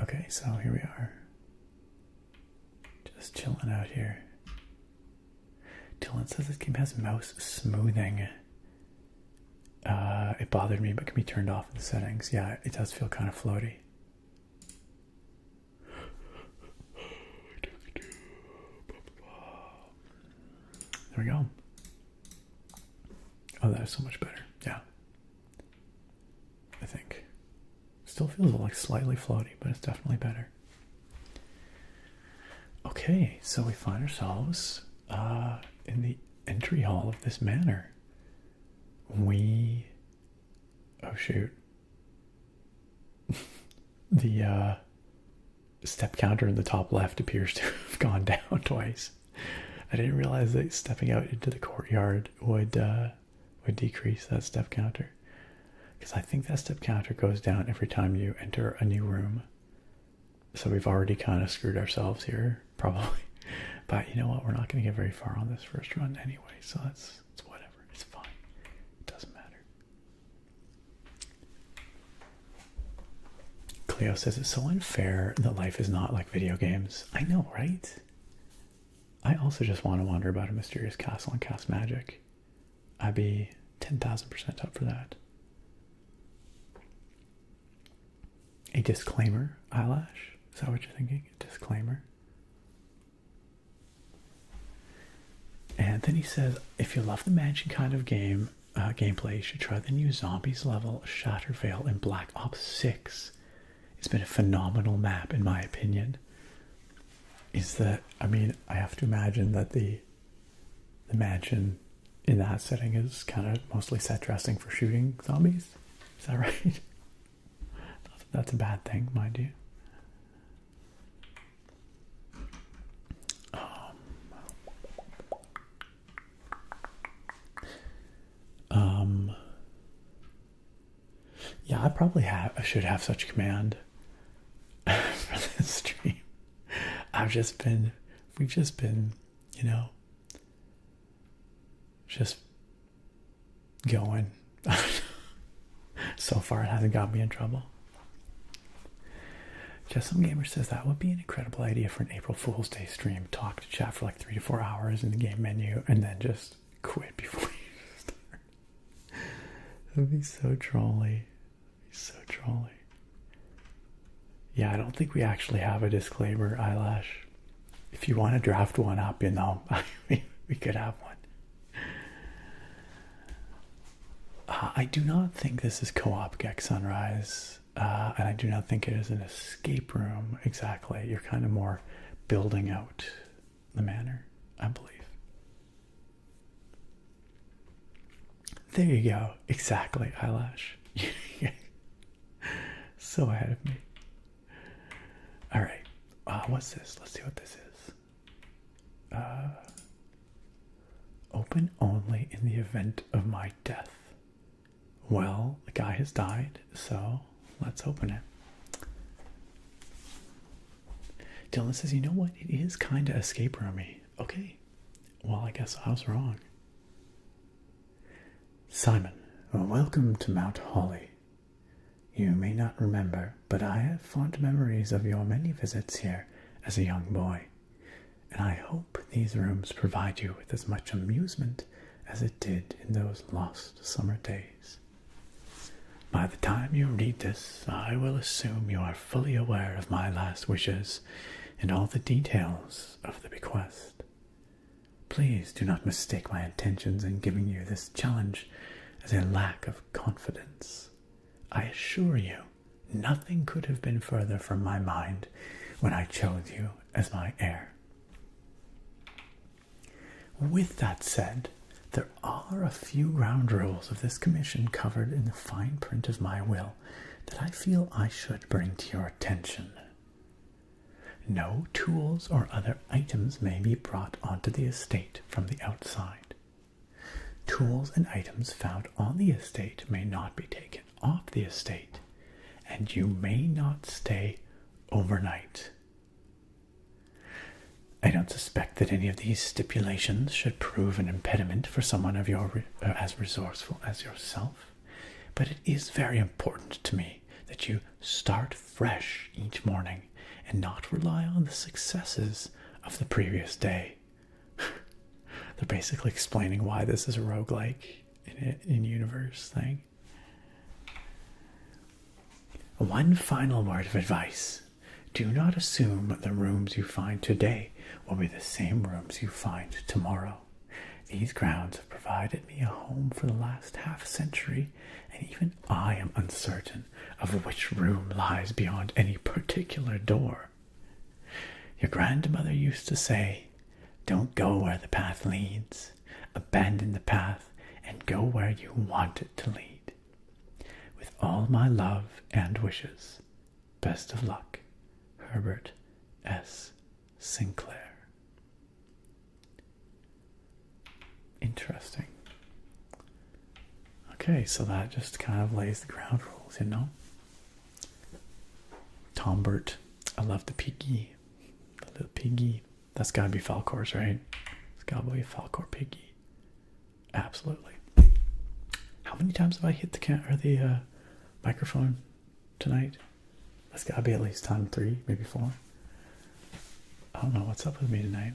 Okay, so here we are. Just chilling out here. Dylan says this game has mouse smoothing. It bothered me, but can be turned off in the settings. Yeah, it does feel kind of floaty. There we go. Oh, that is so much better. Yeah. I think. Still feels like slightly floaty, but it's definitely better. Okay, so we find ourselves in the entry hall of this manor. Oh shoot. The step counter in the top left appears to have gone down twice. I didn't realize that stepping out into the courtyard would decrease that step counter. Because I think that step counter goes down every time you enter a new room. So we've already kind of screwed ourselves here, probably. But you know what? We're not going to get very far on this first run anyway. So it's whatever. It's fine. It doesn't matter. Cleo says it's so unfair that life is not like video games. I know, right? I also just want to wander about a mysterious castle and cast magic. I'd be 10,000% up for that. A disclaimer, Eyelash? Is that what you're thinking? A disclaimer? Anthony says, if you love the mansion kind of gameplay, you should try the new Zombies level, Shattervale in Black Ops 6. It's been a phenomenal map, in my opinion. I have to imagine that the mansion in that setting is kind of mostly set dressing for shooting zombies. Is that right? Not that that's a bad thing, mind you. Yeah, I should have such command for this stream. We've just been, just going. So far it hasn't got me in trouble. Just Some Gamer says that would be an incredible idea for an April Fool's Day stream. Talk to chat for like 3 to 4 hours in the game menu and then just quit before you start. That would be so trolly. Yeah, I don't think we actually have a disclaimer, Eyelash. If you want to draft one up, we could have one. I do not think this is co-op Gex Sunrise, and I do not think it is an escape room exactly. You're kind of more building out the manor, I believe. There you go. Exactly, Eyelash. So ahead of me. All right. What's this? Let's see what this is. Open only in the event of my death. Well, the guy has died, so let's open it. Dylan says, you know what? It is kind of escape roomy. Okay. Well, I guess I was wrong. Simon, welcome to Mount Holly. You may not remember, but I have fond memories of your many visits here as a young boy, and I hope these rooms provide you with as much amusement as it did in those lost summer days. By the time you read this, I will assume you are fully aware of my last wishes and all the details of the bequest. Please do not mistake my intentions in giving you this challenge as a lack of confidence. I assure you, nothing could have been further from my mind when I chose you as my heir. With that said, there are a few ground rules of this commission covered in the fine print of my will that I feel I should bring to your attention. No tools or other items may be brought onto the estate from the outside. Tools and items found on the estate may not be taken off the estate, and you may not stay overnight. I don't suspect that any of these stipulations should prove an impediment for someone of your as resourceful as yourself, but it is very important to me that you start fresh each morning and not rely on the successes of the previous day. They're basically explaining why this is a roguelike in-universe thing. One final word of advice. Do not assume the rooms you find today will be the same rooms you find tomorrow. These grounds have provided me a home for the last half-century, and even I am uncertain of which room lies beyond any particular door. Your grandmother used to say, "Don't go where the path leads. Abandon the path and go where you want it to lead. With all my love and wishes, best of luck, Herbert S. Sinclair." Interesting. Okay, so that just kind of lays the ground rules, you know? Tombert, I love the piggy. The little piggy. That's gotta be Falcor's, right? It's gotta be a Falcor piggy. Absolutely. How many times have I hit the microphone tonight? That's gotta be at least time 3, maybe 4. I don't know what's up with me tonight.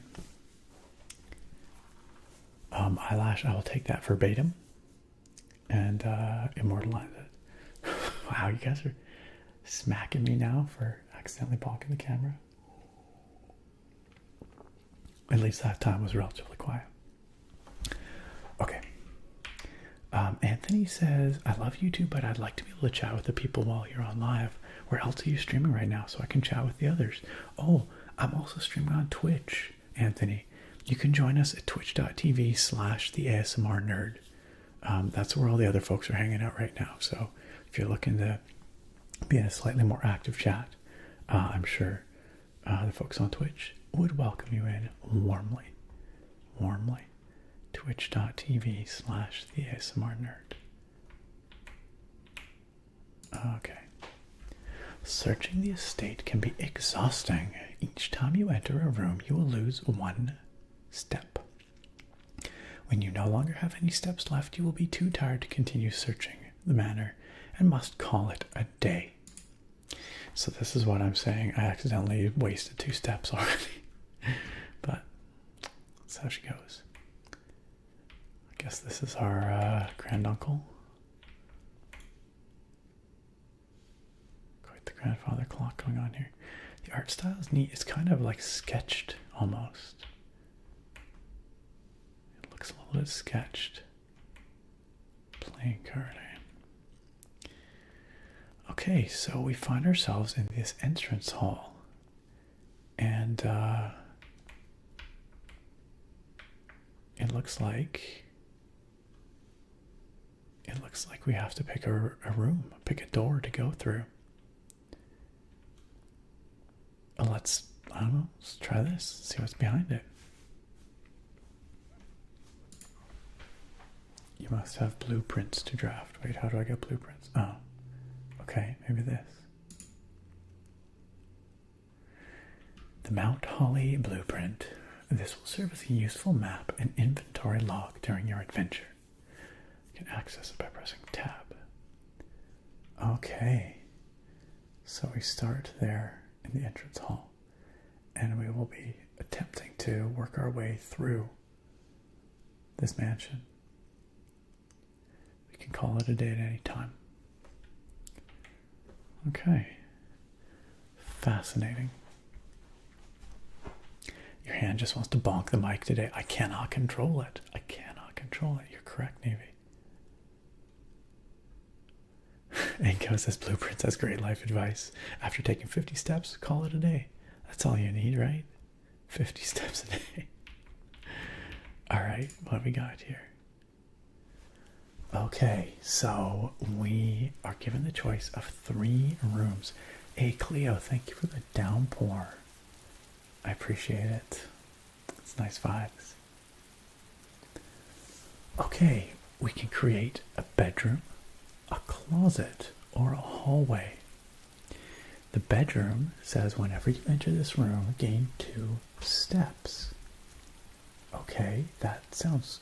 Eyelash, I will take that verbatim and immortalize it. Wow, you guys are smacking me now for accidentally blocking the camera. At least that time was relatively quiet. Okay. Anthony says, "I love YouTube, but I'd like to be able to chat with the people while you're on live. Where else are you streaming right now so I can chat with the others?" Oh, I'm also streaming on Twitch, Anthony. You can join us at twitch.tv/theASMRnerd. That's where all the other folks are hanging out right now. So if you're looking to be in a slightly more active chat, I'm sure the folks on Twitch would welcome you in warmly. Twitch.tv/theASMRnerd. Okay. Searching the estate can be exhausting. Each time you enter a room, you will lose 1 step. When you no longer have any steps left, you will be too tired to continue searching the manor and must call it a day. So this is what I'm saying. I accidentally wasted 2 steps already. But that's how she goes. I guess this is our granduncle. Quite the grandfather clock going on here. The art style is neat. It's kind of like sketched almost. It looks a little bit sketched. Playing card. Okay, so we find ourselves in this entrance hall. And it looks like we have to pick a room, pick a door to go through. Let's try this, see what's behind it. You must have blueprints to draft. Wait, how do I get blueprints? Oh, okay, maybe this. The Mount Holly blueprint. This will serve as a useful map and inventory log during your adventure. You can access it by pressing tab. Okay. So we start there in the entrance hall, and we will be attempting to work our way through this mansion. We can call it a day at any time. Okay. Fascinating. Your hand just wants to bonk the mic today. I cannot control it. I cannot control it. You're correct, Navy. Anko says Blueprints has great life advice. After taking 50 steps, call it a day. That's all you need, right? 50 steps a day. Alright, what have we got here? Okay, so we are given the choice of 3 rooms. Hey, Cleo, thank you for the downpour. I appreciate it. It's nice vibes. Okay, we can create a bedroom, a closet, or a hallway. The bedroom says whenever you enter this room, gain 2 steps. Okay, that sounds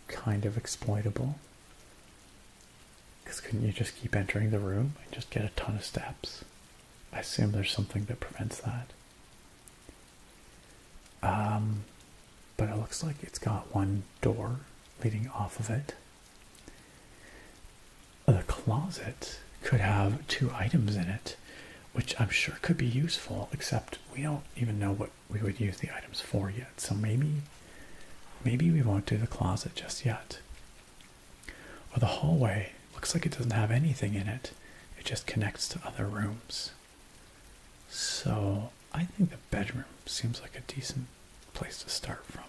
kind of exploitable. Because couldn't you just keep entering the room and just get a ton of steps? I assume there's something that prevents that. But it looks like it's got 1 door leading off of it. The closet could have 2 items in it, which I'm sure could be useful, except we don't even know what we would use the items for yet. So maybe we won't do the closet just yet. Or the hallway looks like it doesn't have anything in it. It just connects to other rooms. So I think the bedroom seems like a decent place to start from.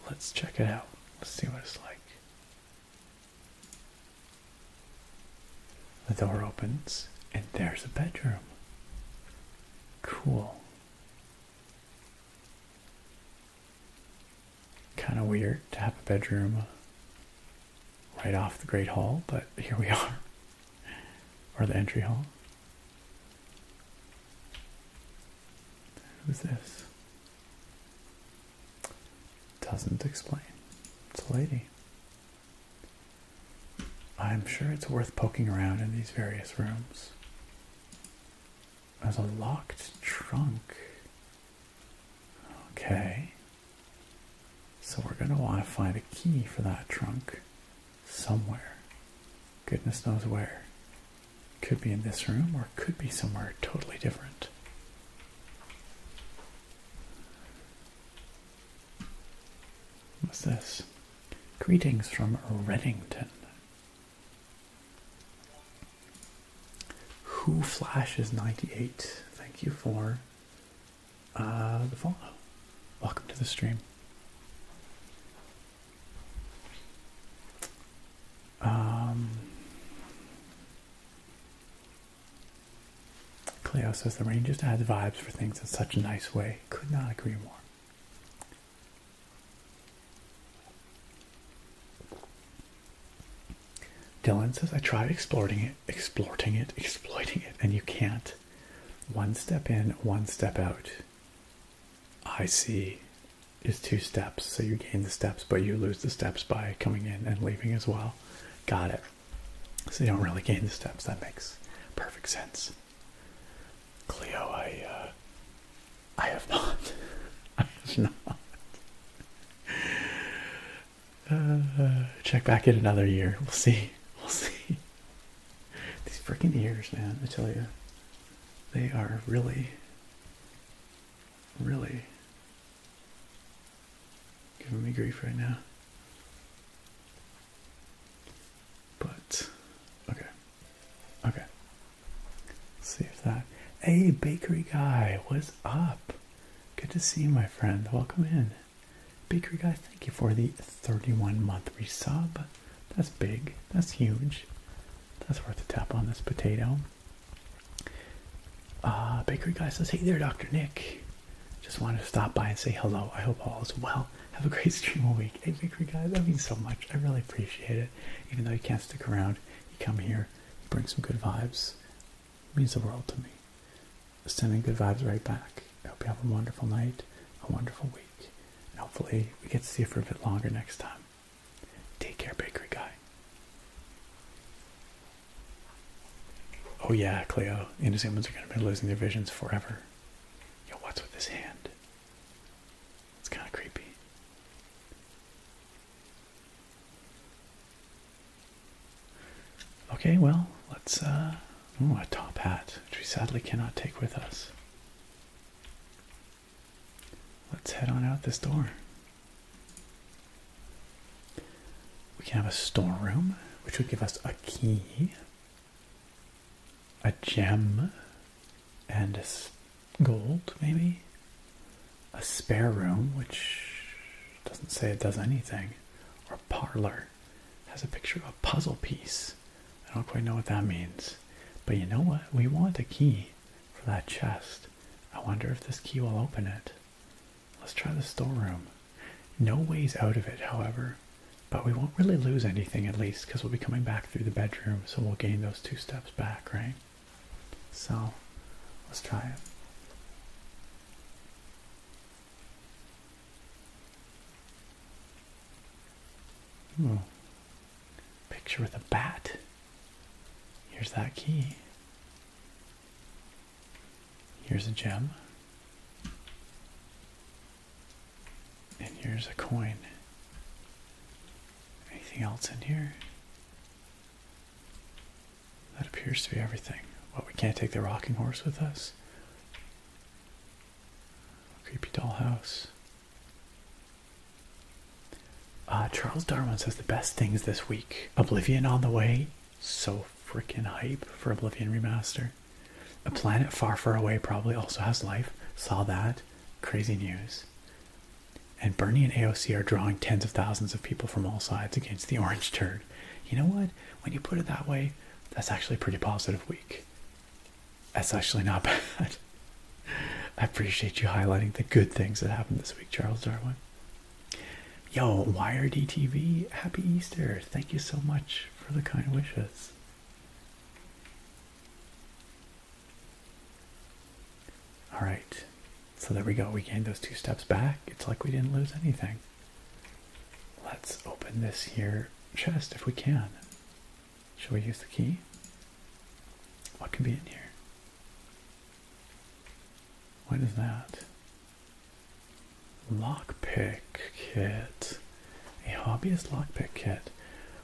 Let's check it out. Let's see what it's like. The door opens, and there's a bedroom. Cool. Kind of weird to have a bedroom right off the Great Hall, but here we are. Or the entry hall. Who's this? Doesn't explain. It's a lady. I'm sure it's worth poking around in these various rooms. There's a locked trunk. Okay. So we're going to want to find a key for that trunk somewhere. Goodness knows where. Could be in this room, or it could be somewhere totally different. What's this? Greetings from Reddington. Who Flashes 98. Thank you for the follow. Welcome to the stream. Cleo says the rain just adds vibes for things in such a nice way. Could not agree more. Dylan says I tried exploiting it, and you can't. 1 step in, 1 step out. I see. Is 2 steps, so you gain the steps, but you lose the steps by coming in and leaving as well. Got it. So you don't really gain the steps. That makes perfect sense. Cleo, I have not. I have not. Check back in another year. We'll see. We'll see. These freaking ears, man, I tell you. They are really, really giving me grief right now. But, okay. Okay. Let's see if that... Hey, bakery guy, what's up? Good to see you, my friend. Welcome in. Bakery guy, thank you for the 31-month resub. That's big. That's huge. That's worth a tap on this potato. Bakery guy says, hey there, Dr. Nick. Just wanted to stop by and say hello. I hope all is well. Have a great stream all week. Hey, bakery guy, that means so much. I really appreciate it. Even though you can't stick around, you come here, you bring some good vibes. It means the world to me. Sending good vibes right back. I hope you have a wonderful night, a wonderful week, and hopefully we get to see you for a bit longer next time. Take care, bakery guy. Oh yeah, Cleo. Inhumans are going to be losing their visions forever. Yo, what's with this hand? It's kind of creepy. Okay, well, let's, ooh, a top hat, which we sadly cannot take with us. Let's head on out this door. We can have a storeroom, which would give us a key, a gem, and gold, maybe. A spare room, which doesn't say it does anything. Or a parlor. Has a picture of a puzzle piece. I don't quite know what that means. But you know what? We want a key for that chest. I wonder if this key will open it. Let's try the storeroom. No ways out of it, however. But we won't really lose anything, at least, because we'll be coming back through the bedroom, so we'll gain those 2 steps back, right? So, let's try it. Ooh. Picture with a bat. Here's that key. Here's a gem. And here's a coin. Anything else in here? That appears to be everything. Well, we can't take the rocking horse with us. Creepy dollhouse. Charles Darwin says the best things this week. Oblivion on the way. So freaking hype for Oblivion Remaster. A planet far, far away probably also has life. Saw that. Crazy news. And Bernie and AOC are drawing tens of thousands of people from all sides against the orange turd. You know what? When you put it that way, that's actually a pretty positive week. That's actually not bad. I appreciate you highlighting the good things that happened this week, Charles Darwin. Yo, WiredTV, happy Easter. Thank you so much for the kind wishes. Alright, so there we go. We gained those 2 steps back. It's like we didn't lose anything. Let's open this here chest if we can. Shall we use the key? What can be in here? What is that? Lockpick kit. A hobbyist lockpick kit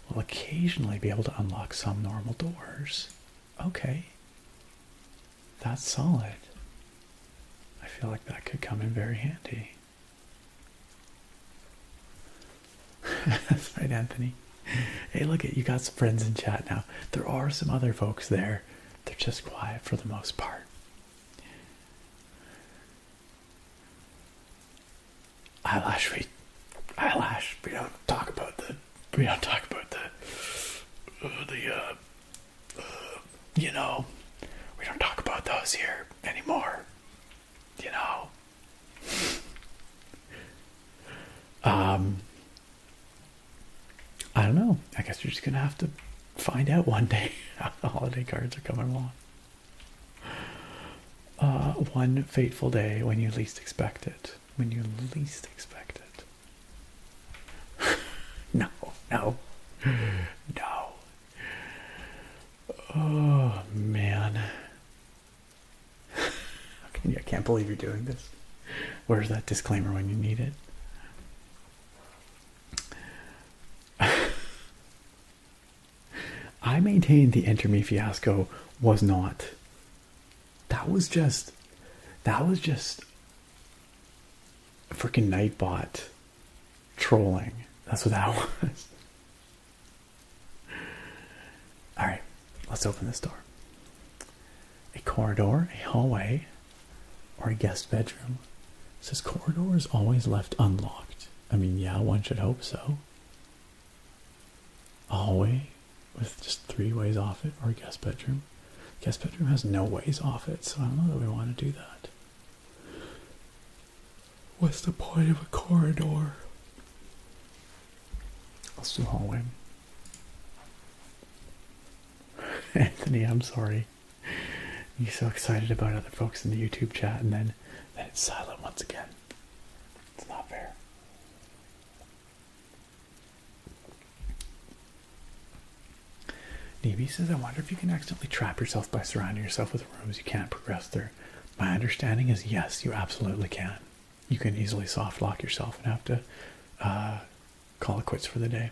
will occasionally be able to unlock some normal doors. Okay. That's solid. I feel like that could come in very handy. That's right, Anthony. Hey, look at you got some friends in chat now. There are some other folks there. They're just quiet for the most part. Eyelash. We don't talk about the you know, we don't talk about those here anymore. You know. I don't know. I guess you're just gonna have to find out one day how the holiday cards are coming along. One fateful day when you least expect it. When you least expect it. No. Oh, man. I can't believe you're doing this. Where's that disclaimer when you need it? I maintain the Enter Me fiasco was not. That was just freaking Nightbot trolling. That's what that was. Alright, let's open this door. A corridor, a hallway, or a guest bedroom. It says corridor is always left unlocked. I mean, yeah, one should hope so. A hallway with just 3 ways off it, or a guest bedroom. Guest bedroom has no ways off it, so I don't know that we want to do that. What's the point of a corridor? Let's do hallway. Anthony, I'm sorry. You're so excited about other folks in the YouTube chat, and then it's silent once again. It's not fair. Neeby says, I wonder if you can accidentally trap yourself by surrounding yourself with rooms you can't progress through. My understanding is yes, you absolutely can. You can easily soft lock yourself and have to call it quits for the day.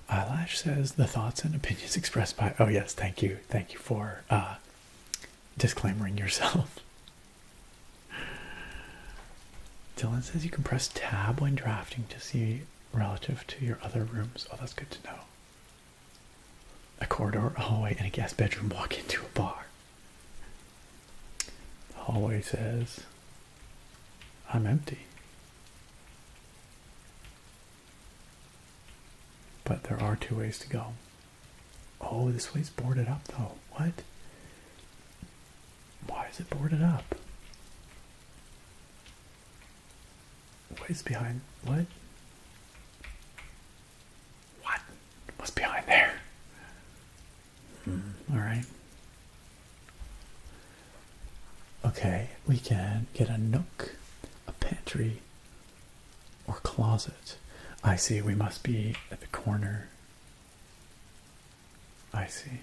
Eyelash says, the thoughts and opinions expressed by... Oh yes, thank you. Thank you for disclaimering yourself. Dylan says you can press tab when drafting to see relative to your other rooms. Oh, that's good to know. A corridor, a hallway, and a guest bedroom walk into a bar. The hallway says, I'm empty. But there are 2 ways to go. Oh, this way's boarded up though. What? Why is it boarded up? What is behind? What? What? What's behind there? Alright. Okay, we can get a nook, a pantry, or closet. I see, we must be at the corner. I see.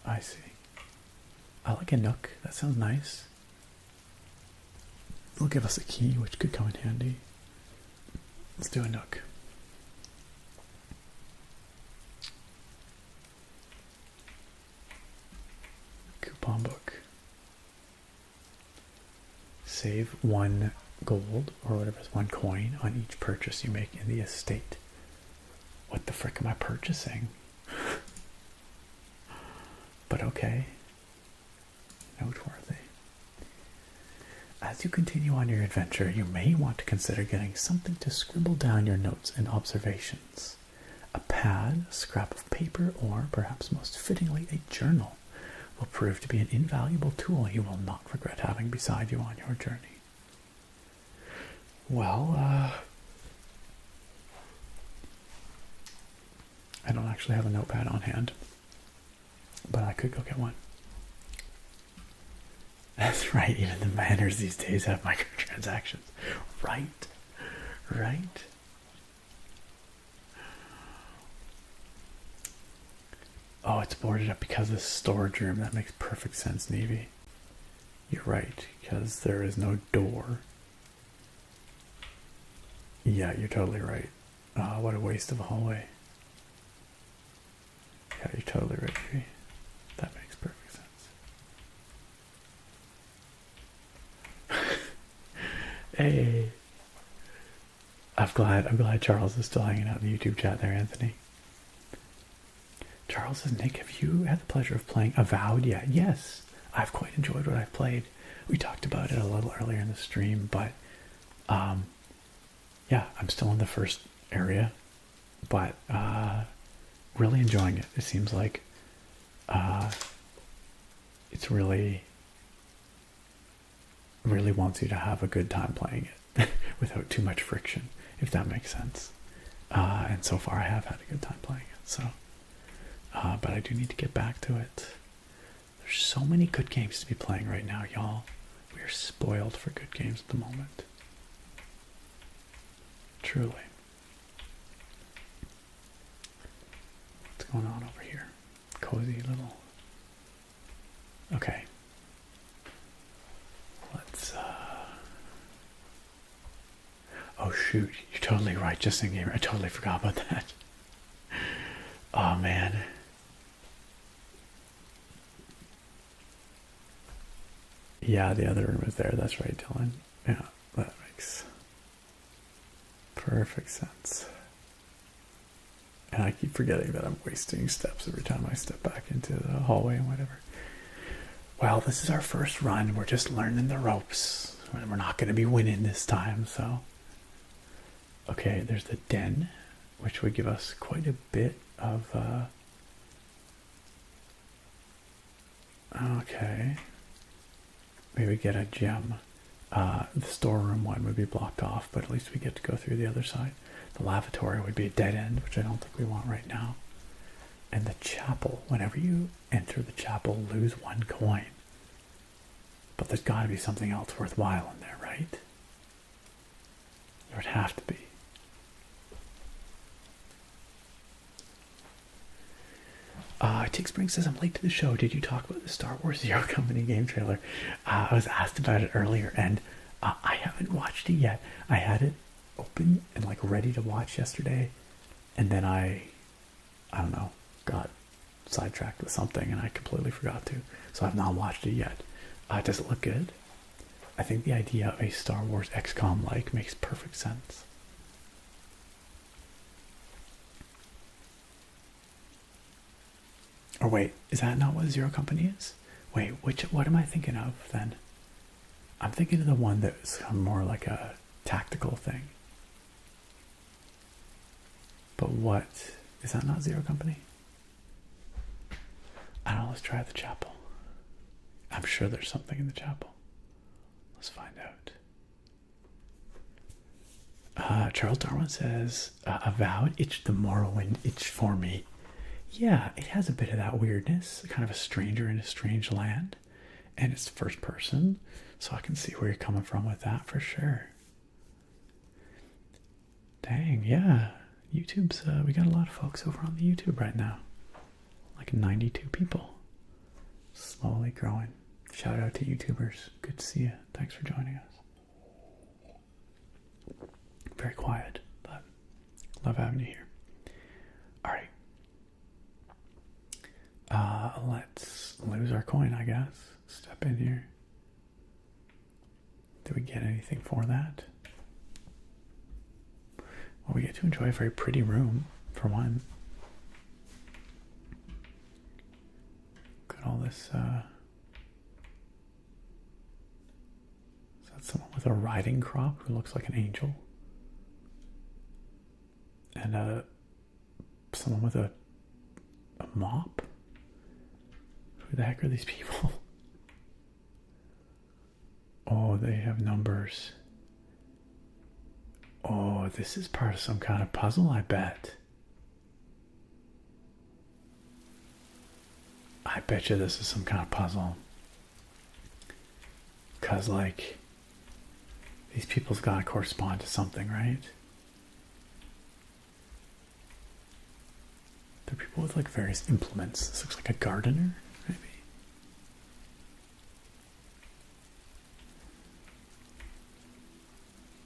I see. I like a nook. That sounds nice. It'll give us a key, which could come in handy. Let's do a nook. Coupon book. Save 1 gold, or whatever is 1 coin, on each purchase you make in the estate. What the frick am I purchasing? But okay. Noteworthy. As you continue on your adventure, you may want to consider getting something to scribble down your notes and observations. A pad, a scrap of paper, or perhaps most fittingly a journal will prove to be an invaluable tool you will not regret having beside you on your journey. Well, I don't actually have a notepad on hand, but I could go get one. That's right, even the manners these days have microtransactions. Right, right. Oh, it's boarded up because of the storage room. That makes perfect sense, Navy. You're right, because there is no door. Yeah, you're totally right. What a waste of a hallway. Yeah, you're totally right, Navy. That makes perfect sense. Hey. I'm glad Charles is still hanging out in the YouTube chat there, Anthony. Charles says, Nick, have you had the pleasure of playing Avowed yet? Yes, I've quite enjoyed what I've played. We talked about it a little earlier in the stream, but yeah, I'm still in the first area, but really enjoying it. It seems like it's really wants you to have a good time playing it without too much friction, if that makes sense. And so far I have had a good time playing it, so but I do need to get back to it. There's so many good games to be playing right now, y'all. We are spoiled for good games at the moment. Truly. What's going on over here? Cozy little... Okay. Let's, Oh shoot, you're totally right, just in game. I totally forgot about that. Oh man. Yeah, the other room is there. That's right, Dylan. Yeah, that makes perfect sense. And I keep forgetting that I'm wasting steps every time I step back into the hallway and whatever. Well, this is our first run. We're just learning the ropes. We're not going to be winning this time, so. Okay, there's the den, which would give us quite a bit of, okay. Maybe get a gem. The storeroom one would be blocked off, but at least we get to go through the other side. The lavatory would be a dead end, which I don't think we want right now. And the chapel, whenever you enter the chapel, lose 1 coin. But there's got to be something else worthwhile in there, right? There would have to be. Tick Spring says, I'm late to the show. Did you talk about the Star Wars Zero Company game trailer? I was asked about it earlier, and I haven't watched it yet. I had it open and like ready to watch yesterday, and then I don't know, got sidetracked with something, and I completely forgot to. So I've not watched it yet. Does it look good? I think the idea of a Star Wars XCOM like makes perfect sense. Or wait, is that not what Zero Company is? Wait, what am I thinking of then? I'm thinking of the one that's more like a tactical thing. But what? Is that not Zero Company? I don't know, let's try the chapel. I'm sure there's something in the chapel. Let's find out. Charles Darwin says, Avowed itched the Morrowind itch for me. Yeah, it has a bit of that weirdness, kind of a stranger in a strange land. And it's first person, so I can see where you're coming from with that for sure. Dang, yeah. YouTube's, we got a lot of folks over on the YouTube right now. Like 92 people. Slowly growing. Shout out to YouTubers. Good to see you. Thanks for joining us. Very quiet, but love having you here. All right. Let's lose our coin, I guess. Step in here. Did we get anything for that? Well, we get to enjoy a very pretty room, for one. Got all this, is that someone with a riding crop who looks like an angel? And, someone with a mop? Who the heck are these people? Oh, they have numbers. Oh, this is part of some kind of puzzle, I bet. I bet you this is some kind of puzzle. Because, like, these people's gotta correspond to something, right? They're people with, like, various implements. This looks like a gardener, maybe.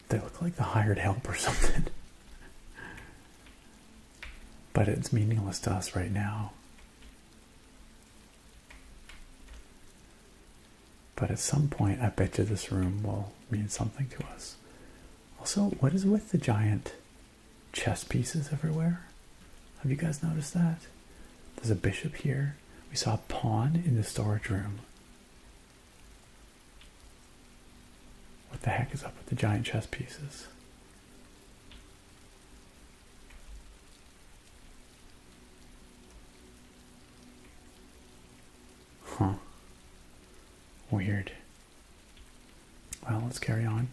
They look like the hired help or something. But it's meaningless to us right now. But at some point, I bet you this room will mean something to us. Also, what is with the giant chess pieces everywhere? Have you guys noticed that? There's a bishop here. We saw a pawn in the storage room. What the heck is up with the giant chess pieces? Huh. Weird. Well, let's carry on.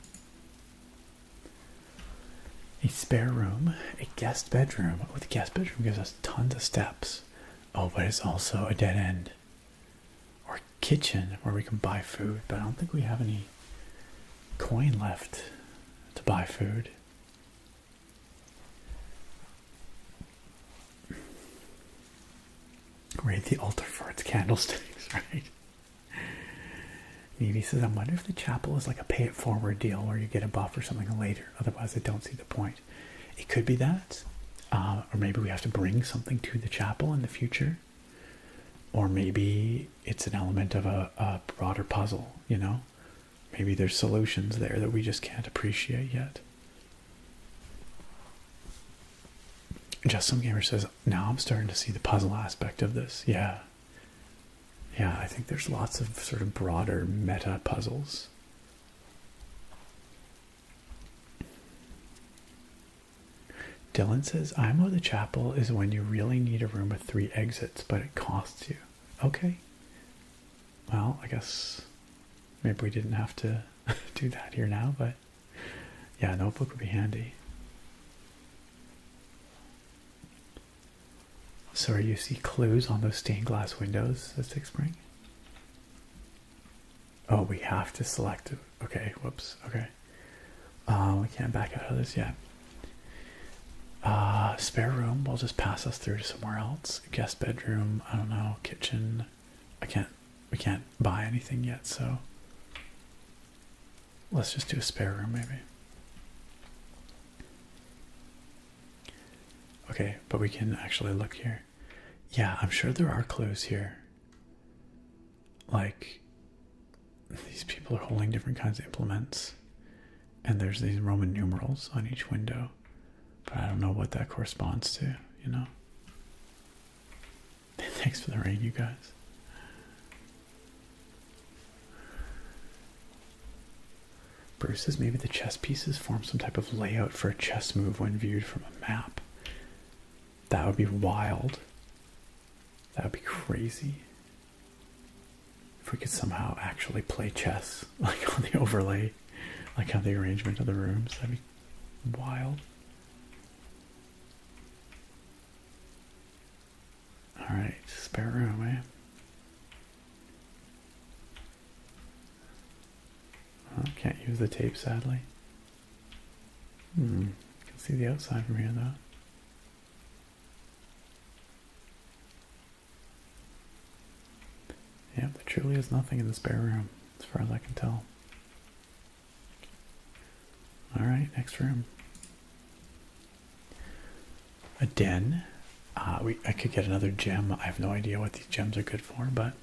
A spare room, a guest bedroom. Oh, the guest bedroom gives us tons of steps. Oh, but it's also a dead end. Or kitchen where we can buy food, but I don't think we have any coin left to buy food. Raid the altar for its candlesticks, right? Nevy says, I wonder if the chapel is like a pay it forward deal where you get a buff or something later. Otherwise, I don't see the point. It could be that. Or maybe we have to bring something to the chapel in the future. Or maybe it's an element of a broader puzzle, you know? Maybe there's solutions there that we just can't appreciate yet. Just Some Gamer says, now I'm starting to see the puzzle aspect of this. Yeah. Yeah, I think there's lots of sort of broader meta puzzles. Dylan says, IMO the chapel is when you really need a room with 3 exits, but it costs you. Okay. Well, I guess maybe we didn't have to do that here now, but yeah, a notebook would be handy. So you see clues on those stained glass windows, says Tick Spring? Oh, we have to select it. Okay, whoops, okay. We can't back out of this yet. Spare room will just pass us through to somewhere else. Guest bedroom, I don't know, kitchen. We can't buy anything yet, so let's just do a spare room maybe. Okay, but we can actually look here. Yeah, I'm sure there are clues here. Like, these people are holding different kinds of implements. And there's these Roman numerals on each window. But I don't know what that corresponds to, you know? Thanks for the rain, you guys. Bruce says maybe the chess pieces form some type of layout for a chess move when viewed from a map. That would be wild. That would be crazy. If we could somehow actually play chess, like on the overlay, like how the arrangement of the rooms, that'd be wild. Alright, spare room, eh? Oh, can't use the tape, sadly. Can see the outside from here, though. Yep, there truly is nothing in the spare room, as far as I can tell. Alright, next room. A den. I could get another gem. I have no idea what these gems are good for, but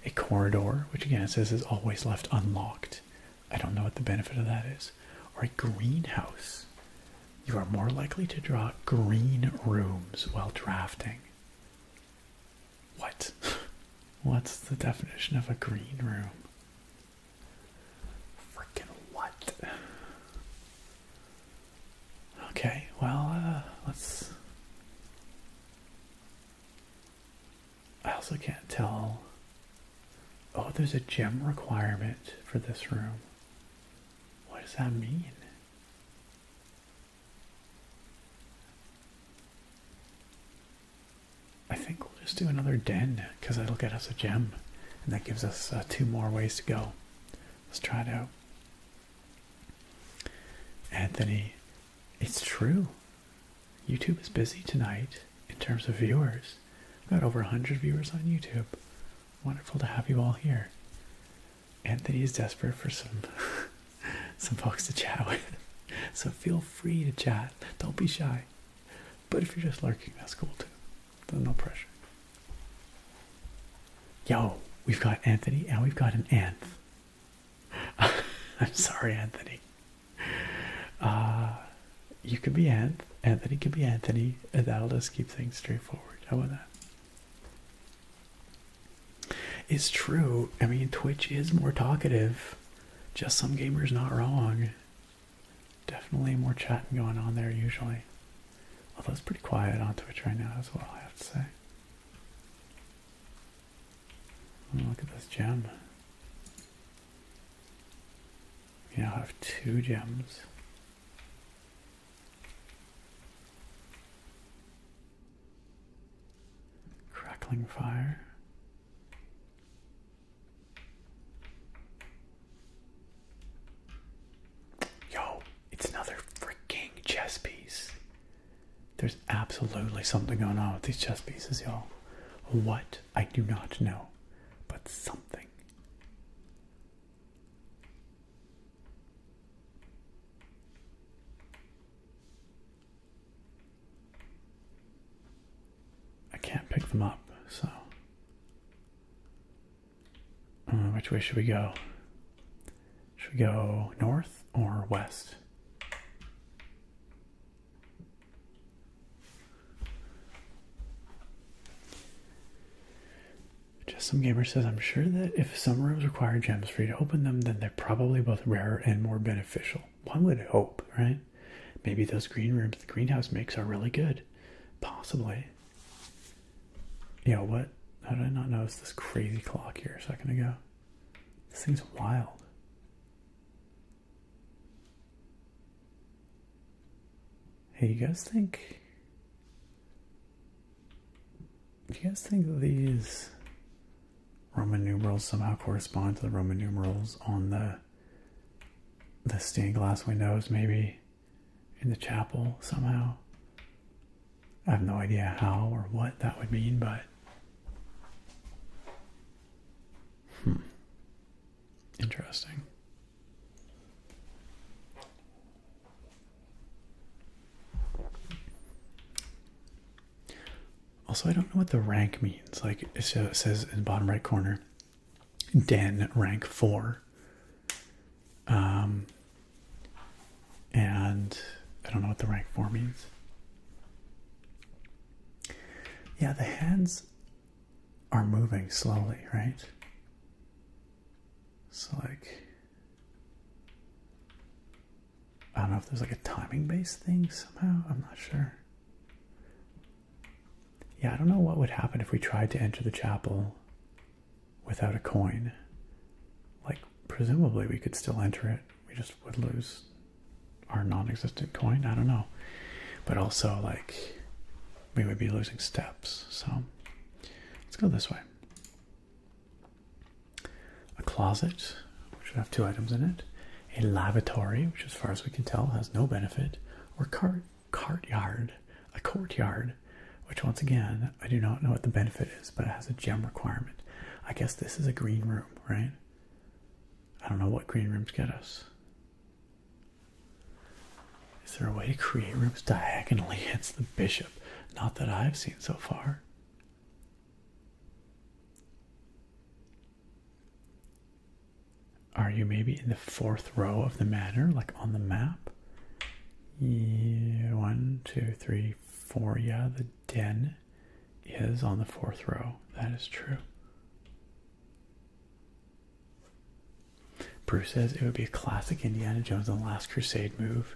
a corridor, which again it says is always left unlocked. I don't know what the benefit of that is. Or a greenhouse. You are more likely to draw green rooms while drafting. What? What's the definition of a green room? Freaking what? Okay, well, let's... I also can't tell... Oh, there's a gem requirement for this room. What does that mean? I think we'll just do another den, because that'll get us a gem. And that gives us 2 more ways to go. Let's try it out. Anthony, it's true. YouTube is busy tonight in terms of viewers. We've got over 100 viewers on YouTube. Wonderful to have you all here. Anthony is desperate for some folks to chat with. So feel free to chat. Don't be shy. But if you're just lurking, that's cool too. There's no pressure. Yo, we've got Anthony and we've got an Anth. I'm sorry, Anthony. You could be Anth. Anthony could be Anthony. And that'll just keep things straightforward. How about that? It's true. I mean, Twitch is more talkative. Just some gamers not wrong. Definitely more chatting going on there usually. Although it's pretty quiet on Twitch right now as well, I have to say. Oh, look at this gem. We now have 2 gems. Crackling fire. Yo, it's another freaking chess piece. There's absolutely something going on with these chess pieces, y'all. What? I do not know. But something. I can't pick them up, so... which way should we go? Should we go north or west? Just some gamer says, I'm sure that if some rooms require gems for you to open them, then they're probably both rarer and more beneficial. One would hope, right? Maybe those green rooms the greenhouse makes are really good. Possibly. You know what? How did I not notice this crazy clock here a second ago? This thing's wild. Hey, do you guys think that these Roman numerals somehow correspond to the Roman numerals on the stained glass windows, maybe in the chapel somehow? I have no idea how or what that would mean, but interesting. Also, I don't know what the rank means. Like, it says in the bottom right corner, Den rank 4. And I don't know what the rank 4 means. Yeah, the hands are moving slowly, right? So, like, I don't know if there's like a timing-based thing somehow. I'm not sure. Yeah, I don't know what would happen if we tried to enter the chapel without a coin. Like, presumably we could still enter it. We just would lose our non-existent coin. I don't know. But also, like, we would be losing steps. So, let's go this way. A closet, which would have 2 items in it. A lavatory, which as far as we can tell has no benefit. Or courtyard. A courtyard, which once again, I do not know what the benefit is, but it has a gem requirement. I guess this is a green room, right? I don't know what green rooms get us. Is there a way to create rooms diagonally against the bishop? Not that I've seen so far. Are you maybe in the 4th row of the manor, like on the map? Yeah, 1, 2, 3, 4. Yeah, the den is on the 4th row. That is true. Bruce says it would be a classic Indiana Jones and the Last Crusade move.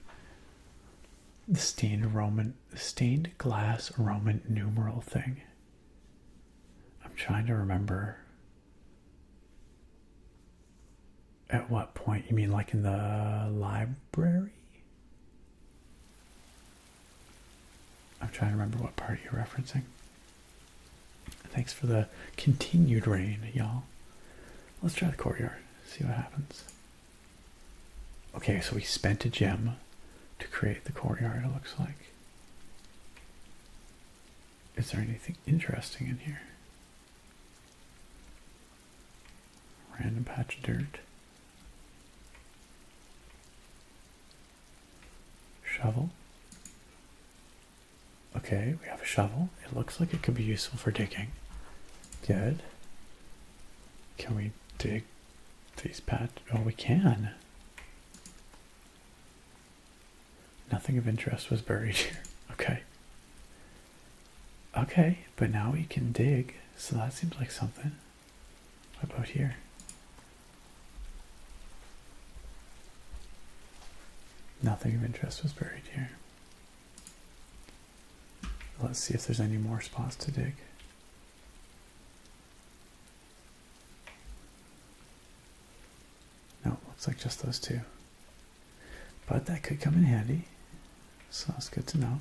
The stained glass Roman numeral thing. I'm trying to remember. At what point? You mean like in the library? I'm trying to remember what part you're referencing. Thanks for the continued rain, y'all. Let's try the courtyard. See what happens. Okay, so we spent a gem to create the courtyard, it looks like. Is there anything interesting in here? Random patch of dirt. Shovel. Okay, we have a shovel. It looks like it could be useful for digging. Good. Can we dig these patch? Oh, we can. Nothing of interest was buried here. Okay. Okay, but now we can dig, so that seems like something. What about here? Nothing of interest was buried here. Let's see if there's any more spots to dig. No, looks like just those 2. But that could come in handy. So that's good to know.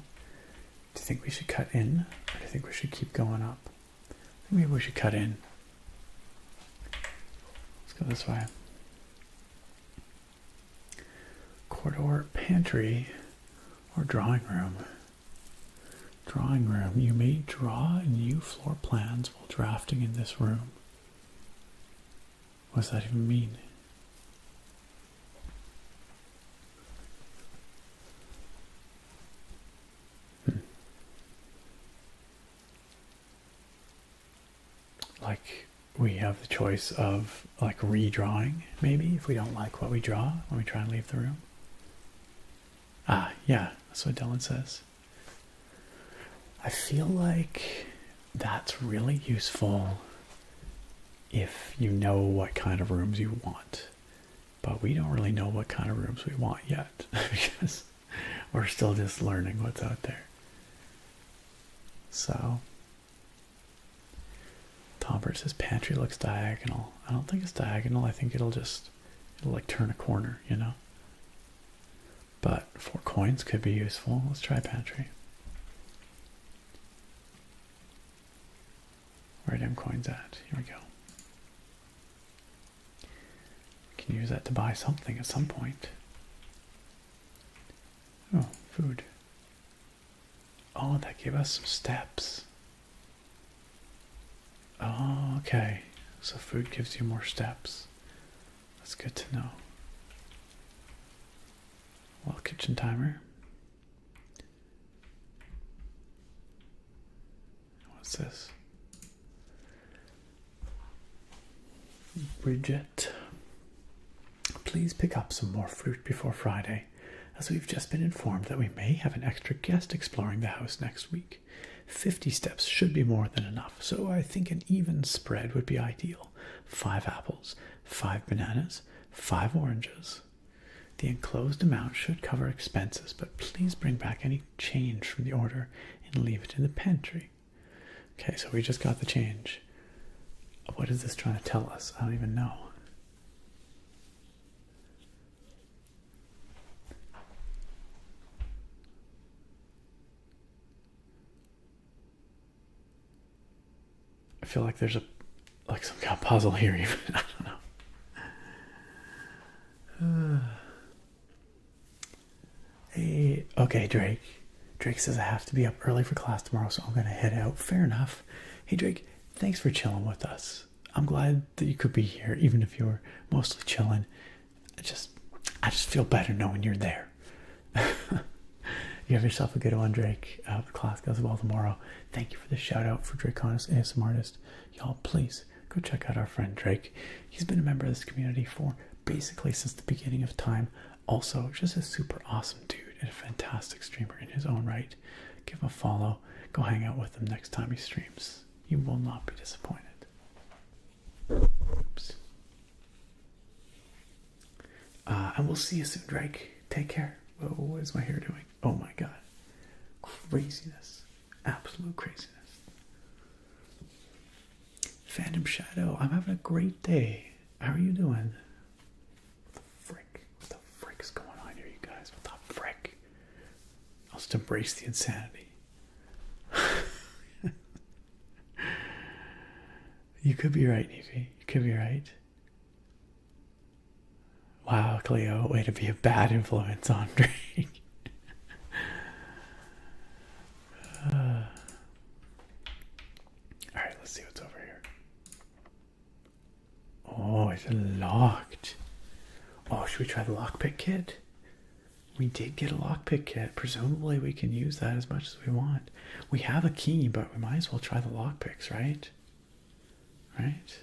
Do you think we should cut in? Or do you think we should keep going up? I think maybe we should cut in. Let's go this way. Corridor, pantry, or drawing room. Drawing room. You may draw new floor plans while drafting in this room. What does that even mean? Like, we have the choice of, like, redrawing, maybe, if we don't like what we draw when we try and leave the room. Ah, yeah, that's what Dylan says. I feel like that's really useful if you know what kind of rooms you want. But we don't really know what kind of rooms we want yet because we're still just learning what's out there. So, Tombert says pantry looks diagonal. I don't think it's diagonal. I think it'll like turn a corner, you know? But 4 coins could be useful. Let's try pantry. Where are them coins at? Here we go. We can use that to buy something at some point. Oh, food. Oh, that gave us some steps. Oh, okay. So food gives you more steps. That's good to know. Well, kitchen timer. What's this? Bridget, please pick up some more fruit before Friday, as we've just been informed that we may have an extra guest exploring the house next week. 50 steps should be more than enough, so I think an even spread would be ideal. 5 apples, 5 bananas, 5 oranges. The enclosed amount should cover expenses, but please bring back any change from the order and leave it in the pantry. Okay, so we just got the change. What is this trying to tell us? I don't even know. I feel like there's some kind of puzzle here even. I don't know. Hey, okay, Drake. Drake says I have to be up early for class tomorrow, so I'm gonna head out. Fair enough. Hey, Drake, thanks for chilling with us. I'm glad that you could be here, even if you're mostly chilling. I just feel better knowing you're there. You have yourself a good one, Drake. The class goes well tomorrow. Thank you for the shout out for Draconis ASM Artist. Y'all, please go check out our friend Drake. He's been a member of this community for basically since the beginning of time. Also, just a super awesome dude and a fantastic streamer in his own right. Give him a follow. Go hang out with him next time he streams. You will not be disappointed. Oops. And we'll see you soon, Drake. Take care. Whoa, what is my hair doing? Oh my god. Craziness. Absolute craziness. Phantom Shadow, I'm having a great day. How are you doing? What the frick? What the frick is going on here, you guys? What the frick? I'll just embrace the insanity. You could be right, Evie. You could be right. Wow, Cleo, way to be a bad influence on Drake. Alright, let's see what's over here. Oh, it's locked. Oh, should we try the lockpick kit? We did get a lockpick kit. Presumably we can use that as much as we want. We have a key, but we might as well try the lockpicks, right? Right?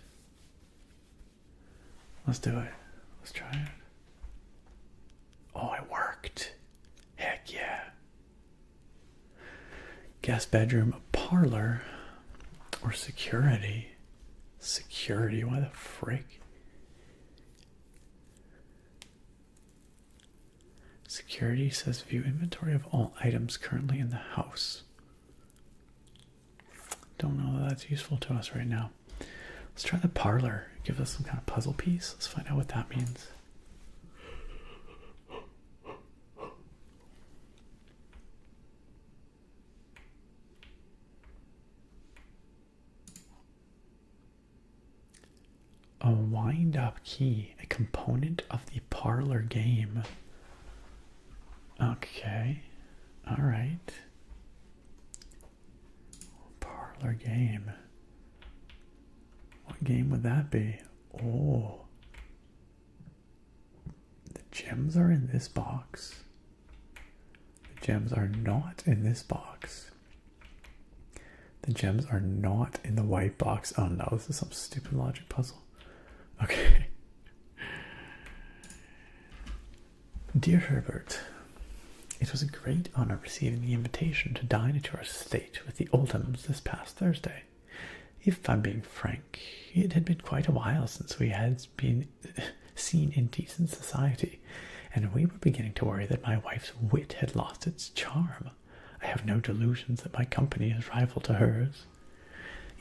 Let's do it. Let's try it. Oh, it worked. Heck yeah. Guest bedroom, parlor, or security. Security, why the frick? Security says view inventory of all items currently in the house. Don't know that that's useful to us right now. Let's try the parlor. Give us some kind of puzzle piece. Let's find out what that means. A wind-up key, a component of the parlor game. Okay. Alright. Parlor game. What game would that be? Oh. The gems are in this box. The gems are not in this box. The gems are not in the white box. Oh no, this is some stupid logic puzzle. Okay. Dear Herbert, it was a great honor receiving the invitation to dine at your estate with the Oldhams this past Thursday. If I'm being frank, it had been quite a while since we had been seen in decent society, and we were beginning to worry that my wife's wit had lost its charm. I have no delusions that my company is rival to hers.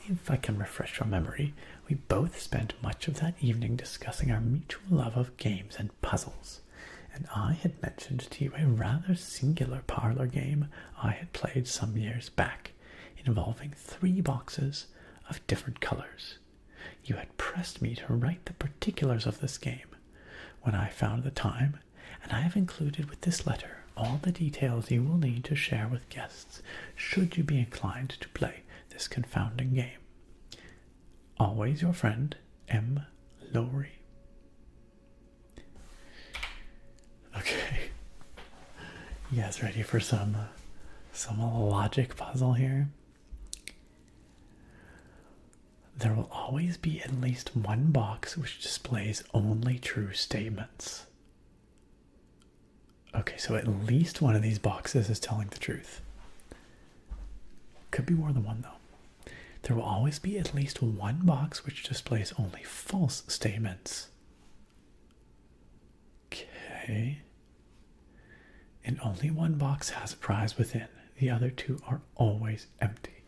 If I can refresh your memory, we both spent much of that evening discussing our mutual love of games and puzzles, and I had mentioned to you a rather singular parlor game I had played some years back, involving 3 boxes of different colors. You had pressed me to write the particulars of this game. When I found the time and I have included with this letter all the details you will need to share with guests should you be inclined to play this confounding game. Always your friend, M. Lowry. Okay. You guys ready for some logic puzzle here? There will always be at least one box which displays only true statements. Okay, so at least one of these boxes is telling the truth. Could be more than one, though. There will always be at least one box which displays only false statements. Okay. And only one box has a prize within. The other two are always empty.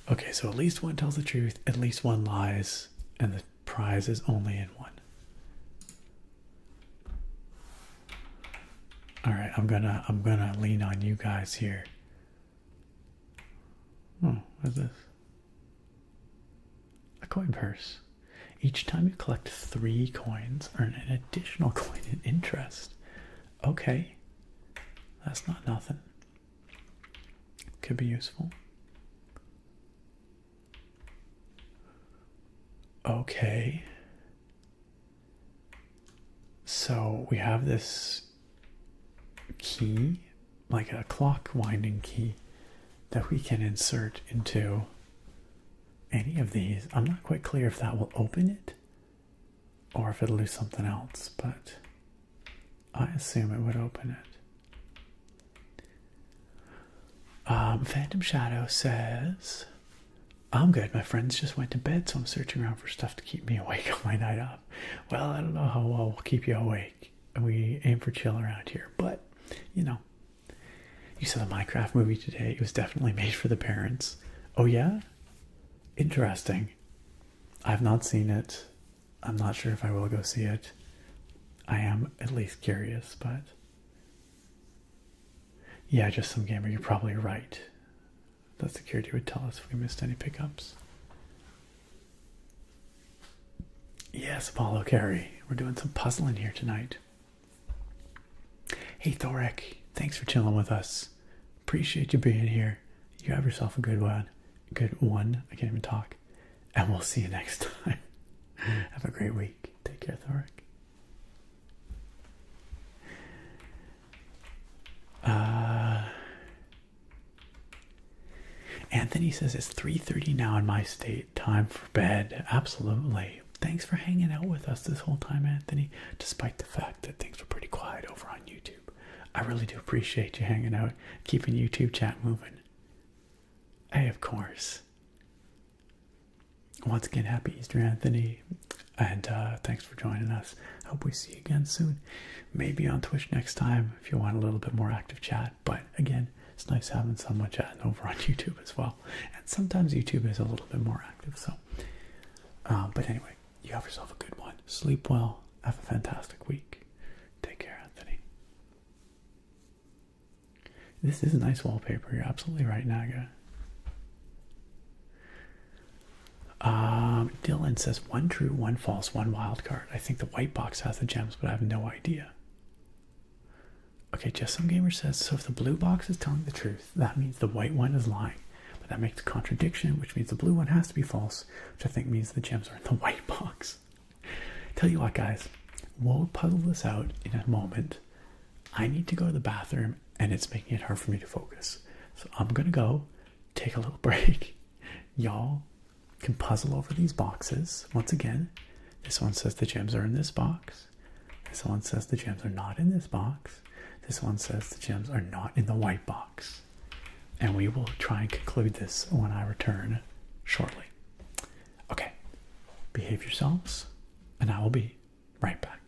Okay, so at least one tells the truth, at least one lies, and the prize is only in one. All right, I'm gonna lean on you guys here. Oh, what's this? A coin purse. Each time you collect 3 coins, earn an additional coin in interest. Okay, that's not nothing. Could be useful. Okay. So we have this key, like a clock winding key, that we can insert into any of these. I'm not quite clear if that will open it or if it'll do something else, but I assume it would open it. Phantom Shadow says, I'm good. My friends just went to bed, so I'm searching around for stuff to keep me awake on my night off. Well, I don't know how well we'll keep you awake. We aim for chill around here, but, you know. You saw the Minecraft movie today. It was definitely made for the parents. Oh, yeah? Interesting. I've not seen it. I'm not sure if I will go see it. I am at least curious, but... Yeah, just some gamer. You're probably right. That security would tell us if we missed any pickups. Yes, Apollo Carey. We're doing some puzzling here tonight. Hey, Thoric. Thanks for chilling with us. Appreciate you being here. You have yourself a good one. I can't even talk. And we'll see you next time. Have a great week. Take care, Thoric. Anthony says it's 3:30 now in my state. Time for bed. Absolutely. Thanks for hanging out with us this whole time, Anthony, despite the fact that things were pretty quiet over on YouTube. I really do appreciate you hanging out, keeping YouTube chat moving. Hey, of course. Once again, happy Easter, Anthony, and thanks for joining us. Hope we see you again soon. Maybe on Twitch next time if you want a little bit more active chat. But again, it's nice having someone chatting over on YouTube as well. And sometimes YouTube is a little bit more active. So, but anyway, you have yourself a good one. Sleep well. Have a fantastic week. Take care, Anthony. This is a nice wallpaper. You're absolutely right, Naga. Dylan says 1 true, 1 false, 1 wild card. I think the white box has the gems, but I have no idea. Okay, Just Some Gamer says, so if the blue box is telling the truth, that means the white one is lying. But that makes a contradiction, which means the blue one has to be false, which I think means the gems are in the white box. Tell you what, guys, we'll puzzle this out in a moment. I need to go to the bathroom, and it's making it hard for me to focus. So I'm going to go take a little break. Y'all can puzzle over these boxes. Once again, this one says the gems are in this box. This one says the gems are not in this box. This one says the gems are not in the white box. And we will try and conclude this when I return shortly. Okay, behave yourselves, and I will be right back.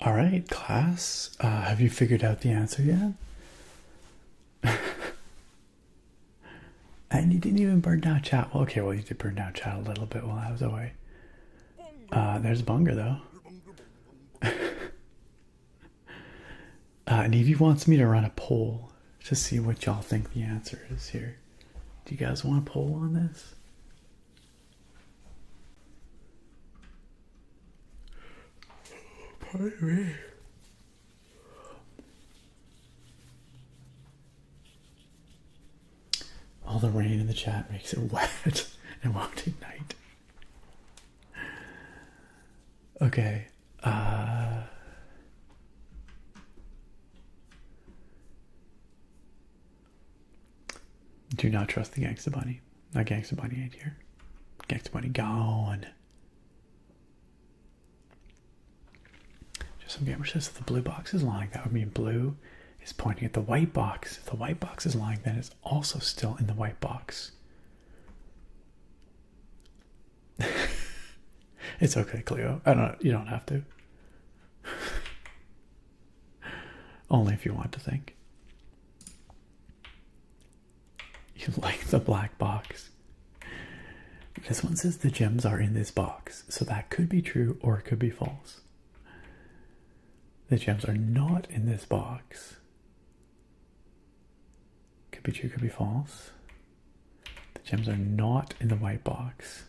All right, class. Have you figured out the answer yet? And you didn't even burn down chat. Well, okay, well, you did burn down chat a little bit while I was away. There's Bunger, though. And Evie wants me to run a poll to see what y'all think the answer is here. Do you guys want a poll on this? Pardon me. All the rain in the chat makes it wet and won't ignite. Okay. Do not trust the Gangsta Bunny. That Gangsta Bunny ain't here. Gangsta Bunny gone. Just some gamer says if the blue box is lying, that would mean blue is pointing at the white box. If the white box is lying, then it's also still in the white box. It's okay, Cleo. You don't have to. Only if you want to think. You like the black box. This one says the gems are in this box, so that could be true or it could be false. The gems are not in this box. Could be true, could be false. The gems are not in the white box.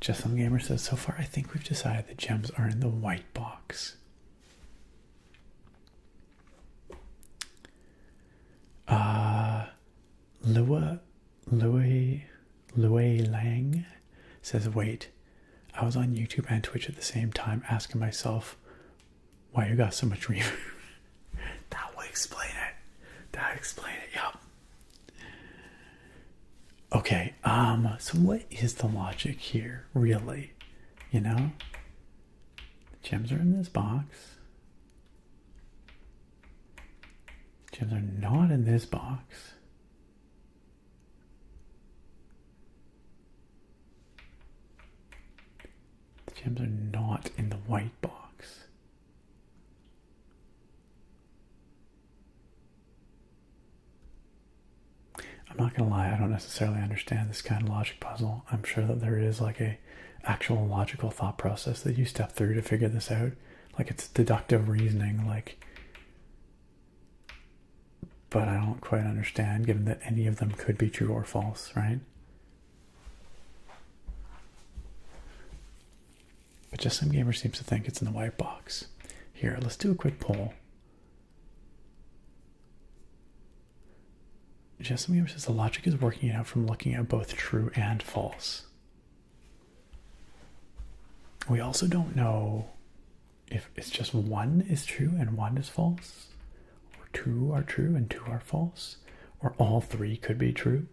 Just Some Gamer says, so far I think we've decided the gems are in the white box. Louis Lang says, wait, I was on YouTube and Twitch at the same time asking myself why you got so much reverb. That would explain it. Yep. Okay, so what is the logic here, really? You know? The gems are in this box. The gems are not in this box. The gems are not in the white box. I'm not gonna lie, I don't necessarily understand this kind of logic puzzle. I'm sure that there is like a actual logical thought process that you step through to figure this out. Like it's deductive reasoning, like, but I don't quite understand given that any of them could be true or false, right? But Just Some Gamer seems to think it's in the white box. Here, let's do a quick poll. Just Some Gamer says the logic is working out from looking at both true and false. We also don't know if it's just one is true and one is false, or two are true and two are false, or all three could be true.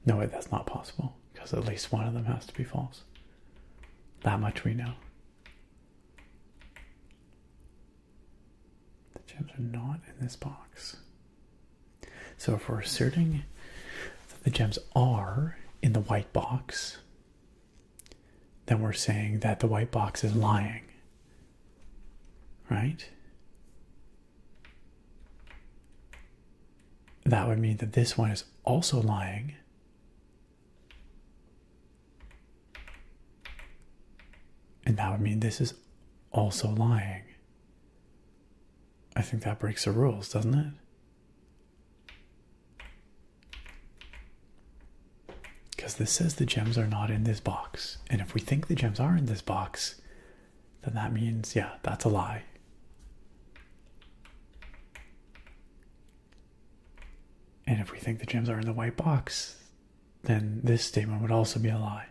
No, wait, that's not possible, because at least one of them has to be false. That much we know. The gems are not in this box. So if we're asserting that the gems are in the white box, then we're saying that the white box is lying, right? That would mean that this one is also lying. And that would mean this is also lying. I think that breaks the rules, doesn't it? Because this says the gems are not in this box. And if we think the gems are in this box, then that means, yeah, that's a lie. And if we think the gems are in the white box, then this statement would also be a lie.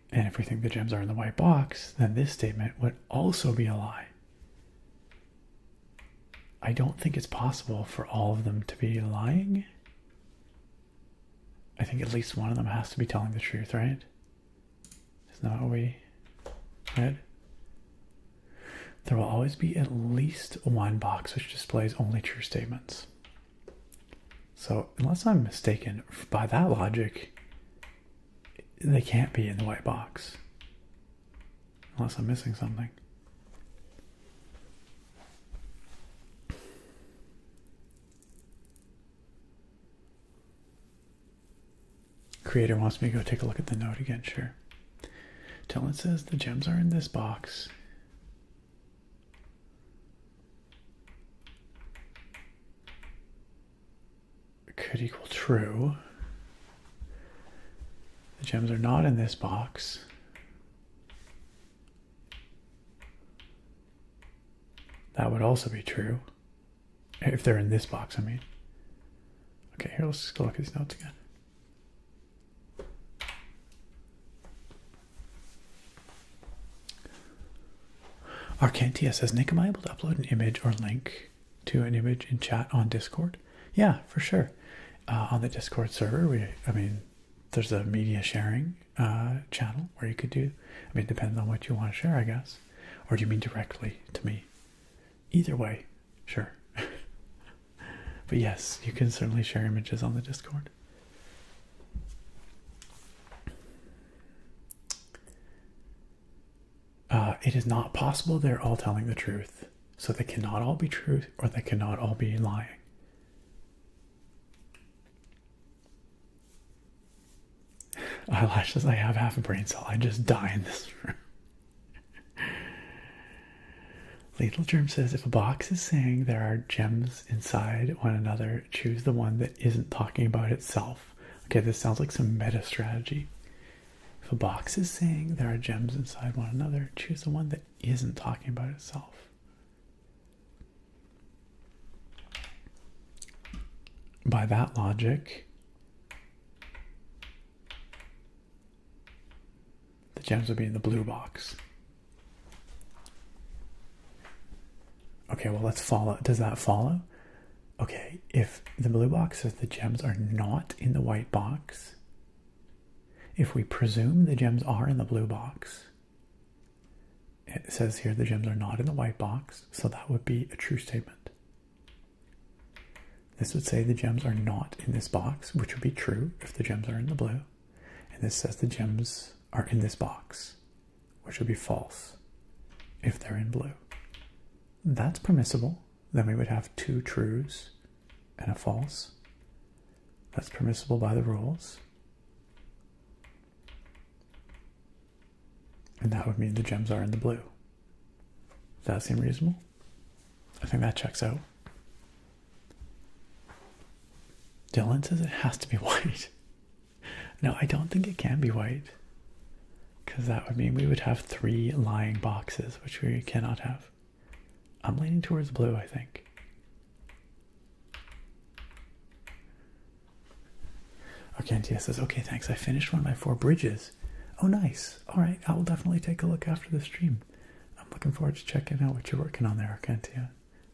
And if we think the gems are in the white box, then this statement would also be a lie. I don't think it's possible for all of them to be lying. I think at least one of them has to be telling the truth, right? Isn't that what we read? There will always be at least one box which displays only true statements. So unless I'm mistaken, by that logic, they can't be in the white box. Unless I'm missing something. Creator wants me to go take a look at the note again, sure. Till it says the gems are in this box. Could equal true. The gems are not in this box. That would also be true. If they're in this box, I mean. Okay, here, let's just go look at these notes again. Arcantia says, Nick, am I able to upload an image or link to an image in chat on Discord? Yeah, for sure. On the Discord server, there's a media sharing channel where you could do, it depends on what you want to share, I guess. Or do you mean directly to me? Either way, sure. But yes, you can certainly share images on the Discord. It is not possible they're all telling the truth. So they cannot all be true or they cannot all be lying. Eyelashes, I have half a brain cell. I just die in this room. Lethal Germ says, if a box is saying there are gems inside one another, choose the one that isn't talking about itself. Okay, this sounds like some meta strategy. If a box is saying there are gems inside one another, choose the one that isn't talking about itself. By that logic, the gems would be in the blue box. Okay, well, let's follow. Does that follow? Okay, if the blue box says the gems are not in the white box, if we presume the gems are in the blue box, it says here the gems are not in the white box, so that would be a true statement. This would say the gems are not in this box, which would be true if the gems are in the blue. And this says the gems are in this box, which would be false if they're in blue. That's permissible. Then we would have two trues and a false. That's permissible by the rules. And that would mean the gems are in the blue. Does that seem reasonable? I think that checks out. Dylan says it has to be white. No, I don't think it can be white. Because that would mean we would have 3 lying boxes, which we cannot have. I'm leaning towards blue, I think. Arcantia says, okay, thanks. I finished one of my 4 bridges. Oh, nice. All right, I will definitely take a look after the stream. I'm looking forward to checking out what you're working on there, Arcantia.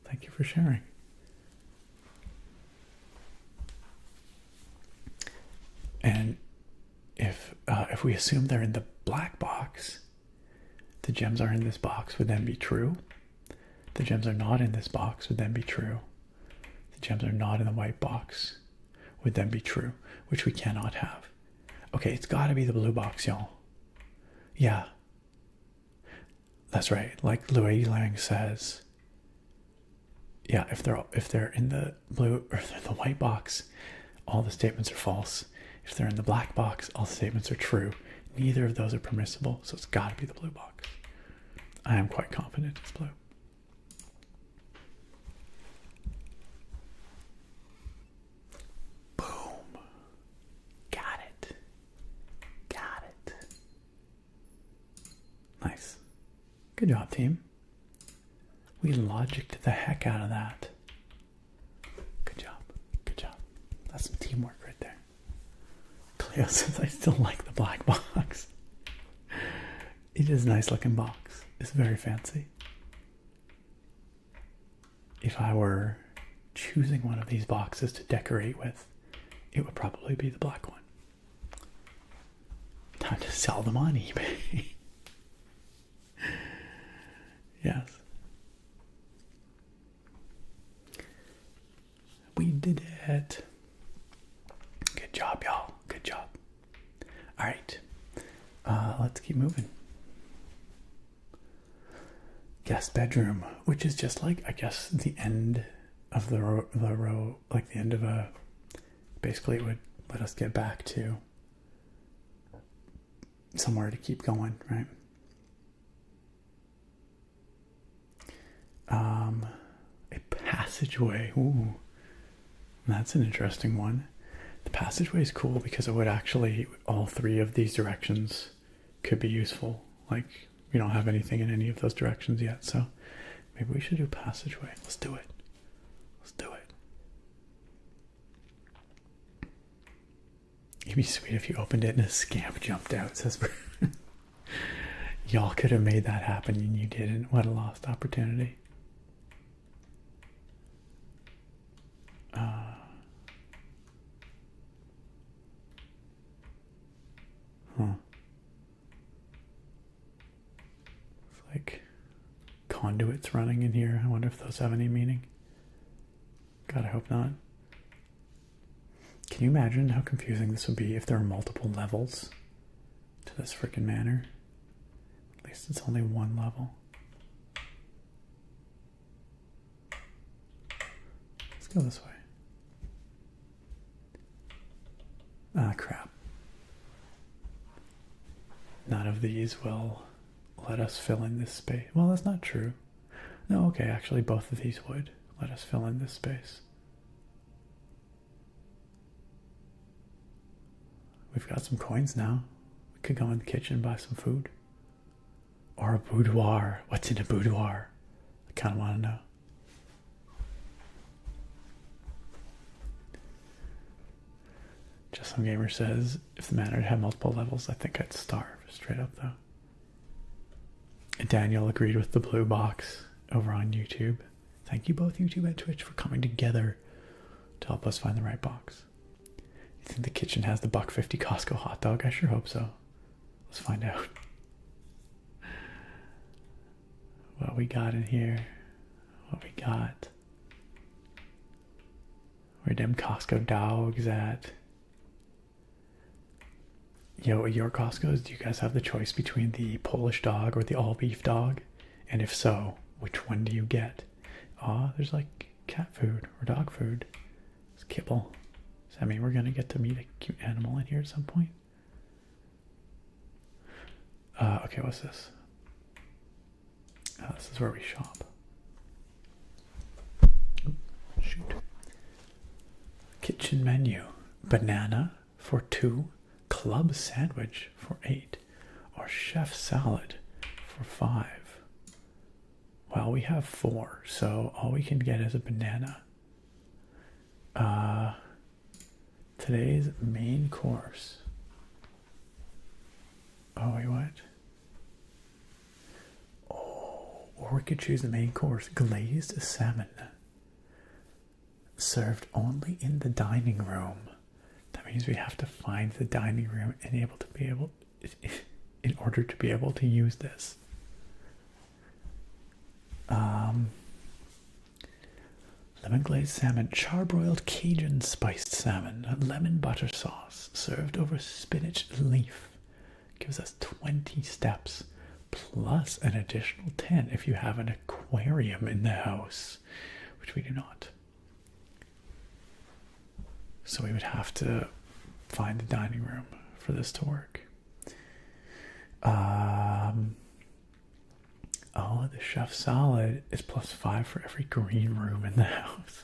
Thank you for sharing. And if we assume they're in the black box, the gems are in this box would then be true. The gems are not in this box would then be true. The gems are not in the white box would then be true, which we cannot have. Okay, it's got to be the blue box, y'all. Yeah. That's right. Like Louis Lang says, yeah, if they're in the blue or the white box, all the statements are false. If they're in the black box, all the statements are true. Neither of those are permissible, so it's got to be the blue box. I am quite confident it's blue. Boom. Got it. Got it. Nice. Good job, team. We logicked the heck out of that. Good job. Good job. That's some teamwork right there. Cleo says, I still like the black box. It is a nice looking box. It's very fancy. If I were choosing one of these boxes to decorate with, it would probably be the black one. Time to sell them on eBay. Yes. We did it. keep moving. Guest bedroom, which is just like, I guess, the end of the row, like the end of a, basically it would let us get back to somewhere to keep going, right? A passageway. Ooh, that's an interesting one. The passageway is cool because it would actually, all three of these directions could be useful. Like, we don't have anything in any of those directions yet, so maybe we should do passageway. Let's do it. Let's do it. It'd be sweet if you opened it and a scamp jumped out, says y'all could have made that happen and you didn't. What a lost opportunity. It's like conduits running in here. I wonder if those have any meaning. God, I hope not. Can you imagine how confusing this would be if there are multiple levels to this freaking manor? At least it's only one level. Let's go this way. Ah, crap. None of these will let us fill in this space. Well, that's not true. No, okay, actually both of these would let us fill in this space. We've got some coins now. We could go in the kitchen and buy some food. Or a boudoir. What's in a boudoir? I kind of want to know. Just Some Gamer says, if the manor had multiple levels, I think I'd starve. Straight up, though. And Daniel agreed with the blue box over on YouTube. Thank you both, YouTube and Twitch, for coming together to help us find the right box. You think the kitchen has the $1.50 Costco hot dog? I sure hope so. Let's find out. What we got in here? What we got? Where them Costco dogs at? Yo, at your Costco's, do you guys have the choice between the Polish dog or the all-beef dog? And if so, which one do you get? There's like cat food or dog food. It's kibble. Does that mean we're going to get to meet a cute animal in here at some point? Okay, what's this? This is where we shop. Oop, shoot. Kitchen menu. Banana for 2. Club sandwich for 8. Or chef salad for 5. Well, we have 4, so all we can get is a banana. Today's main course. Oh, wait, what? Oh, or we could choose the main course. Glazed salmon. Served only in the dining room. That means we have to find the dining room and in order to be able to use this. Lemon glazed salmon, charbroiled Cajun spiced salmon, lemon butter sauce, served over spinach leaf. Gives us 20 steps, plus an additional 10 if you have an aquarium in the house, which we do not. So we would have to find the dining room for this to work. Oh, the chef salad is +5 for every green room in the house.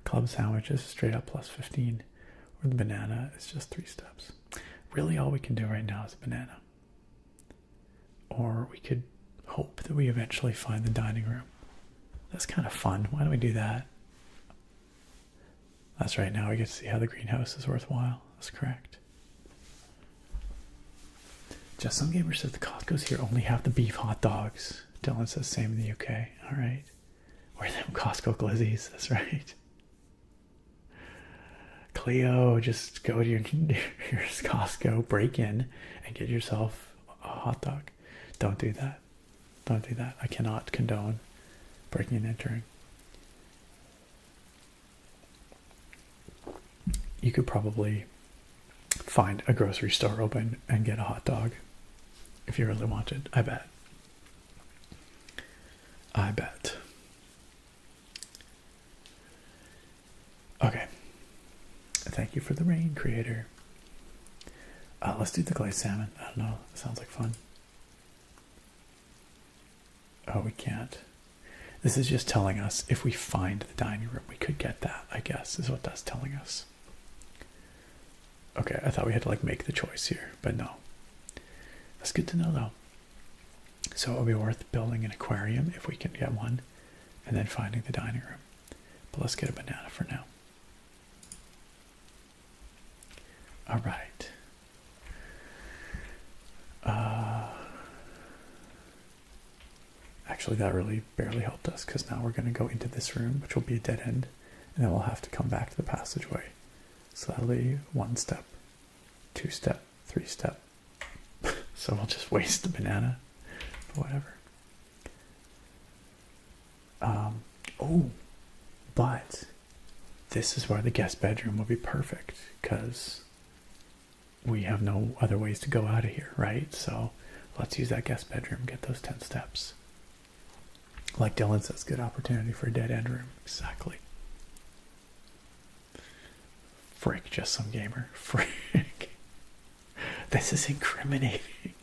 Club sandwiches straight up +15. Or the banana is just 3 steps. Really all we can do right now is a banana. Or we could hope that we eventually find the dining room. That's kind of fun. Why don't we do that? That's right, now we get to see how the greenhouse is worthwhile. That's correct. Just Some Gamer says the Costco's here only have the beef hot dogs. Dylan says same in the UK. Alright. Or them Costco glizzies. That's right. Cleo, just go to your Costco, break in, and get yourself a hot dog. Don't do that. Don't do that. I cannot condone breaking and entering. You could probably find a grocery store open and get a hot dog if you really wanted. I bet. I bet. Okay. Thank you for the rain, creator. Let's do the glazed salmon. I don't know. It sounds like fun. Oh, we can't. This is just telling us if we find the dining room, we could get that, I guess, is what that's telling us. Okay, I thought we had to like make the choice here, but no. That's good to know though. So it'll be worth building an aquarium if we can get one, and then finding the dining room. But let's get a banana for now. All right. Actually, that really barely helped us because now we're going to go into this room, which will be a dead end, and then we'll have to come back to the passageway. So that'll be 1 step, 2 step, 3 step. So we'll just waste the banana, but whatever. Oh, but this is where the guest bedroom will be perfect because we have no other ways to go out of here, right? So let's use that guest bedroom, get those 10 steps. Like Dylan says, good opportunity for a dead end room. Exactly. Frick, just some gamer. Frick. This is incriminating.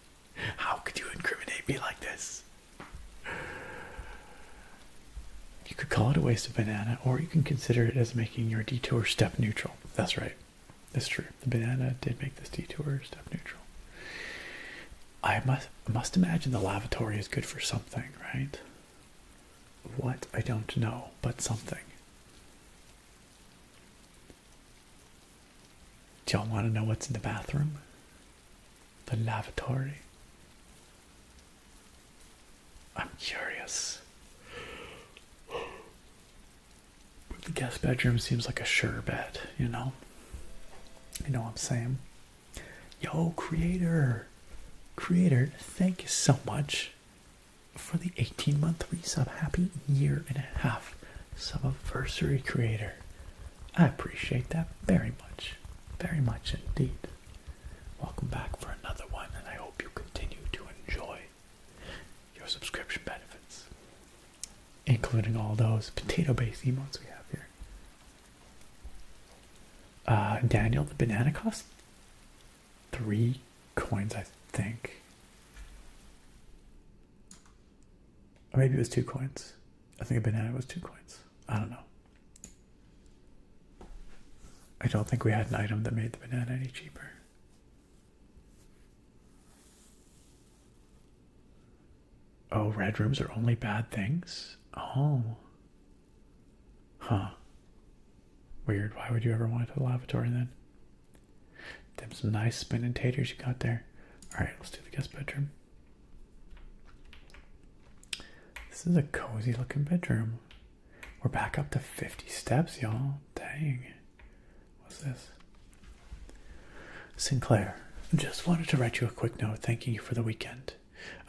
How could you incriminate me like this? You could call it a waste of banana, or you can consider it as making your detour step neutral. That's right. That's true. The banana did make this detour step neutral. I must imagine the lavatory is good for something, right? What? I don't know, but something. Do y'all want to know what's in the bathroom? The lavatory. I'm curious. But the guest bedroom seems like a sure bet, you know? You know what I'm saying? Yo, creator, thank you so much for the 18-month resub. Happy 1.5 Subversary, creator. I appreciate that very much indeed. Welcome back for another one, and I hope you continue to enjoy your subscription benefits, including all those potato-based emotes we have here. Daniel, the banana cost 3 coins, I think. Or maybe it was 2 coins. I think a banana was 2 coins. I don't know. I don't think we had an item that made the banana any cheaper. Oh, red rooms are only bad things? Oh. Huh. Weird. Why would you ever want a lavatory then? Them some nice spinning taters you got there. Alright, let's do the guest bedroom. This is a cozy looking bedroom. We're back up to 50 steps, y'all. Dang. What's this? Sinclair, just wanted to write you a quick note thanking you for the weekend.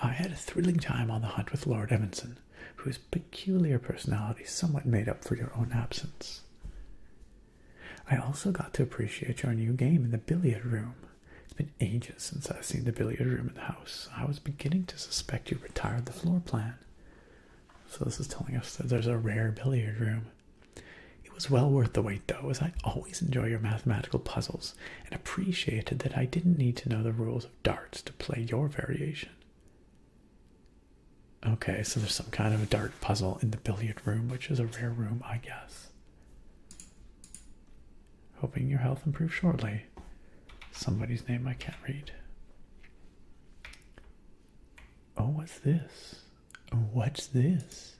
I had a thrilling time on the hunt with Lord Evanson, whose peculiar personality somewhat made up for your own absence. I also got to appreciate your new game in the billiard room. It's been ages since I've seen the billiard room in the house. I was beginning to suspect you retired the floor plan. So this is telling us that there's a rare billiard room. It was well worth the wait though, as I always enjoy your mathematical puzzles and appreciated that I didn't need to know the rules of darts to play your variation. Okay, so there's some kind of a dart puzzle in the billiard room, which is a rare room, I guess. Hoping your health improves shortly. Somebody's name I can't read. Oh, what's this? What's this?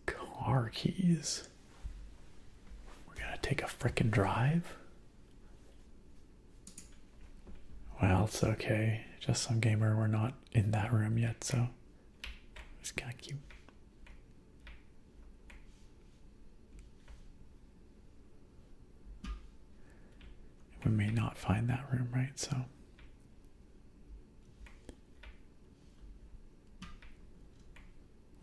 Car keys. We're gonna take a frickin' drive? Well, it's okay. Just some gamer, we're not in that room yet, so it's kinda cute. We may not find that room, right? So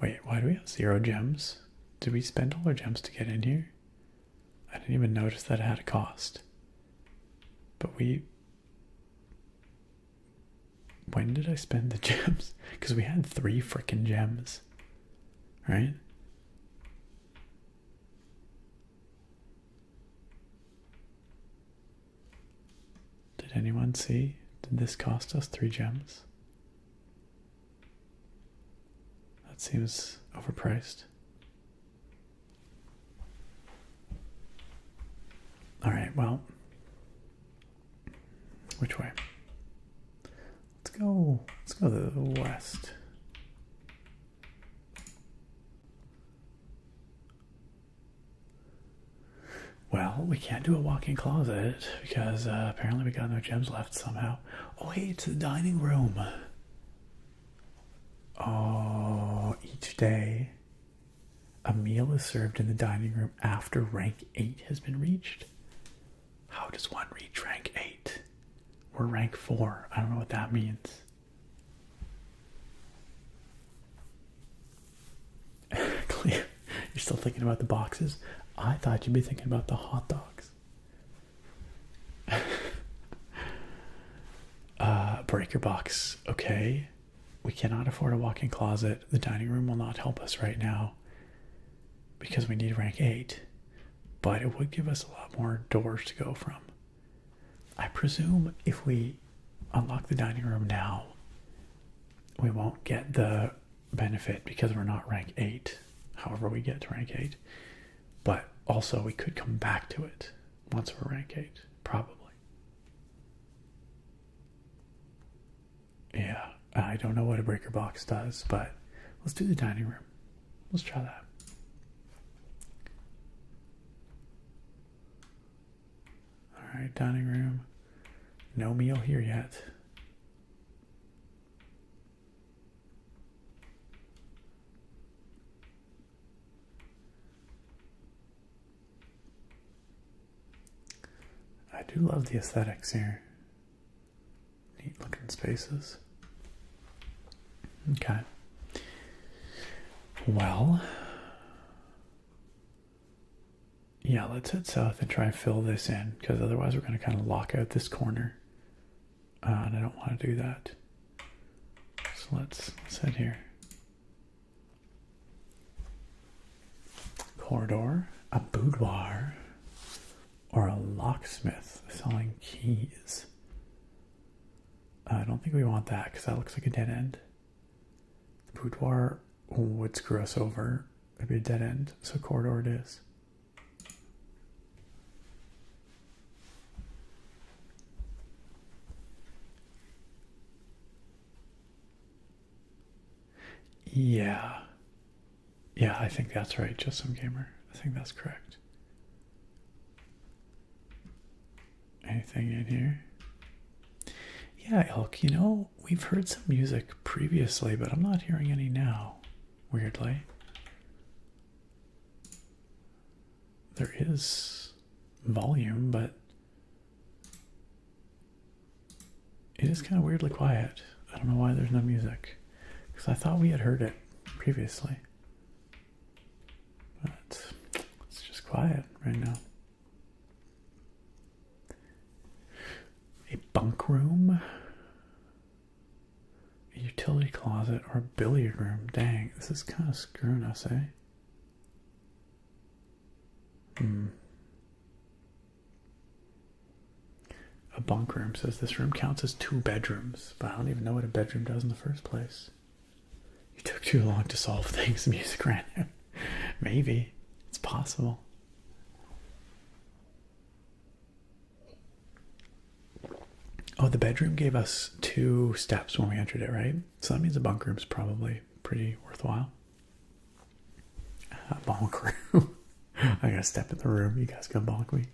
wait, why do we have 0 gems? Did we spend all our gems to get in here? I didn't even notice that it had a cost. But we when did I spend the gems? Because we had 3 frickin' gems, right? Did anyone see? Did this cost us 3 gems? That seems overpriced. Alright, well, which way? Let's go to the west. Well, we can't do a walk-in closet because apparently we got no gems left somehow. Oh, hey, it's the dining room. Oh, each day a meal is served in the dining room after rank 8 has been reached. How does one reach rank 8? We're rank 4. I don't know what that means. Clear. You're still thinking about the boxes? I thought you'd be thinking about the hot dogs. Breaker box. Okay. We cannot afford a walk-in closet. The dining room will not help us right now because we need rank 8. But it would give us a lot more doors to go from. I presume if we unlock the dining room now, we won't get the benefit because we're not rank 8. However we get to rank 8. But also we could come back to it once we're rank 8. Probably. Yeah. I don't know what a breaker box does, but let's do the dining room. Let's try that. Alright, dining room. No meal here yet. I do love the aesthetics here. Neat looking spaces. Okay. Well, yeah, let's head south and try and fill this in, because otherwise we're going to kind of lock out this corner. And I don't want to do that. So let's head here. Corridor, a boudoir, or a locksmith selling keys. I don't think we want that because that looks like a dead end. The boudoir would screw us over. It'd be a dead end, so corridor it is. Yeah. Yeah, I think that's right, just some gamer. I think that's correct. Anything in here? Yeah, Elk, you know, we've heard some music previously, but I'm not hearing any now, weirdly. There is volume, but it is kind of weirdly quiet. I don't know why there's no music, because I thought we had heard it previously. But it's just quiet right now. A bunk room, a utility closet, or a billiard room. Dang, this is kind of screwing us, eh? A bunk room says this room counts as 2 bedrooms, but I don't even know what a bedroom does in the first place. You took too long to solve things. The music ran out. Maybe. It's possible. Oh, the bedroom gave us 2 steps when we entered it, right? So that means a bunk room's probably pretty worthwhile. A bunk room. I gotta step in the room. You guys gonna bonk me?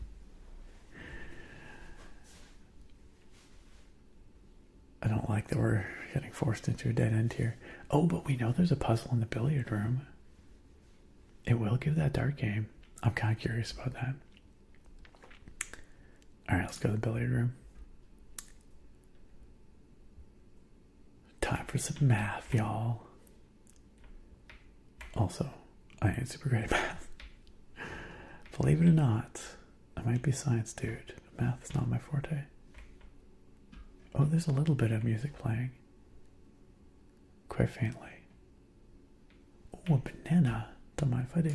I don't like that we're getting forced into a dead end here. Oh, but we know there's a puzzle in the billiard room. It will give that dart game. I'm kind of curious about that. Alright, let's go to the billiard room. Time for some math, y'all. Also, I ain't super great at math. Believe it or not, I might be a science dude. Math is not my forte. Oh, there's a little bit of music playing. quite faintly. Oh, a banana. Don't mind if I do.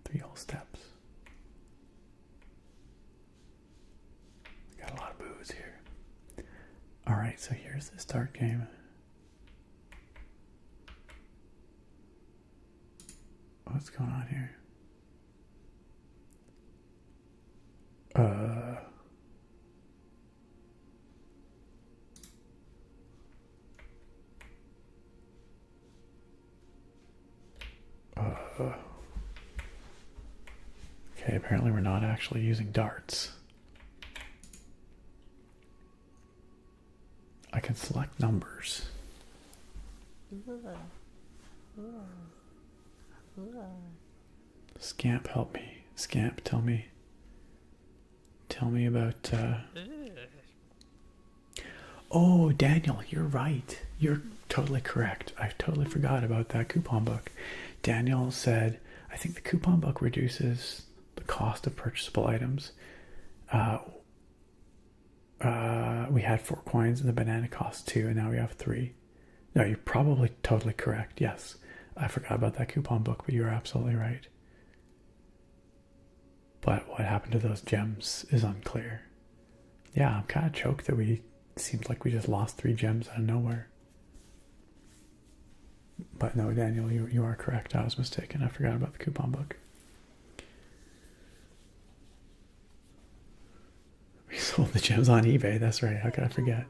3 whole steps. Got a lot of booze here. Alright, so here's the start game. What's going on here? Okay, apparently we're not actually using darts. I can select numbers. Scamp, help me. Scamp, tell me. Tell me about... Oh, Daniel, you're right. You're totally correct. I totally forgot about that coupon book. Daniel said, I think the coupon book reduces the cost of purchasable items. We had 4 coins and the banana cost 2 and now we have 3. No, you're probably totally correct. Yes. I forgot about that coupon book, but you're absolutely right. But what happened to those gems is unclear. Yeah, I'm kind of choked that seems like we just lost 3 gems out of nowhere. But no, Daniel, you are correct. I was mistaken. I forgot about the coupon book. We sold the gems on eBay. That's right. How could I forget?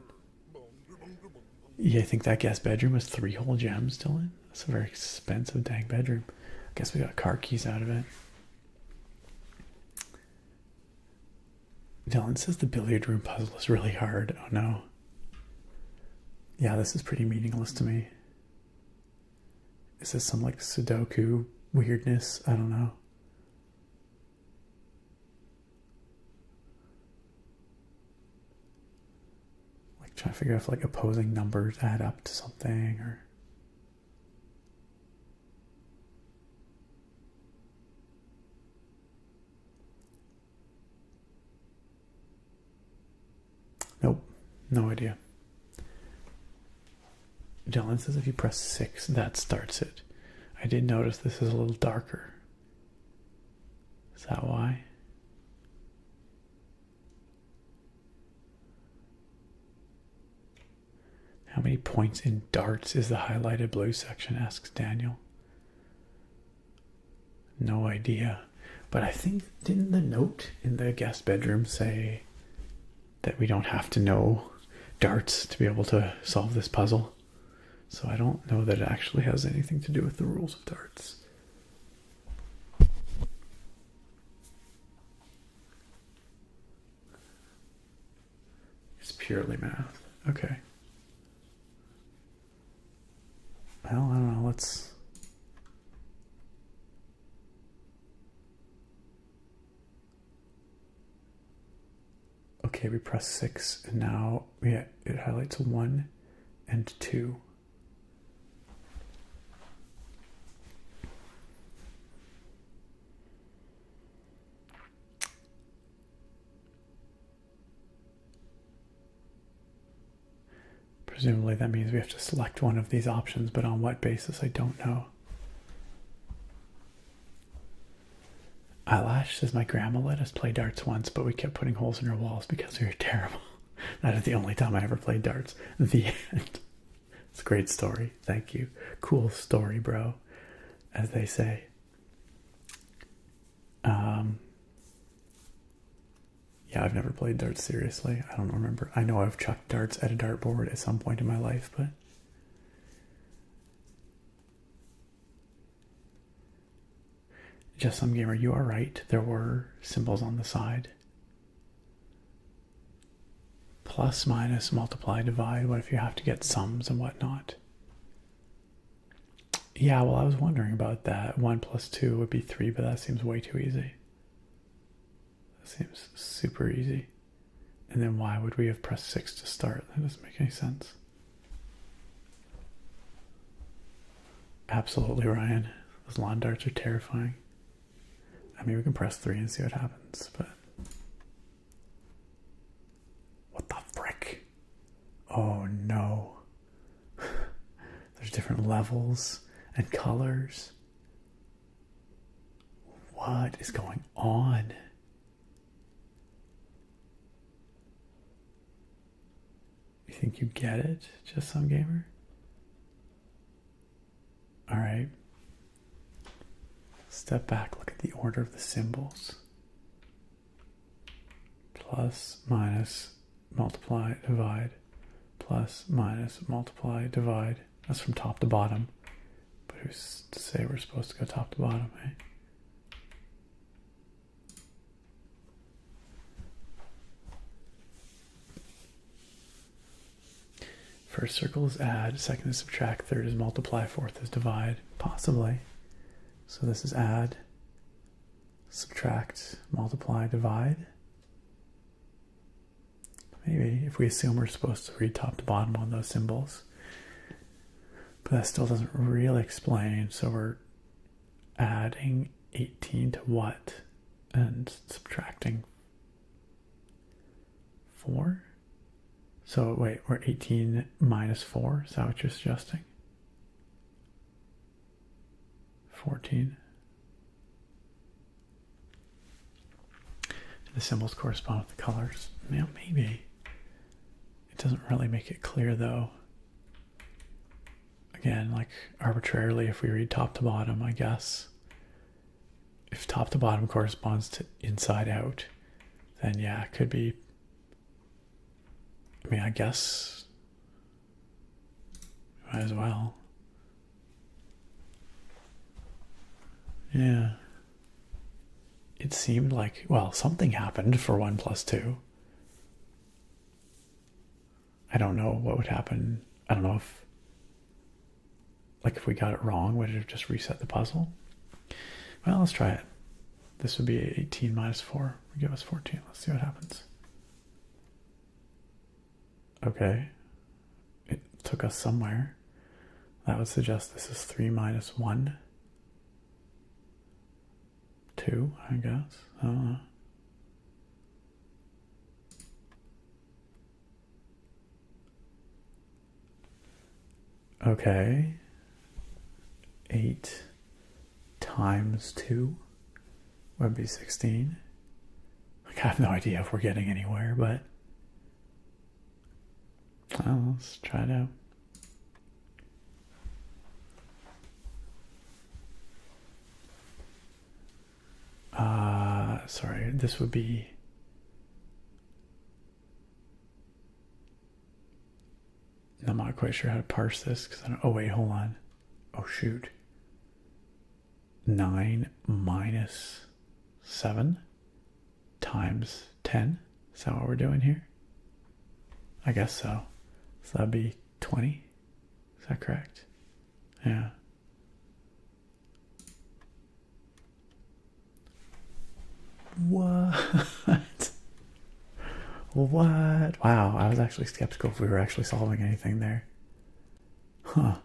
Yeah, I think that guest bedroom was 3 whole gems, Dylan. That's a very expensive dang bedroom. I guess we got car keys out of it. Dylan says the billiard room puzzle is really hard. Oh no. Yeah, this is pretty meaningless to me. Is this some like Sudoku weirdness? I don't know. Like trying to figure out if like opposing numbers add up to something or... Nope, no idea. Dylan says if you press 6, that starts it. I did notice this is a little darker. Is that why? How many points in darts is the highlighted blue section, asks Daniel. No idea. But I think, didn't the note in the guest bedroom say that we don't have to know darts to be able to solve this puzzle? So I don't know that it actually has anything to do with the rules of darts. It's purely math. Okay. Well, I don't know. Let's... Okay, we press 6 and now it highlights 1 and 2. Presumably that means we have to select one of these options, but on what basis, I don't know. Eyelash says my grandma let us play darts once, but we kept putting holes in her walls because we were terrible. That is the only time I ever played darts. The end. It's a great story. Thank you. Cool story, bro, as they say. Yeah, I've never played darts seriously. I don't remember. I know I've chucked darts at a dartboard at some point in my life, but... Just Some Gamer, you are right. There were symbols on the side. Plus, minus, multiply, divide. What if you have to get sums and whatnot? Yeah, well, I was wondering about that. 1 plus 2 would be 3, but that seems way too easy. That seems super easy. And then why would we have pressed 6 to start? That doesn't make any sense. Absolutely, Ryan. Those lawn darts are terrifying. I mean, we can press 3 and see what happens, but... What the frick? Oh, no. different levels and colors. What is going on? You think you get it, Just Some Gamer? Alright. Step back, look at the order of the symbols. Plus, minus, multiply, divide. Plus, minus, multiply, divide. That's from top to bottom. But who's to say we're supposed to go top to bottom, eh? First circle is add, second is subtract, third is multiply, fourth is divide. Possibly. So this is add, subtract, multiply, divide. Maybe, if we assume we're supposed to read top to bottom on those symbols. But that still doesn't really explain. So we're adding 18 to what? And subtracting 4? So wait, we're 18 minus 4? Is that what you're suggesting? 14. The symbols correspond with the colors. Yeah, maybe. It doesn't really make it clear though. Again, like arbitrarily, if we read top to bottom, I guess. If top to bottom corresponds to inside out, then yeah, it could be. I mean, I guess. Might as well. Yeah. It seemed like, well, something happened for 1 plus 2. I don't know what would happen. I don't know if, like, if we got it wrong, would it have just reset the puzzle? Well, let's try it. This would be 18 minus 4. Would give us 14. Let's see what happens. Okay. It took us somewhere. That would suggest this is 3 minus 1. 2, I guess. I don't know. Okay. 8 times 2 would be 16. Like, I have no idea if we're getting anywhere, but well, let's try it out. Sorry, this would be I'm not quite sure how to parse this because I don't. Oh wait, hold on. Oh shoot. 9 minus 7 times 10. Is that what we're doing here? I guess so. So that'd be 20. Is that correct? Yeah. What? What? Wow, I was actually skeptical if we were actually solving anything there. Huh.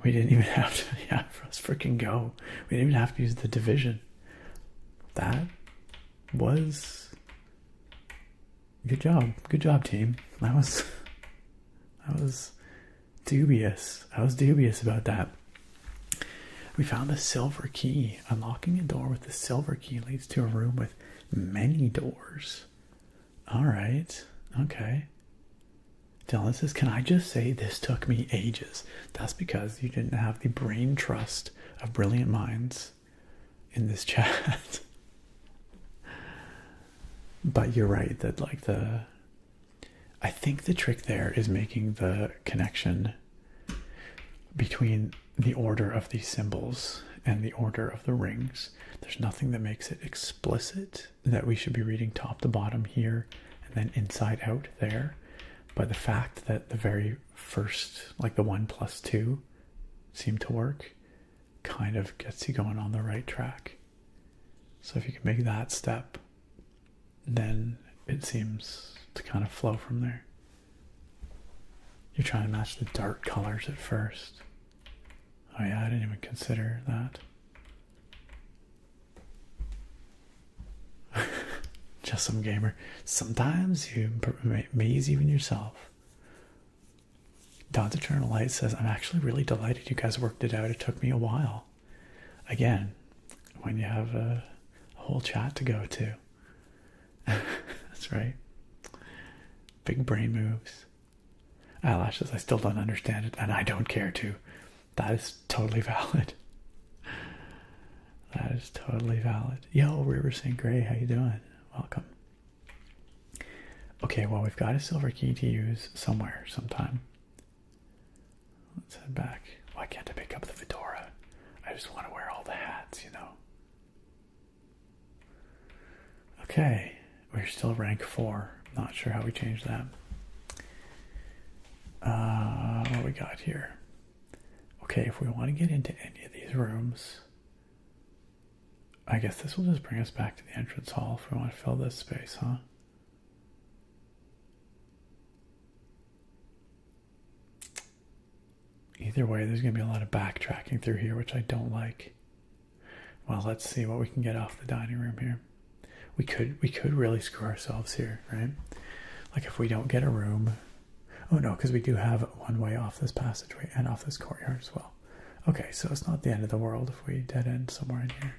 We didn't even have to, yeah, let's freaking go. We didn't even have to use the division. That was... Good job. Good job, team. That was dubious. I was dubious about that. We found a silver key. Unlocking a door with the silver key leads to a room with many doors. All right. Okay. Dylan says, can I just say this took me ages? That's because you didn't have the brain trust of brilliant minds in this chat. But you're right that like I think the trick there is making the connection between the order of these symbols and the order of the rings. There's nothing that makes it explicit that we should be reading top to bottom here and then inside out there. But the fact that the very first, like the 1 plus 2 seem to work, kind of gets you going on the right track. So if you can make that step, then it seems to kind of flow from there. You're trying to match the dark colors at first. Oh yeah, I didn't even consider that. Just some gamer. Sometimes you maze even yourself. Dawn's Eternal Light says, I'm actually really delighted you guys worked it out. It took me a while. Again, when you have a whole chat to go to. That's right. Big brain moves. Eyelashes, I still don't understand it, and I don't care to. That is totally valid. That is totally valid. Yo, River St. Grey, how you doing? Welcome. Okay, well, we've got a silver key to use somewhere, sometime. Let's head back. Why can't I pick up the fedora? I just want to wear all the hats, you know. Okay, we're still rank 4. Not sure how we changed that. What we got here? Okay, if we want to get into any of these rooms, I guess this will just bring us back to the entrance hall if we want to fill this space, huh? Either way, there's going to be a lot of backtracking through here, which I don't like. Well, let's see what we can get off the dining room here. We could really screw ourselves here, right? Like if we don't get a room. Oh no, because we do have one way off this passageway and off this courtyard as well. Okay, so it's not the end of the world if we dead end somewhere in here.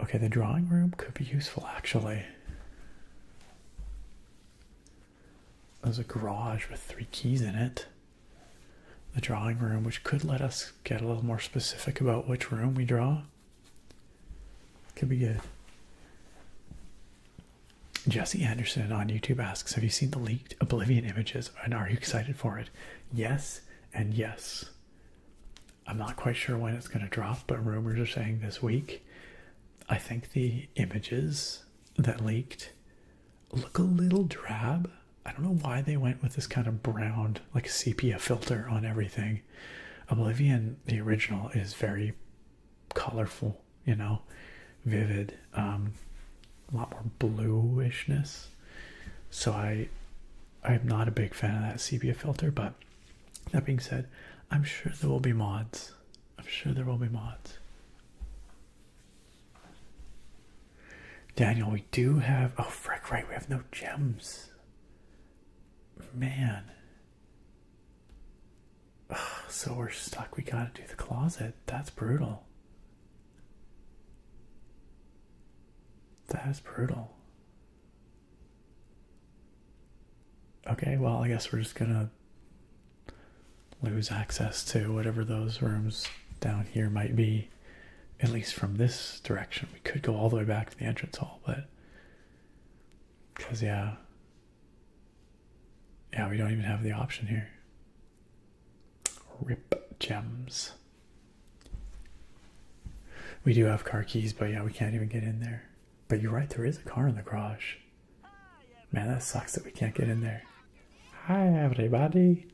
Okay, the drawing room could be useful actually. There's a garage with 3 keys in it. The drawing room, which could let us get a little more specific about which room we draw. Could be good. Jesse Anderson on YouTube asks, have you seen the leaked Oblivion images and are you excited for it? Yes and yes. I'm not quite sure when it's going to drop, but rumors are saying this week. I think the images that leaked look a little drab. I don't know why they went with this kind of brown, like sepia filter on everything. Oblivion, the original, is very colorful, you know, vivid, a lot more bluishness. So I'm not a big fan of that sepia filter, but that being said, I'm sure there will be mods. I'm sure there will be mods. Daniel, we do have, oh frick, right, we have no gems. Man. Ugh, so we're stuck. We gotta do the closet. That's brutal. That is brutal. Okay, well, I guess we're just gonna lose access to whatever those rooms down here might be. At least from this direction. We could go all the way back to the entrance hall, but... because, yeah, we don't even have the option here. Rip gems. We do have car keys, but yeah, we can't even get in there. But you're right, there is a car in the garage. Man, that sucks that we can't get in there. Hi, everybody.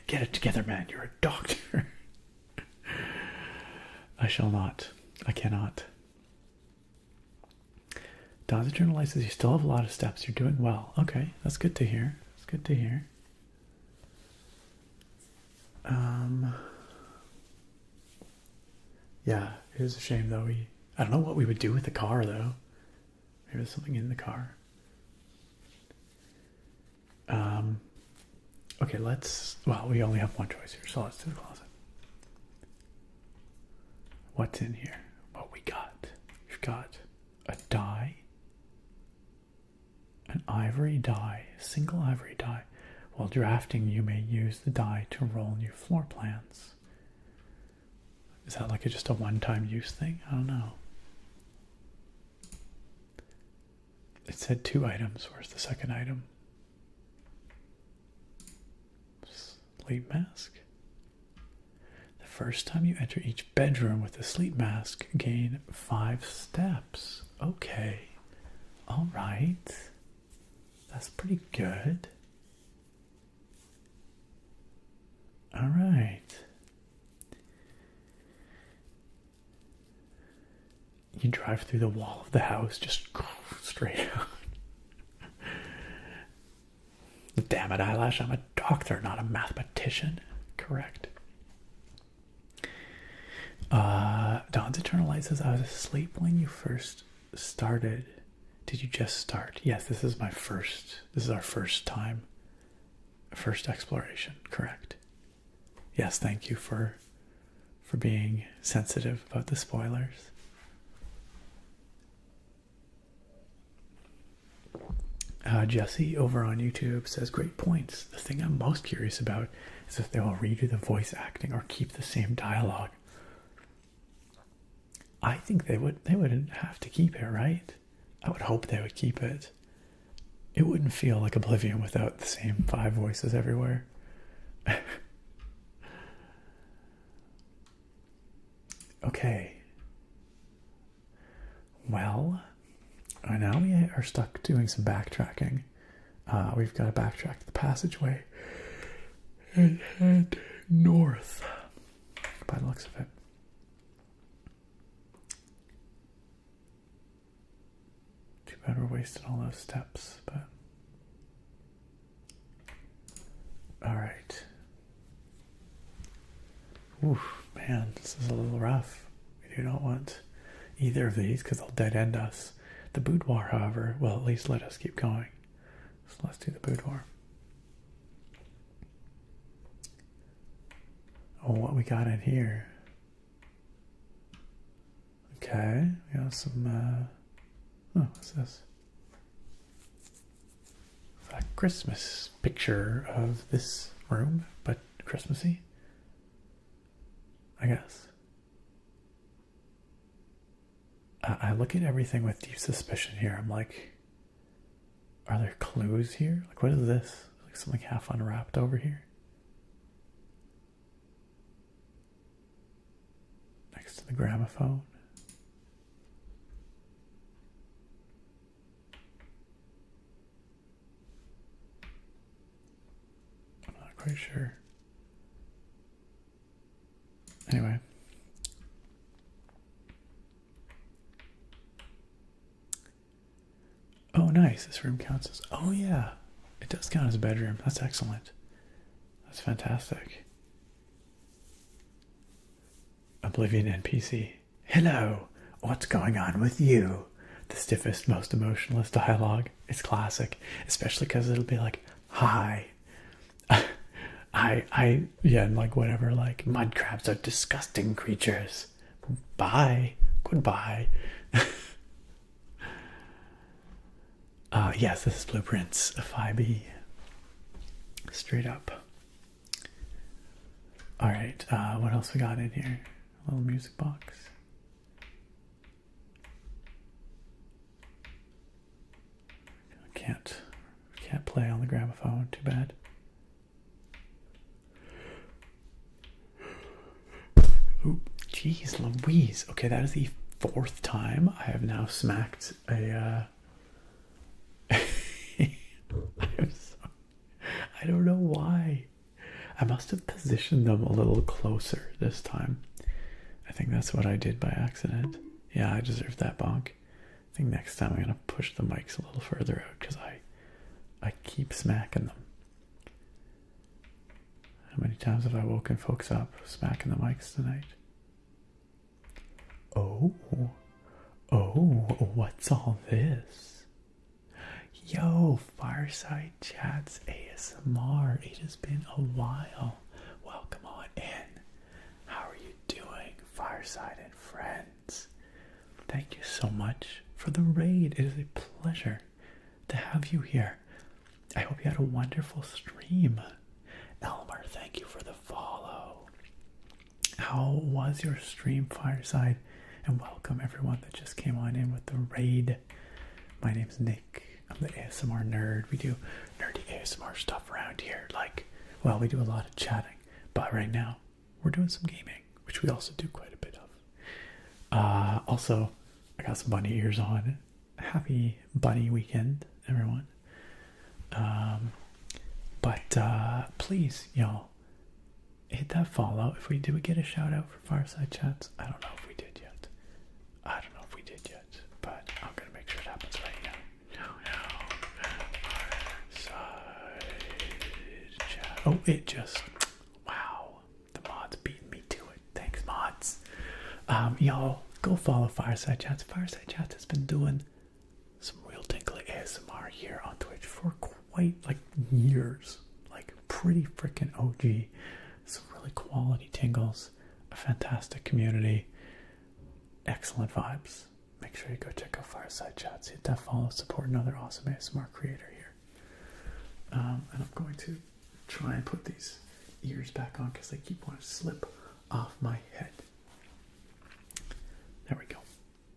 Get it together, man. You're a doctor. I shall not. I cannot. Dawn's Eternal Light says you still have a lot of steps. You're doing well. Okay, that's good to hear. That's good to hear. Yeah, it is a shame though. I don't know what we would do with the car though. Maybe there's something in the car. Okay, well, we only have one choice here, so let's do the closet. What's in here? What we got? We've got a die, an ivory die, a single ivory die. While drafting, you may use the die to roll new floor plans. Is that like just a one-time use thing? I don't know. It said 2 items. Where's the second item? Sleep mask. The first time you enter each bedroom with a sleep mask, gain 5 steps. Okay. All right. That's pretty good. All right. You drive through the wall of the house, just straight out. Damn it, Eyelash, I'm a doctor, not a mathematician. Correct. Dawn's Eternal Light says, I was asleep when you first started. Did you just start? Yes, this is our first time. First exploration, correct. Yes, thank you for being sensitive about the spoilers. Jesse over on YouTube says, great points. The thing I'm most curious about is if they will redo the voice acting or keep the same dialogue. I think they wouldn't have to keep it, right? I would hope they would keep it. It wouldn't feel like Oblivion without the same 5 voices everywhere. Okay. Well, now we are stuck doing some backtracking. We've got to backtrack to the passageway and head north by the looks of it. Too bad we're wasting all those steps, but all right. Oof, man, this is a little rough. We do not want either of these because they'll dead end us. The boudoir, however, will at least let us keep going. So let's do the boudoir. Oh, what we got in here? Okay, we got some. Oh, what's this? A Christmas picture of this room, but Christmassy, I guess. I look at everything with deep suspicion here. I'm like, are there clues here? Like, what is this? Like something half unwrapped over here? Next to the gramophone. I'm not quite sure. Anyway. Oh, nice. This room counts as... Oh, yeah. It does count as a bedroom. That's excellent. That's fantastic. Oblivion NPC. Hello. What's going on with you? The stiffest, most emotionless dialogue. It's classic. Especially because it'll be like, hi. Yeah, and like whatever, like, mud crabs are disgusting creatures. Bye. Goodbye. Yes, this is Blueprints of 5e. Straight up. Alright, what else we got in here? A little music box. Can't play on the gramophone, too bad. Ooh, jeez Louise. Okay, that is the 4th time I have now smacked a I don't know why. I must have positioned them a little closer this time. I think that's what I did by accident. Yeah, I deserve that bonk. I think next time I'm going to push the mics a little further out because I keep smacking them. How many times have I woken folks up smacking the mics tonight? Oh, what's all this? Yo, Fireside Chats ASMR. It has been a while. Welcome on in. How are you doing, Fireside and friends? Thank you so much for the raid. It is a pleasure to have you here. I hope you had a wonderful stream. Elmer, thank you for the follow. How was your stream, Fireside? And welcome everyone that just came on in with the raid. My name's Nick. I'm the ASMR nerd. We do nerdy ASMR stuff around here. Like, well, we do a lot of chatting, but right now we're doing some gaming, which we also do quite a bit of. Also, I got some bunny ears on. Happy bunny weekend, everyone. But please, y'all, hit that follow. If we did, we get a shout out for Fireside Chats. I don't know if we did yet. But I'm gonna make sure it happens right now. Oh, it just, wow, the mods beat me to it. Thanks, mods. Y'all, go follow Fireside Chats. Fireside Chats has been doing some real tinkly ASMR here on Twitch for quite, like, years. Like, pretty freaking OG. Some really quality tingles. A fantastic community. Excellent vibes. Make sure you go check out Fireside Chats. Hit that follow, support another awesome ASMR creator here. And I'm going to try and put these ears back on because they keep wanting to slip off my head. There we go.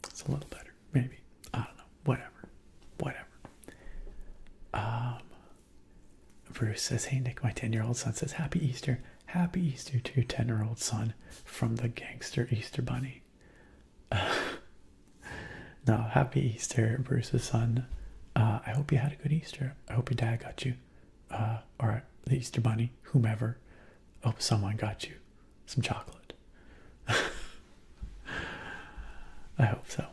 It's a little better. Maybe. I don't know. Whatever. Bruce says, hey Nick, my 10-year-old son says, Happy Easter. Happy Easter to your 10-year-old son from the gangster Easter Bunny. No, happy Easter, Bruce's son. I hope you had a good Easter. I hope your dad got you, or the Easter Bunny, whomever. I hope someone got you some chocolate. I hope so.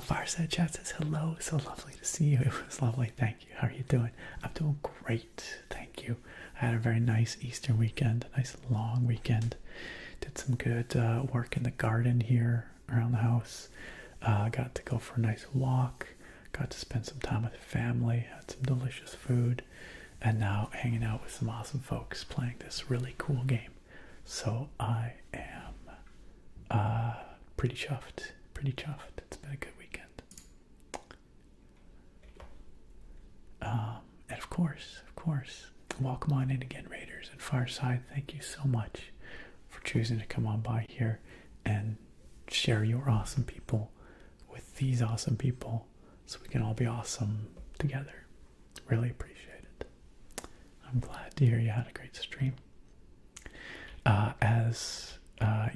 Fireside Chat says, hello, so lovely to see you. It was lovely, thank you. How are you doing? I'm doing great, thank you. I had a very nice Easter weekend, a nice long weekend. Did some good work in the garden here around the house. Got to go for a nice walk. Got to spend some time with the family. Had some delicious food. And now hanging out with some awesome folks playing this really cool game. So I am pretty chuffed. Pretty chuffed. It's been a good weekend. And of course, welcome on in again, Raiders and Fireside. Thank you so much for choosing to come on by here and share your awesome people with these awesome people so we can all be awesome together. Really appreciate it. I'm glad to hear you had a great stream. As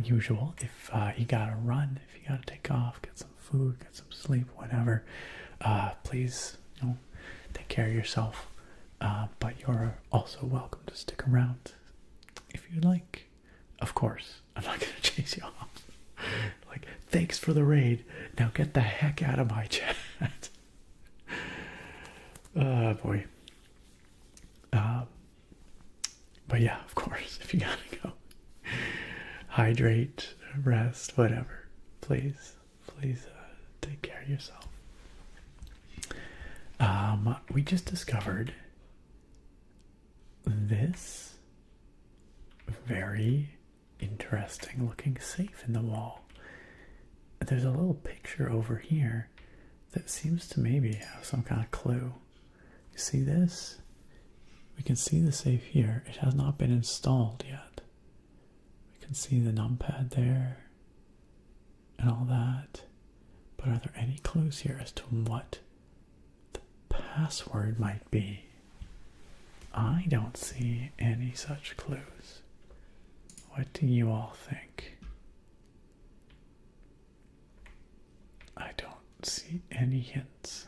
usual, if you gotta run, if you gotta take off, get some food, get some sleep, whatever, please, take care of yourself. But you're also welcome to stick around if you'd like. Of course, I'm not gonna chase you off. Like, thanks for the raid. Now get the heck out of my chat. Oh boy. But yeah, of course, if you gotta go, hydrate, rest, whatever. Please, take care of yourself. We just discovered this very interesting looking safe in the wall. There's a little picture over here that seems to maybe have some kind of clue. You see this? We can see the safe here. It has not been installed yet. We can see the numpad there and all that. But are there any clues here as to what the password might be? I don't see any such clues. What do you all think? I don't see any hints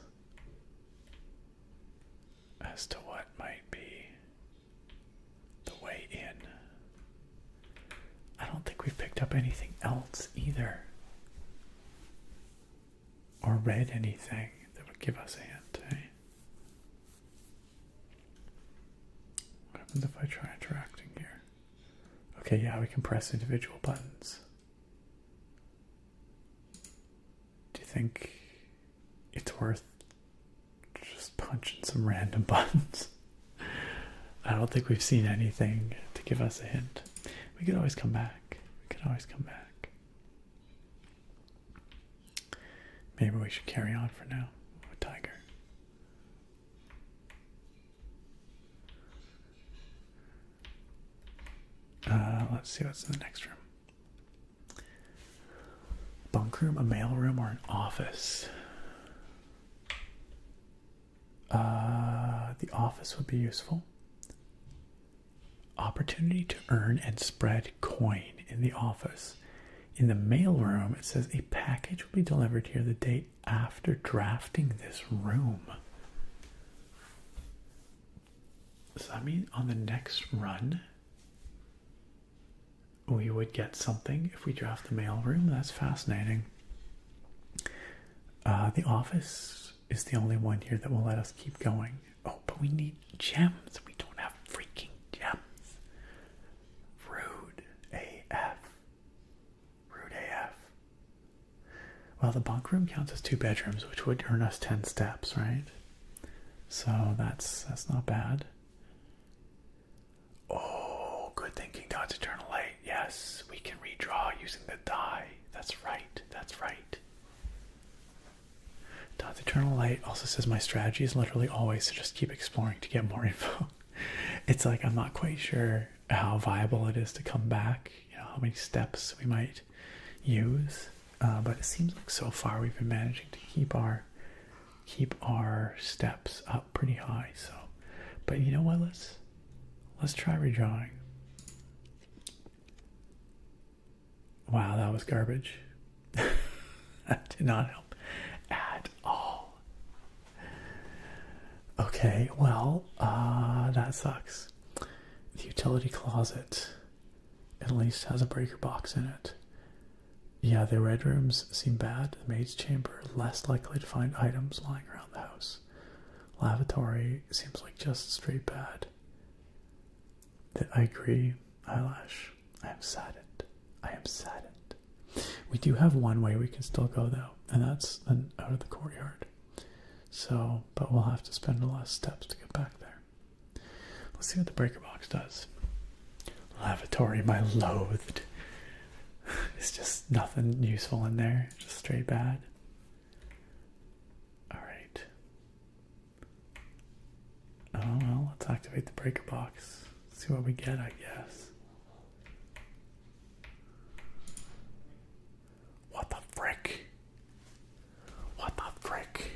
as to what might be the way in. I don't think we've picked up anything else either, or read anything that would give us a hint, eh? What happens if I try interacting here? Okay, yeah, we can press individual buttons. Do you think it's worth just punching some random buttons? I don't think we've seen anything to give us a hint. We could always come back. Maybe we should carry on for now with Tiger. Let's see what's in the next room. Bunk room, a mail room, or an office? The office would be useful. Opportunity to earn and spread coin in the office. In the mail room, it says a package will be delivered here the day after drafting this room. Does that mean on the next run we would get something if we draft the mail room? That's fascinating. The office is the only one here that will let us keep going. Oh, but we need gems. We don't have freaking gems. Rude AF. Well, the bunk room counts as 2 bedrooms, which would earn us 10 steps, right? So that's not bad. Oh, good thinking, God's Eternal Light. Yes, we can redraw using the die. That's right. That's right. God's Eternal Light also says my strategy is literally always to just keep exploring to get more info. It's like I'm not quite sure how viable it is to come back. You know, how many steps we might use. But it seems like so far we've been managing to keep our steps up pretty high. So, but you know what? Let's try redrawing. Wow, that was garbage. That did not help at all. Okay, well, that sucks. The utility closet at least has a breaker box in it. Yeah, the red rooms seem bad. The maid's chamber, less likely to find items lying around the house. Lavatory seems like just straight bad. I agree, Eyelash. I am saddened. I am saddened. We do have one way we can still go, though, and that's out of the courtyard. So, but we'll have to spend a lot of steps to get back there. Let's see what the breaker box does. Lavatory, my loathed. It's just nothing useful in there. Just straight bad. Alright. Oh, well, let's activate the breaker box. See what we get, I guess. What the frick? What the frick?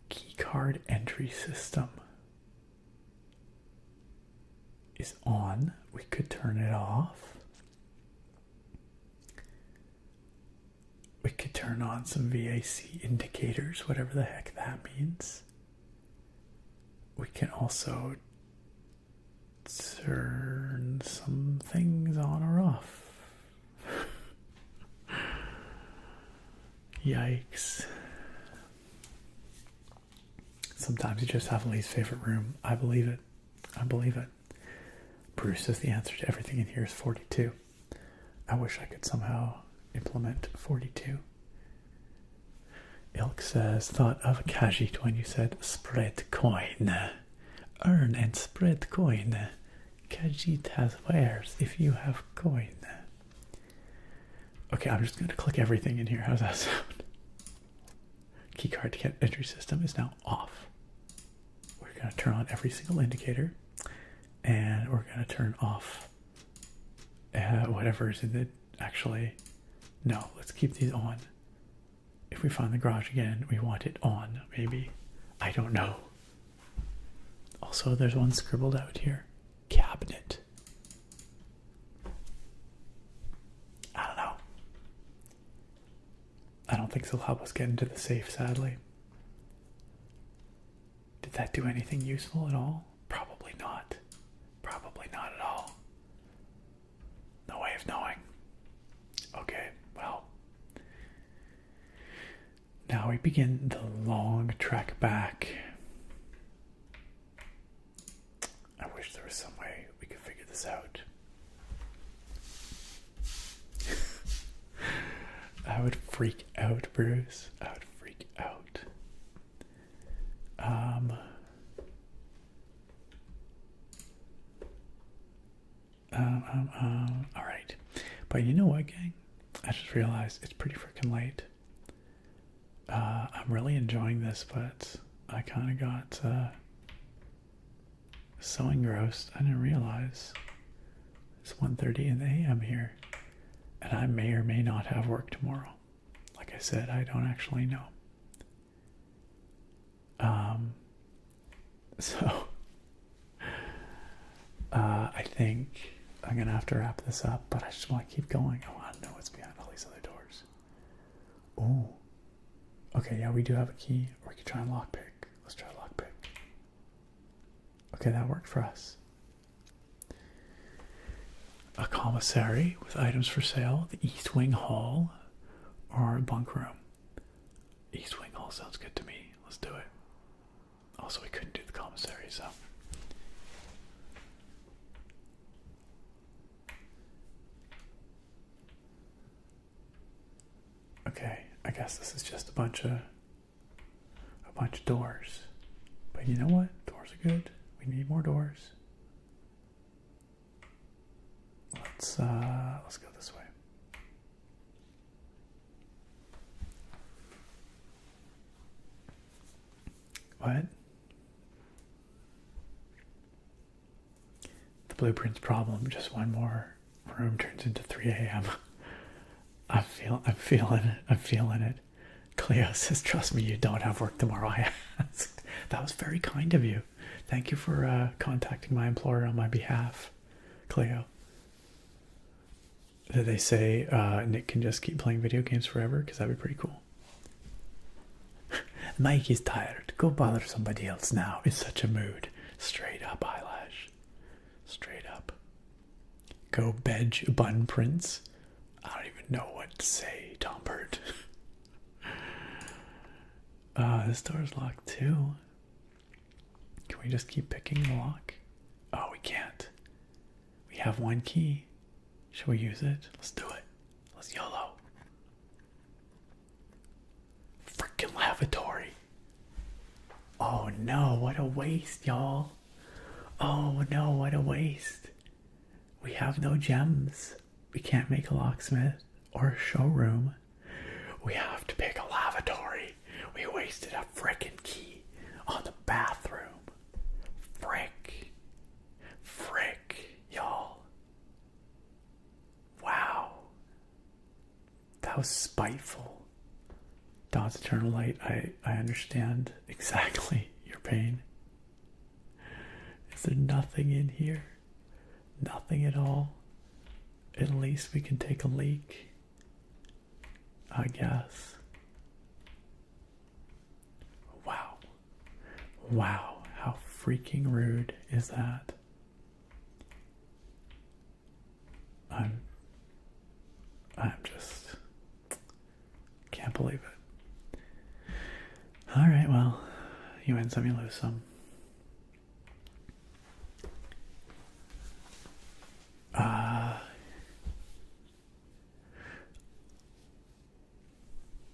Keycard entry system is on. We could turn it off. We could turn on some VAC indicators, whatever the heck that means. We can also turn some things on or off. Yikes. Sometimes you just have Lee's favorite room. I believe it. I believe it. Bruce says the answer to everything in here is 42. I wish I could somehow implement 42. Ilk says, thought of Khajiit when you said spread coin. Earn and spread coin. Khajiit has wares if you have coin. Okay, I'm just going to click everything in here. How's that sound? Keycard to get entry system is now off. We're going to turn on every single indicator. And we're going to turn off whatever is in the... Actually, no, let's keep these on. If we find the garage again, we want it on, maybe. I don't know. Also, there's one scribbled out here. Cabinet. I don't know. I don't think this will help us get into the safe, sadly. Did that do anything useful at all? Probably not. Probably not at all. No way of knowing. Okay, well. Now we begin the long trek back. I wish there was some way we could figure this out. I would freak out, Bruce. I would freak out. All right. But you know what, gang? I just realized it's pretty freaking late. I'm really enjoying this, but I kind of got so engrossed. I didn't realize it's 1:30 in the AM here, and I may or may not have work tomorrow. Like I said, I don't actually know. So I think I'm gonna have to wrap this up, but I just want to keep going. I want to know what's behind all these other doors. Oh, okay, yeah, we do have a key. Or we could try and lockpick. Let's try lockpick. Okay, that worked for us. A commissary with items for sale, the East Wing Hall, or a bunk room. East Wing Hall sounds good to me. Let's do it. Also, we couldn't do the commissary, so. I guess this is just a bunch of doors. But you know what? Doors are good. We need more doors. Let's go this way. What? The blueprint's problem. Just one more room turns into 3 a.m. I'm feeling it. Cleo says, trust me, you don't have work tomorrow. I asked. That was very kind of you. Thank you for contacting my employer on my behalf, Cleo. Did they say Nick can just keep playing video games forever? Because that'd be pretty cool. Mike is tired. Go bother somebody else now. It's such a mood. Straight up eyelash. Straight up. Go bedge bun prince. I don't even know what to say, Tom Bird. This door's locked too. Can we just keep picking the lock? Oh, we can't. We have one key. Should we use it? Let's do it. Let's YOLO. Freaking lavatory. Oh no, what a waste, y'all. Oh no, what a waste. We have no gems. We can't make a locksmith or a showroom. We have to pick a lavatory. We wasted a frickin' key on the bathroom. Frick, y'all. Wow. That was spiteful. Dawn's Eternal Light, I understand exactly your pain. Is there nothing in here? Nothing at all? At least we can take a leak, I guess. Wow, how freaking rude is that? I'm just can't believe it. Alright, well, you win some, you lose some.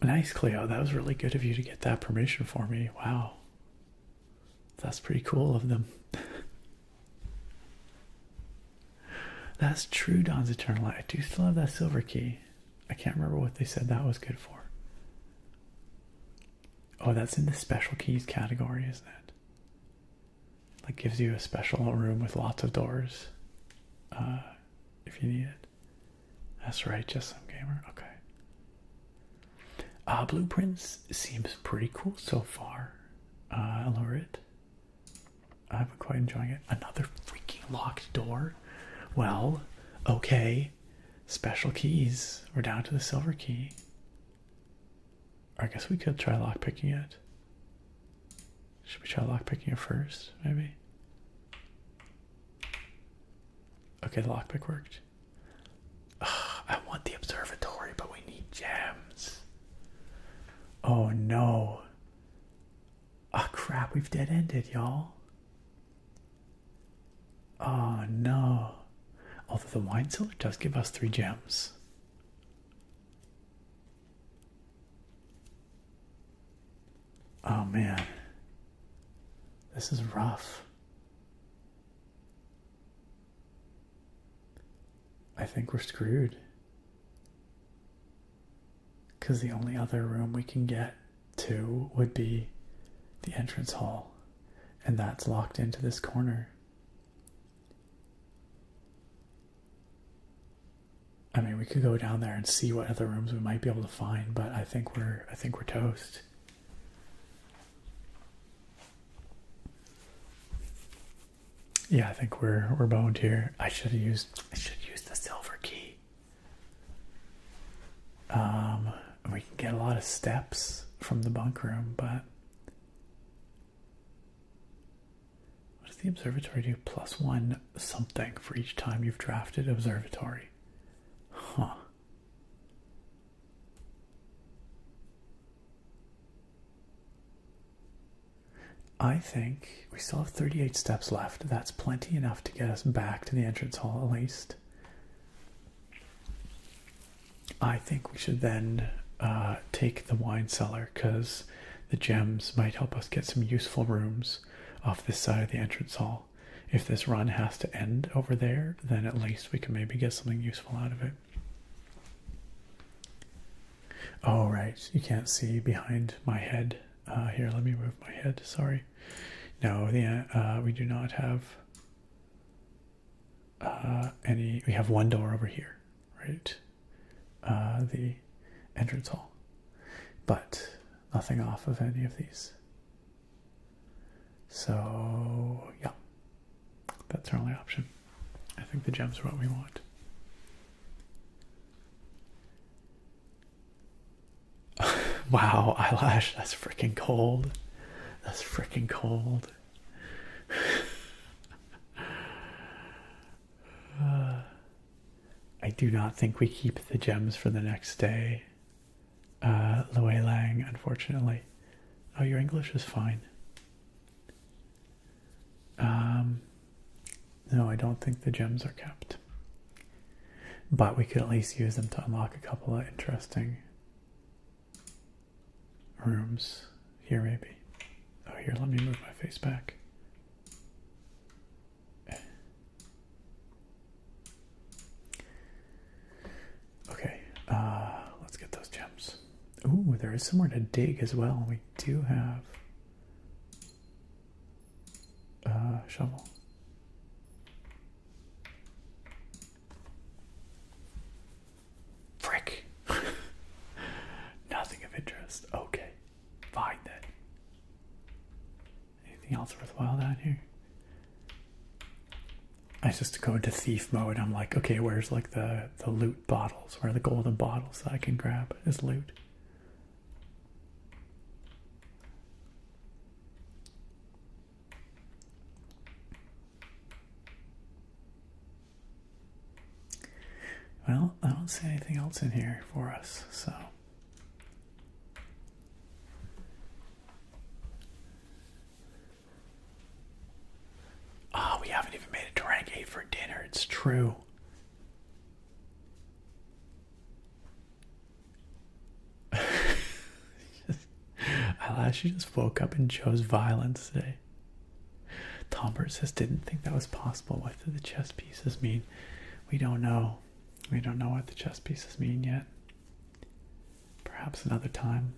Nice, Cleo. That was really good of you to get that permission for me. Wow. That's pretty cool of them. That's true, Dawn's Eternal Light. I do still have that silver key. I can't remember what they said that was good for. Oh, that's in the special keys category, isn't it? Like gives you a special room with lots of doors. If you need it. That's right, just some gamer. Okay. Blueprints seems pretty cool so far. Allured. I've been quite enjoying it. Another freaking locked door. Well, okay. Special keys. We're down to the silver key. I guess we could try lockpicking it. Should we try lockpicking it first, maybe? Okay, the lockpick worked. I want the observatory, but we need gems. Oh no. Oh crap, we've dead-ended, y'all. Oh no. Although the wine cellar does give us 3 gems. Oh man. This is rough. I think we're screwed. Because the only other room we can get to would be the entrance hall. And that's locked into this corner. I mean, we could go down there and see what other rooms we might be able to find, but I think we're toast. Yeah, I think we're boned here. I should use the silver key. We can get a lot of steps from the bunk room, but what does the observatory do? +1 something for each time you've drafted observatory. Huh. I think we still have 38 steps left. That's plenty enough to get us back to the entrance hall at least. I think we should then take the wine cellar, because the gems might help us get some useful rooms off this side of the entrance hall. If this run has to end over there, then at least we can maybe get something useful out of it. Oh, right. You can't see behind my head. Here, let me move my head. Sorry. No, we do not have any. We have one door over here, right? The entrance hall. But nothing off of any of these. So, yeah. That's our only option. I think the gems are what we want. Wow, eyelash, that's freaking cold. That's freaking cold. I do not think we keep the gems for the next day. Lue Lang, unfortunately. Oh, your English is fine. No, I don't think the gems are kept. But we could at least use them to unlock a couple of interesting rooms. Here, maybe. Oh, here, let me move my face back. Okay, let's get those gems. Ooh, there is somewhere to dig as well. We do have a shovel. Frick. Nothing of interest. Okay, fine then. Anything else worthwhile down here? I just go into thief mode. I'm like, okay, where's like the loot bottles? Where are the golden bottles that I can grab as loot? Well, I don't see anything else in here for us, so. Ah, we haven't even made it to rank 8 for dinner. It's true. Eyelash, you just woke up and chose violence today. Tombert says, didn't think that was possible. What do the chess pieces mean? We don't know. We don't know what the chess pieces mean yet. Perhaps another time.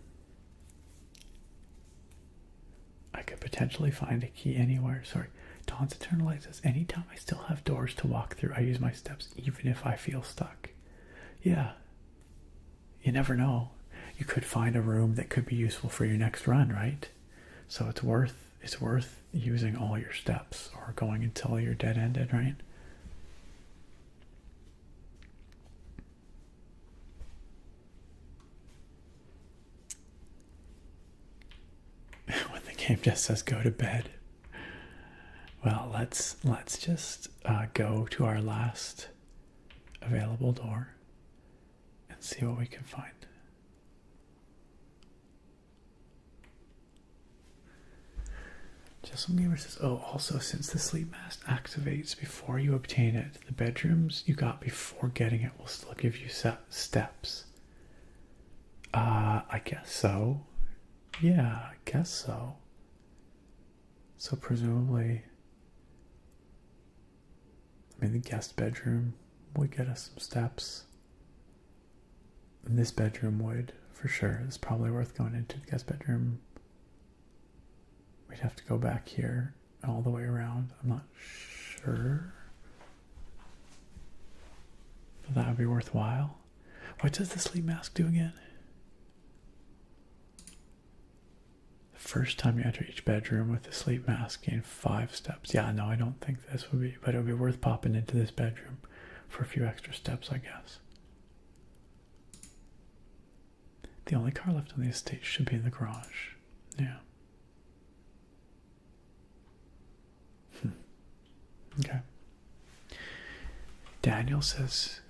I could potentially find a key anywhere. Sorry. Dawn's Eternal says, anytime I still have doors to walk through, I use my steps even if I feel stuck. Yeah. You never know. You could find a room that could be useful for your next run, right? So it's worth using all your steps or going until you're dead-ended, right? When the game just says go to bed. Well, let's just go to our last available door and see what we can find. Just some gamer says, oh, also since the sleep mask activates before you obtain it, the bedrooms you got before getting it will still give you steps. I guess so. Yeah, I guess so. So presumably, I mean, the guest bedroom would get us some steps. And this bedroom would, for sure. It's probably worth going into the guest bedroom. We'd have to go back here all the way around. I'm not sure. But that would be worthwhile. What does the sleep mask do again? The first time you enter each bedroom with the sleep mask, gain 5 steps. Yeah, no, I don't think this would be, but it would be worth popping into this bedroom for a few extra steps, I guess. The only car left on the estate should be in the garage. Yeah. Okay. Daniel says,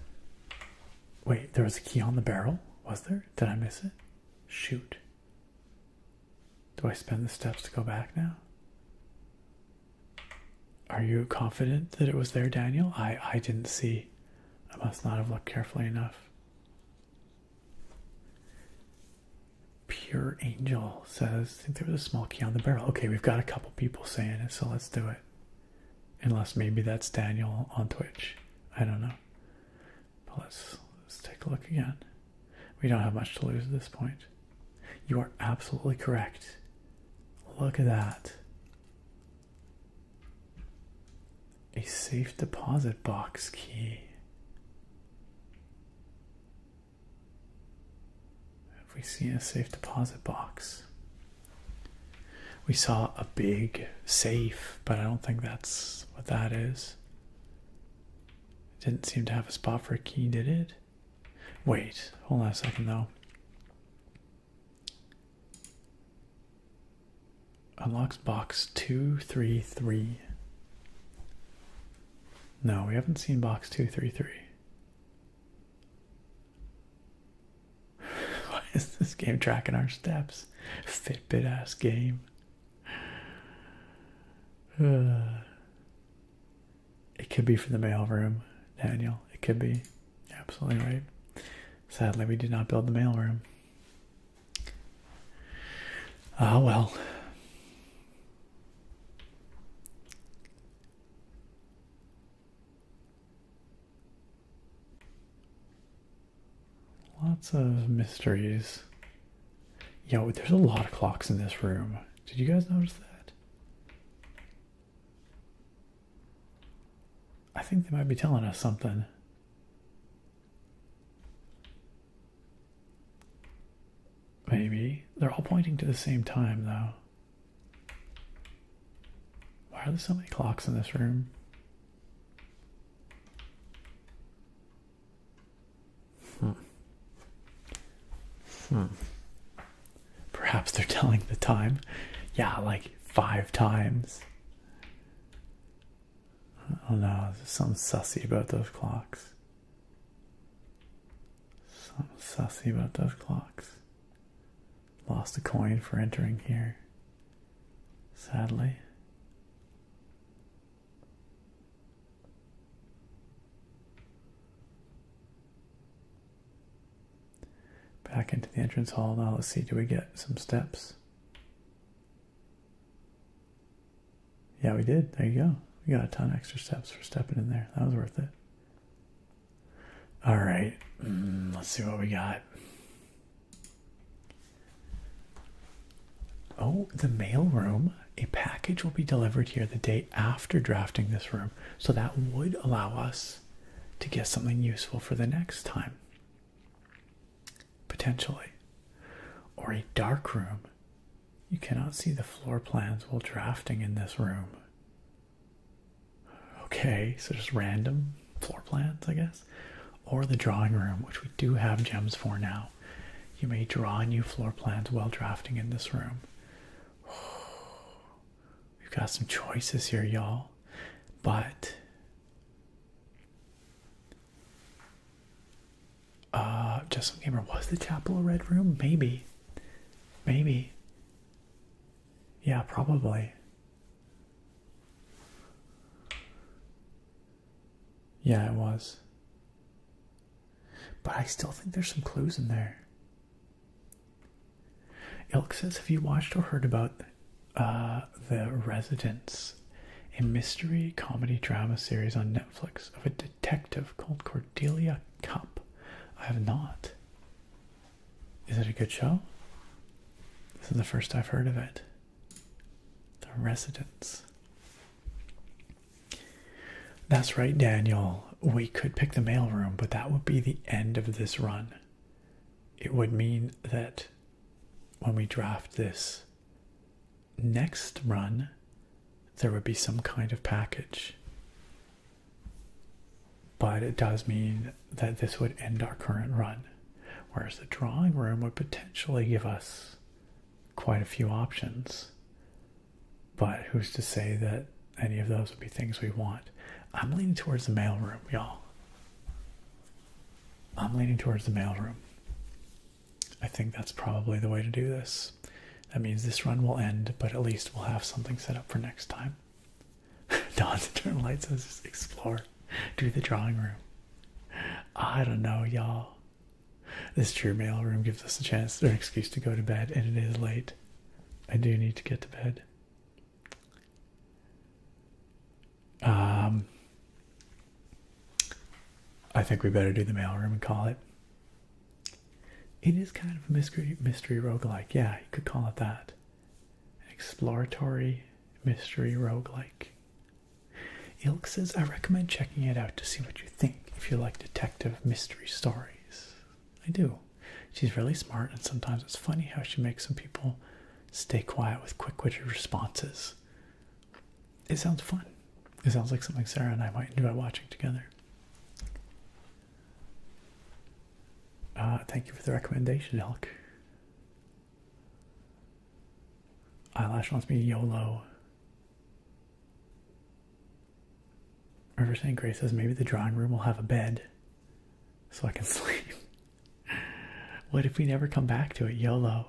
wait, there was a key on the barrel? Was there? Did I miss it? Shoot. Do I spend the steps to go back now? Are you confident that it was there, Daniel? I didn't see. I must not have looked carefully enough. Pure Angel says, I think there was a small key on the barrel. Okay, we've got a couple people saying it, so let's do it. Unless maybe that's Daniel on Twitch. I don't know. But let's take a look again. We don't have much to lose at this point. You are absolutely correct. Look at that. A safe deposit box key. Have we seen a safe deposit box? We saw a big safe, but I don't think that's what that is. It didn't seem to have a spot for a key, did it? Wait, hold on a second though. Unlocks box 233. No, we haven't seen box 233. Why is this game tracking our steps? Fitbit ass game. It could be for the mailroom, Daniel. It could be. You're absolutely right. Sadly, we did not build the mailroom. Ah, well. Lots of mysteries. Yo, there's a lot of clocks in this room. Did you guys notice that? I think they might be telling us something. Maybe. They're all pointing to the same time, though. Why are there so many clocks in this room? Perhaps they're telling the time. Yeah, like 5 times. Oh no, there's something sussy about those clocks. Something sussy about those clocks. Lost a coin for entering here. Sadly. Back into the entrance hall now. Let's see, do we get some steps? Yeah, we did. There you go. We got a ton of extra steps for stepping in there. That was worth it. All right. Let's see what we got. Oh, the mail room. A package will be delivered here the day after drafting this room. So that would allow us to get something useful for the next time. Potentially. Or a dark room. You cannot see the floor plans while drafting in this room. Okay, so just random floor plans, I guess. Or the drawing room, which we do have gems for now. You may draw new floor plans while drafting in this room. We've got some choices here, y'all. But Just Gamer, was the chapel a red room? Maybe. Maybe. Yeah, probably. Yeah, it was. But I still think there's some clues in there. Ilk says, have you watched or heard about The Residence, a mystery comedy drama series on Netflix of a detective called Cordelia Cup? I have not. Is it a good show? This is the first I've heard of it. The Residence. That's right, Daniel. We could pick the mailroom, but that would be the end of this run. It would mean that when we draft this next run, there would be some kind of package. But it does mean that this would end our current run. Whereas the drawing room would potentially give us quite a few options. But who's to say that any of those would be things we want? I'm leaning towards the mailroom, y'all. I'm leaning towards the mailroom. I think that's probably the way to do this. That means this run will end, but at least we'll have something set up for next time. Dawn's Eternal Light says explore. Do the drawing room. I don't know, y'all. This true mailroom gives us a chance or an excuse to go to bed, and it is late. I do need to get to bed. I think we better do the mailroom and call it. It is kind of a mystery roguelike. Yeah, you could call it that. Exploratory mystery roguelike. Ilk says, I recommend checking it out to see what you think if you like detective mystery stories. I do. She's really smart, and sometimes it's funny how she makes some people stay quiet with quick-witted responses. It sounds fun. It sounds like something Sarah and I might enjoy watching together. Thank you for the recommendation, Ilk. Eyelash wants me YOLO. River St. Grace says maybe the drawing room will have a bed so I can sleep. What if we never come back to it? YOLO.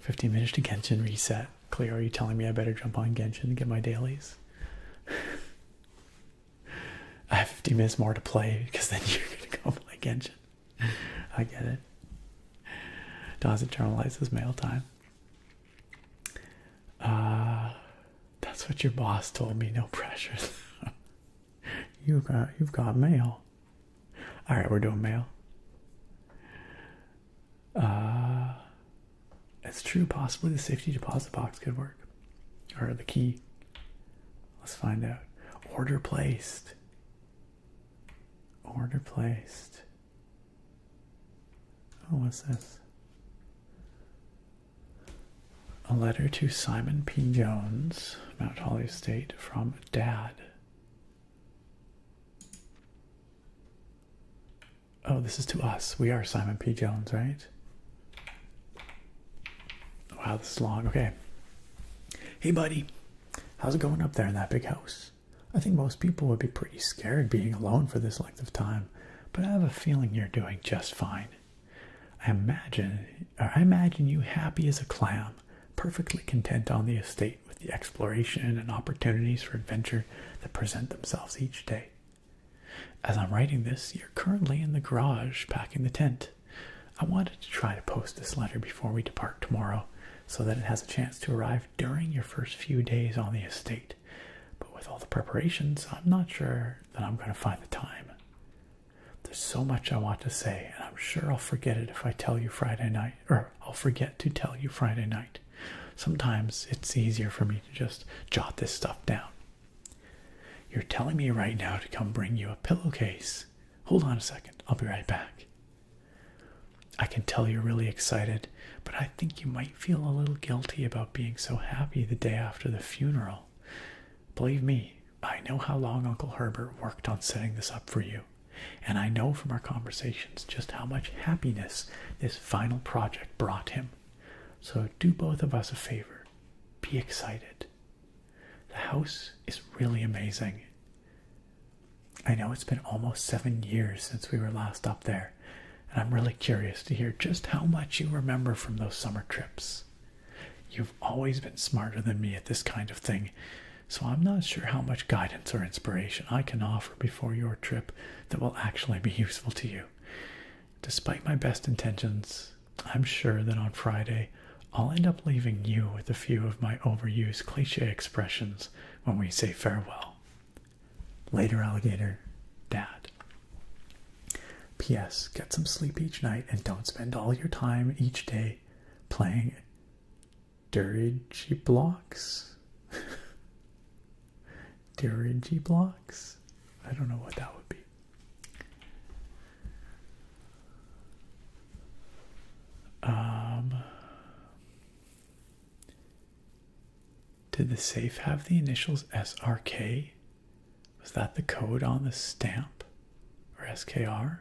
15 minutes to Genshin reset. Cleo, are you telling me I better jump on Genshin and get my dailies? I have 15 minutes more to play because then you're going to go play Genshin. I get it. Dawes eternalizes mail time. That's what your boss told me. No pressure. You've got mail. All right, we're doing mail. It's true. Possibly the safety deposit box could work, or the key. Let's find out. Order placed. Order placed. Oh, what's this? A letter to Simon P. Jones, Mount Holly Estate, from Dad. Oh, this is to us. We are Simon P. Jones, right? Wow, this is long. Okay. Hey, buddy. How's it going up there in that big house? I think most people would be pretty scared being alone for this length of time, but I have a feeling you're doing just fine. I imagine you happy as a clam, perfectly content on the estate with the exploration and opportunities for adventure that present themselves each day. As I'm writing this, you're currently in the garage packing the tent. I wanted to try to post this letter before we depart tomorrow, so that it has a chance to arrive during your first few days on the estate. But with all the preparations, I'm not sure that I'm going to find the time. There's so much I want to say, and I'm sure I'll forget it if I tell you Friday night, or I'll forget to tell you Friday night. Sometimes it's easier for me to just jot this stuff down. You're telling me right now to come bring you a pillowcase. Hold on a second, I'll be right back. I can tell you're really excited, but I think you might feel a little guilty about being so happy the day after the funeral. Believe me, I know how long Uncle Herbert worked on setting this up for you, and I know from our conversations just how much happiness this final project brought him. So do both of us a favor. Be excited. The house is really amazing. I know it's been almost 7 years since we were last up there, and I'm really curious to hear just how much you remember from those summer trips. You've always been smarter than me at this kind of thing, so I'm not sure how much guidance or inspiration I can offer before your trip that will actually be useful to you. Despite my best intentions, I'm sure that on Friday I'll end up leaving you with a few of my overused cliche expressions when we say farewell. Later, alligator. Dad. P.S. Get some sleep each night and don't spend all your time each day playing dirigi blocks. Dirigi blocks? I don't know what that would be. Did the safe have the initials SRK? Was that the code on the stamp? Or SKR?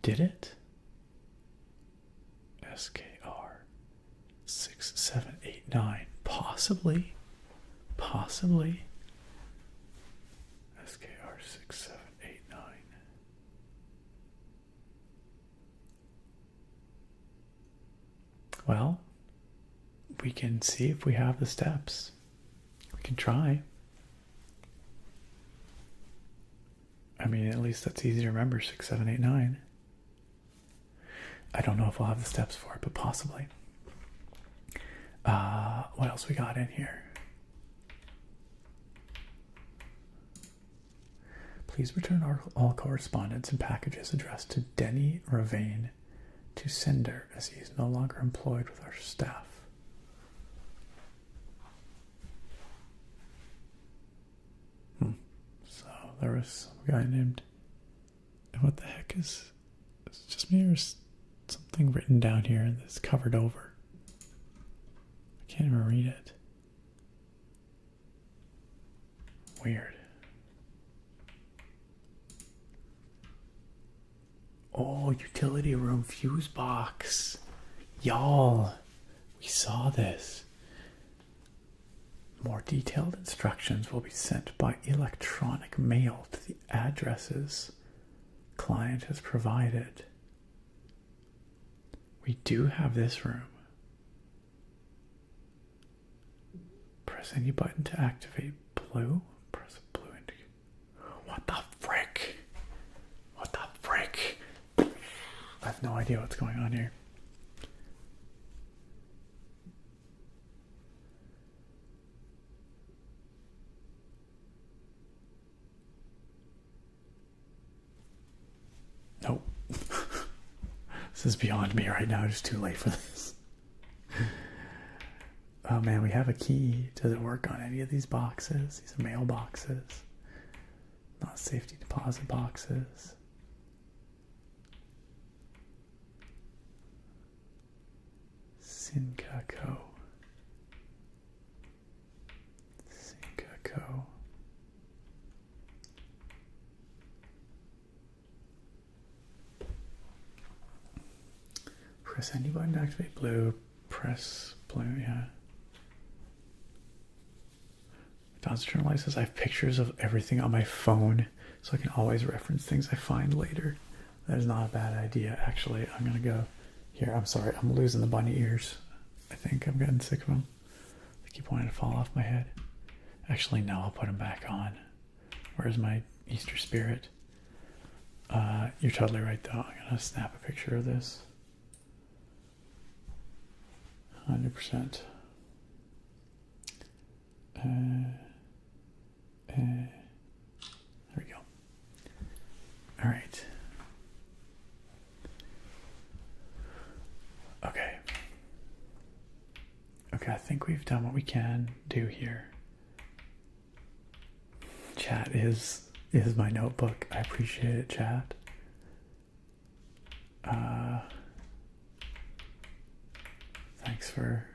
Did it? SKR 6789. Possibly. Possibly. SKR 6789. Well, we can see if we have the steps. We can try. I mean, at least that's easy to remember, 6, 7, 8, 9. I don't know if we'll have the steps for it, but possibly. What else we got in here? Please return all correspondence and packages addressed to Denny Ravane to sender, as he is no longer employed with our staff. So there was some guy named... What the heck is... Is it just me or is something written down here that's covered over? I can't even read it. Weird. Oh, utility room fuse box. Y'all, we saw this. More detailed instructions will be sent by electronic mail to the addresses client has provided. We do have this room. Press any button to activate blue. Press blue indicator. What the frick? What the frick? I have no idea what's going on here. Nope. This is beyond me right now. It's too late for this. Oh man, we have a key. Does it work on any of these boxes? These are mail boxes. Not safety deposit boxes. Sincaco. Sincaco. Press any button to activate blue. Press blue, yeah. Don's Journal says I have pictures of everything on my phone so I can always reference things I find later. That is not a bad idea. Actually, I'm going to go here. I'm sorry. I'm losing the bunny ears. I think I'm getting sick of them. They keep wanting to fall off my head. Actually, no, I'll put them back on. Where's my Easter spirit? You're totally right, though. I'm going to snap a picture of this. 100%. There we go. All right. Okay. Okay, I think we've done what we can do here. Chat is my notebook. I appreciate it, chat. Thanks for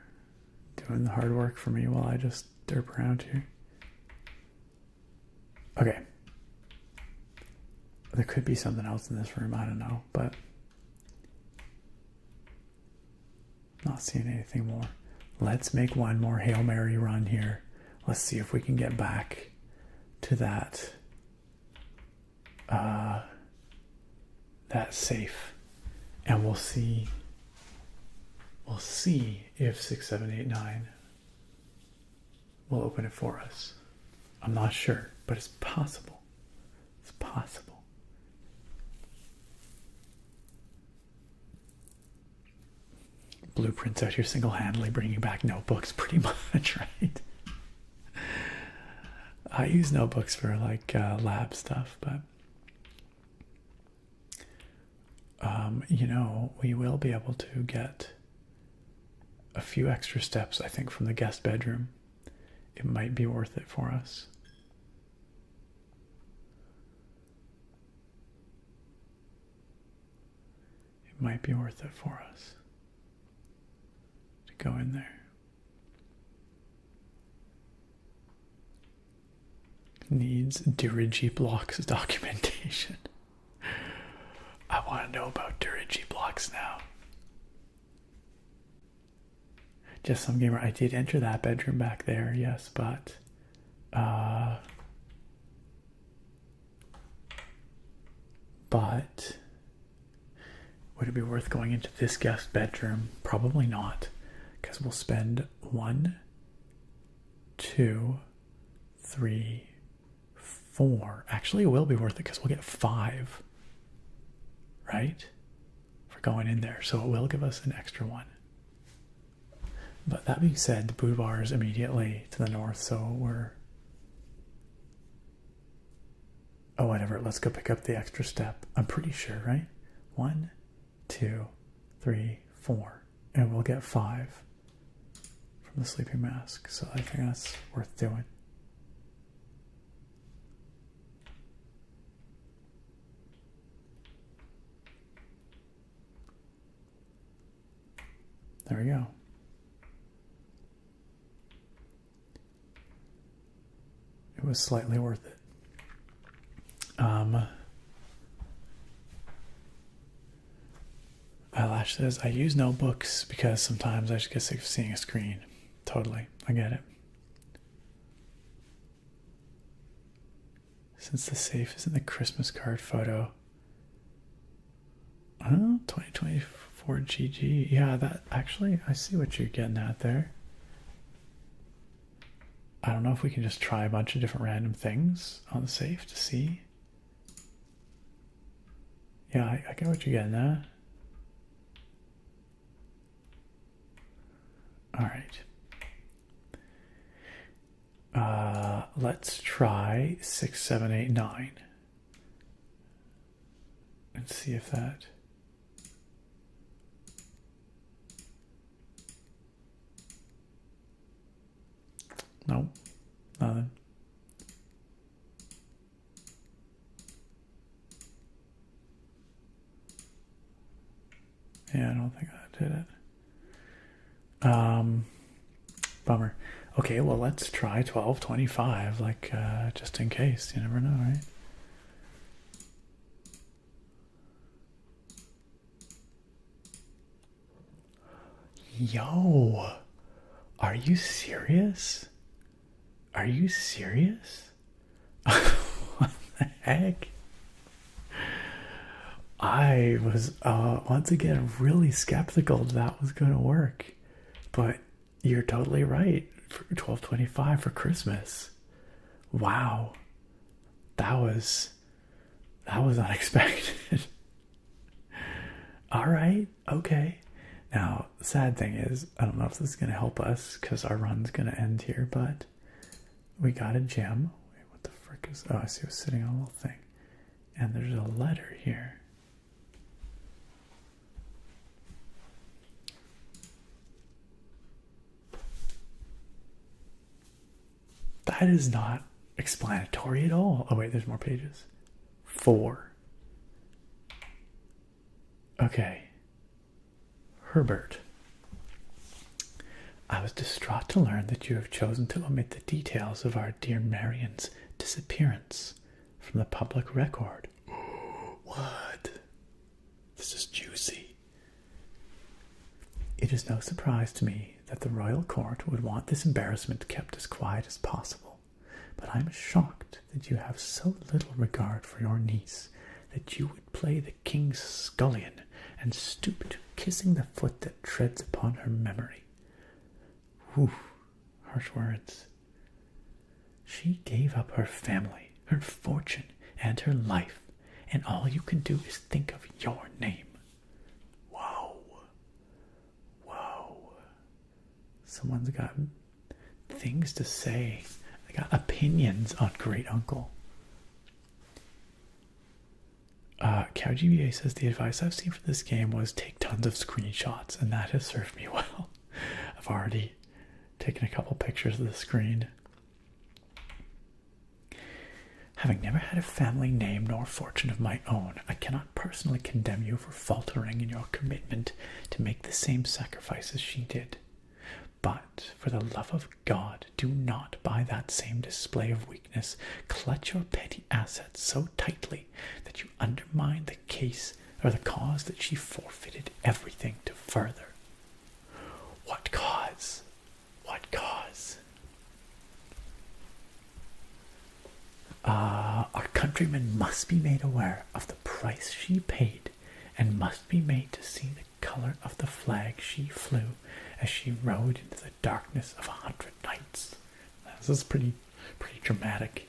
doing the hard work for me while I just derp around here. Okay. There could be something else in this room, I don't know, but not seeing anything more. Let's make one more Hail Mary run here. Let's see if we can get back to that that safe, and we'll see if 6, 7, 8, 9 will open it for us. I'm not sure, but it's possible. It's possible. Blueprints out here single-handedly bringing back notebooks pretty much, right? I use notebooks for like lab stuff, but you know, we will be able to get a few extra steps, I think, from the guest bedroom. It might be worth it for us. It might be worth it for us to go in there. Needs Dirigi blocks documentation. I want to know about Dirigi blocks now. Just some gamer. I did enter that bedroom back there, yes, but would it be worth going into this guest bedroom? Probably not, because we'll spend 1, 2, 3, 4. Actually, it will be worth it because we'll get 5, right? For going in there. So it will give us an extra 1. But that being said, the boudoir is immediately to the north, so we're... Oh, whatever. Let's go pick up the extra step. I'm pretty sure, right? 1, 2, 3, 4. And we'll get 5 from the sleeping mask. So I think that's worth doing. There we go. It was slightly worth it. Eyelash says, I use notebooks because sometimes I just get sick of seeing a screen. Totally. I get it. Since the safe is in the Christmas card photo. Oh, 2024 GG. Yeah, that actually, I see what you're getting at there. I don't know if we can just try a bunch of different random things on the safe to see. Yeah, I get what you're getting at. All right. Let's try 6, 7, 8, 9. And see if that... Nope, nothing. Yeah, I don't think that did it. Bummer. Okay, well, let's try 12, 25, like, just in case. You never know, right? Yo, are you serious? Are you serious? What the heck? I was once again really skeptical that was going to work, but you're totally right. For $12.25 for Christmas. Wow, that was unexpected. All right, okay. Now, the sad thing is, I don't know if this is going to help us because our run's going to end here, but we got a gem. Wait, what the frick is... Oh, I see it was sitting on a little thing. And there's a letter here. That is not explanatory at all. Oh, wait, there's more pages. 4. Okay. Herbert. I was distraught to learn that you have chosen to omit the details of our dear Marion's disappearance from the public record. What? This is juicy. It is no surprise to me that the royal court would want this embarrassment kept as quiet as possible, but I am shocked that you have so little regard for your niece that you would play the king's scullion and stoop to kissing the foot that treads upon her memory. Whew, harsh words. She gave up her family, her fortune, and her life, and all you can do is think of your name. Whoa. Whoa. Someone's got things to say. They got opinions on Great Uncle. CowGBA says the advice I've seen for this game was take tons of screenshots, and that has served me well. I've already taken a couple pictures of the screen. Having never had a family name nor fortune of my own, I cannot personally condemn you for faltering in your commitment to make the same sacrifices she did. But, for the love of God, do not, by that same display of weakness, clutch your petty assets so tightly that you undermine the case or the cause that she forfeited everything to further. What cause? What cause? Our countrymen must be made aware of the price she paid and must be made to see the color of the flag she flew as she rode into the darkness of 100 nights. This is pretty dramatic.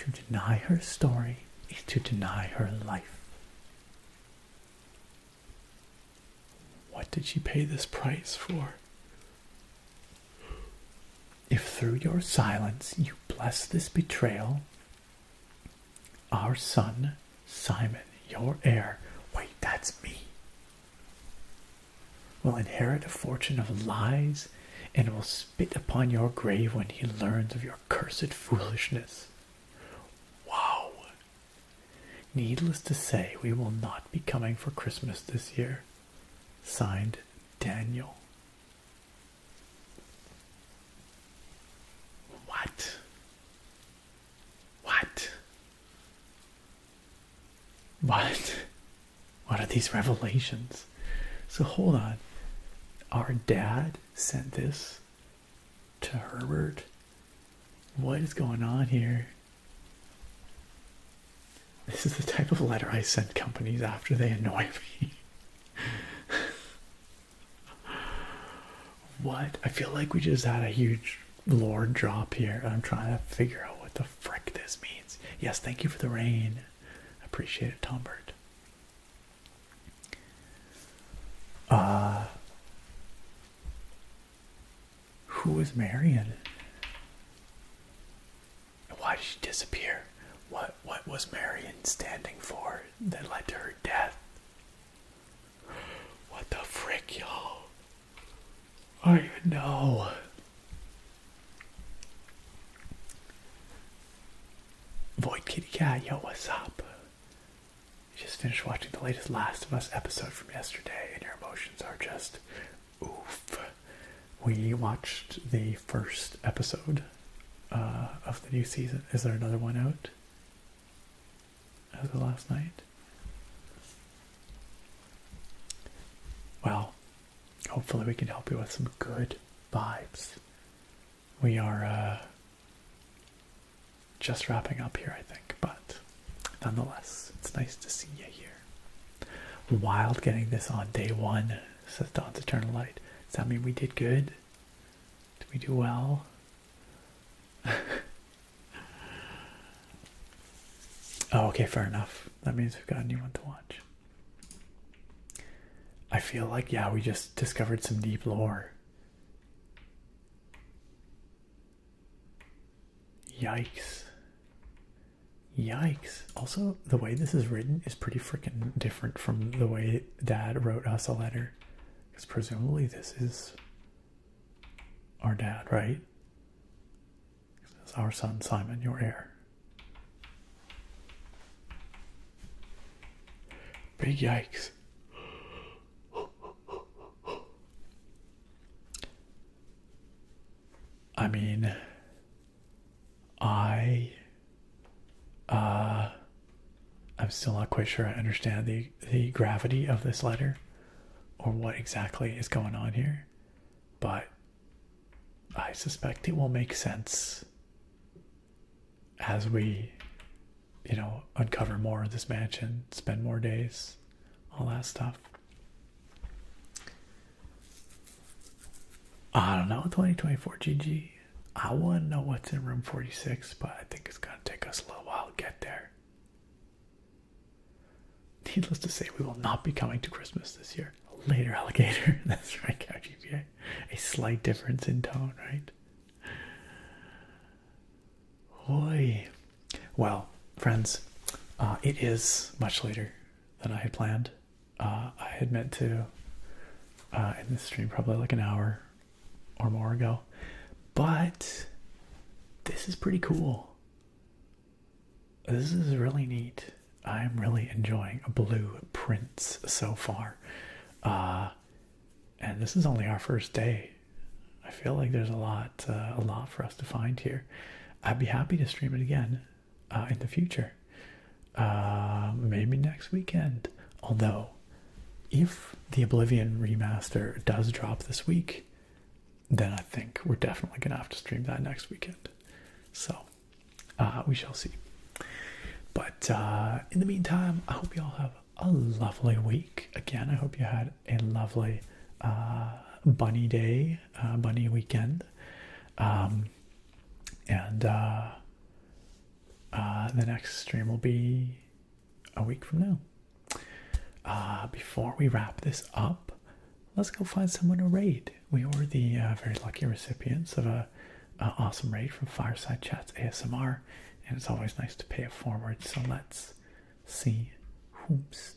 To deny her story is to deny her life. What did she pay this price for? If through your silence you bless this betrayal, our son, Simon, your heir, wait, that's me, will inherit a fortune of lies and will spit upon your grave when he learns of your cursed foolishness. Wow. Needless to say, we will not be coming for Christmas this year. Signed, Daniel. What? What are these revelations? So hold on. Our dad sent this to Herbert. What is going on here? This is the type of letter I send companies after they annoy me. What? I feel like we just had a huge lore drop here. I'm trying to figure out what the frick this means. Yes, thank you for the rain. Appreciate it, Tom Bird. Who is Marion? Why did she disappear? What was Marion standing for that led to her death? What the frick, y'all? I don't even know. Void Kitty Cat, yo, what's up? You just finished watching the latest Last of Us episode from yesterday, and your emotions are just oof. We watched the first episode of the new season. Is there another one out as of last night? Well, hopefully we can help you with some good vibes. We are just wrapping up here, I think, but nonetheless, it's nice to see you here. Wild getting this on day one, says Dawn's Eternal Light. Does that mean we did good? Did we do well? Oh, okay, fair enough. That means we've got a new one to watch. I feel like, yeah, we just discovered some deep lore. Yikes. Yikes. Also, the way this is written is pretty freaking different from the way Dad wrote us a letter. Because presumably this is our dad, right? This is our son, Simon, your heir. Big yikes. I mean, I'm still not quite sure I understand the gravity of this letter or what exactly is going on here, but I suspect it will make sense as we, uncover more of this mansion, spend more days, all that stuff. I don't know, 2024 GG. I want to know what's in room 46, but I think it's going to take us a little while to get there. Needless to say, we will not be coming to Christmas this year. Later, alligator. That's right, Couch EPA. A slight difference in tone, right? Oi. Well, friends, it is much later than I had planned. I had meant to end this stream probably like an hour or more ago, but this is pretty cool. This is really neat. I'm really enjoying Blue Prince so far, and this is only our first day. I feel like there's a lot for us to find here. I'd be happy to stream it again in the future, maybe next weekend. Although, if the Oblivion remaster does drop this week, then I think we're definitely gonna have to stream that next weekend. So we shall see. But in the meantime, I hope you all have a lovely week. Again, I hope you had a lovely bunny day, bunny weekend. And the next stream will be a week from now. Before we wrap this up, let's go find someone to raid. We were the very lucky recipients of a awesome raid from Fireside Chats ASMR, and it's always nice to pay it forward. So let's see who's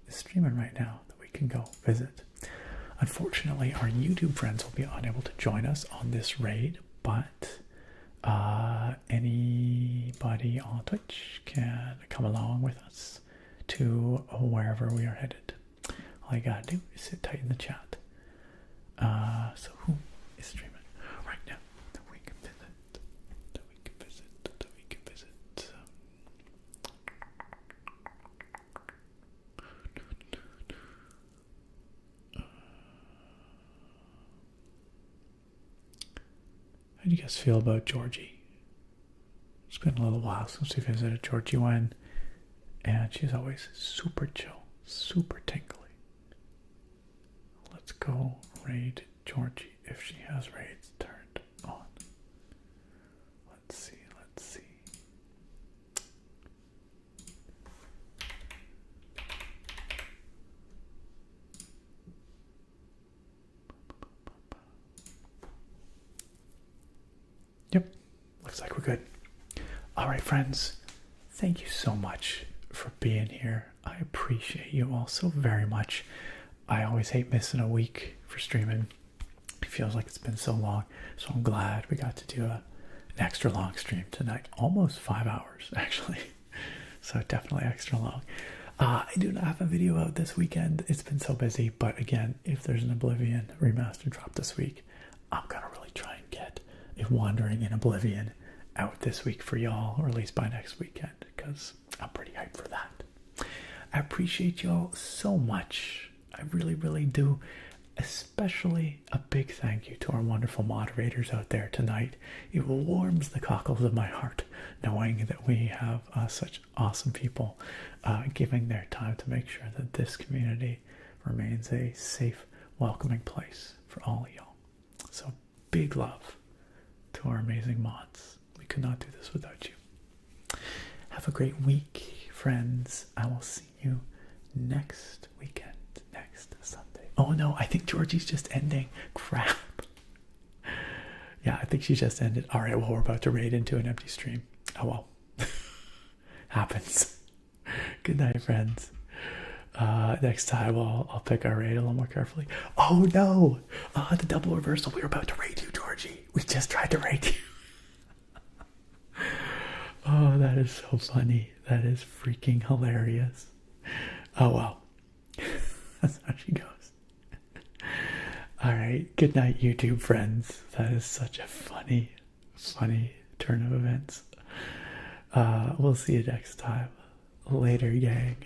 streaming right now that we can go visit. Unfortunately, our YouTube friends will be unable to join us on this raid, but anybody on Twitch can come along with us to wherever we are headed. All you gotta do is sit tight in the chat. So who is streaming right now that we can visit? How do you guys feel about Georgie? It's been a little while since we visited Georgie Wen, and she's always super chill, super tingly. Let's go raid Georgie if she has raids turned on. Let's see. Yep, looks like we're good. All right, friends, thank you so much for being here. I appreciate you all so very much. I always hate missing a week for streaming. It feels like it's been so long, so I'm glad we got to do an extra long stream tonight. Almost 5 hours, actually. So definitely extra long. I do not have a video out this weekend. It's been so busy, but again, if there's an Oblivion remaster drop this week, I'm gonna really try and get a Wandering in Oblivion out this week for y'all, or at least by next weekend, because I'm pretty hyped for that. I appreciate y'all so much. I really, really do. Especially a big thank you to our wonderful moderators out there tonight. It warms the cockles of my heart knowing that we have such awesome people giving their time to make sure that this community remains a safe, welcoming place for all of y'all. So big love to our amazing mods. We could not do this without you. Have a great week, friends. I will see you next weekend, next Sunday. Oh no, I think Georgie's just ending. Crap. Yeah, I think she just ended. All right, well, we're about to raid into an empty stream. Oh well. Happens. Good night, friends. Next time I'll pick our raid a little more carefully. Oh no! The double reversal. We were about to raid you, Georgie. We just tried to raid you. Oh, that is so funny. That is freaking hilarious. Oh well. That's how she goes. Alright, good night, YouTube friends. That is such a funny turn of events. We'll see you next time. Later, gang.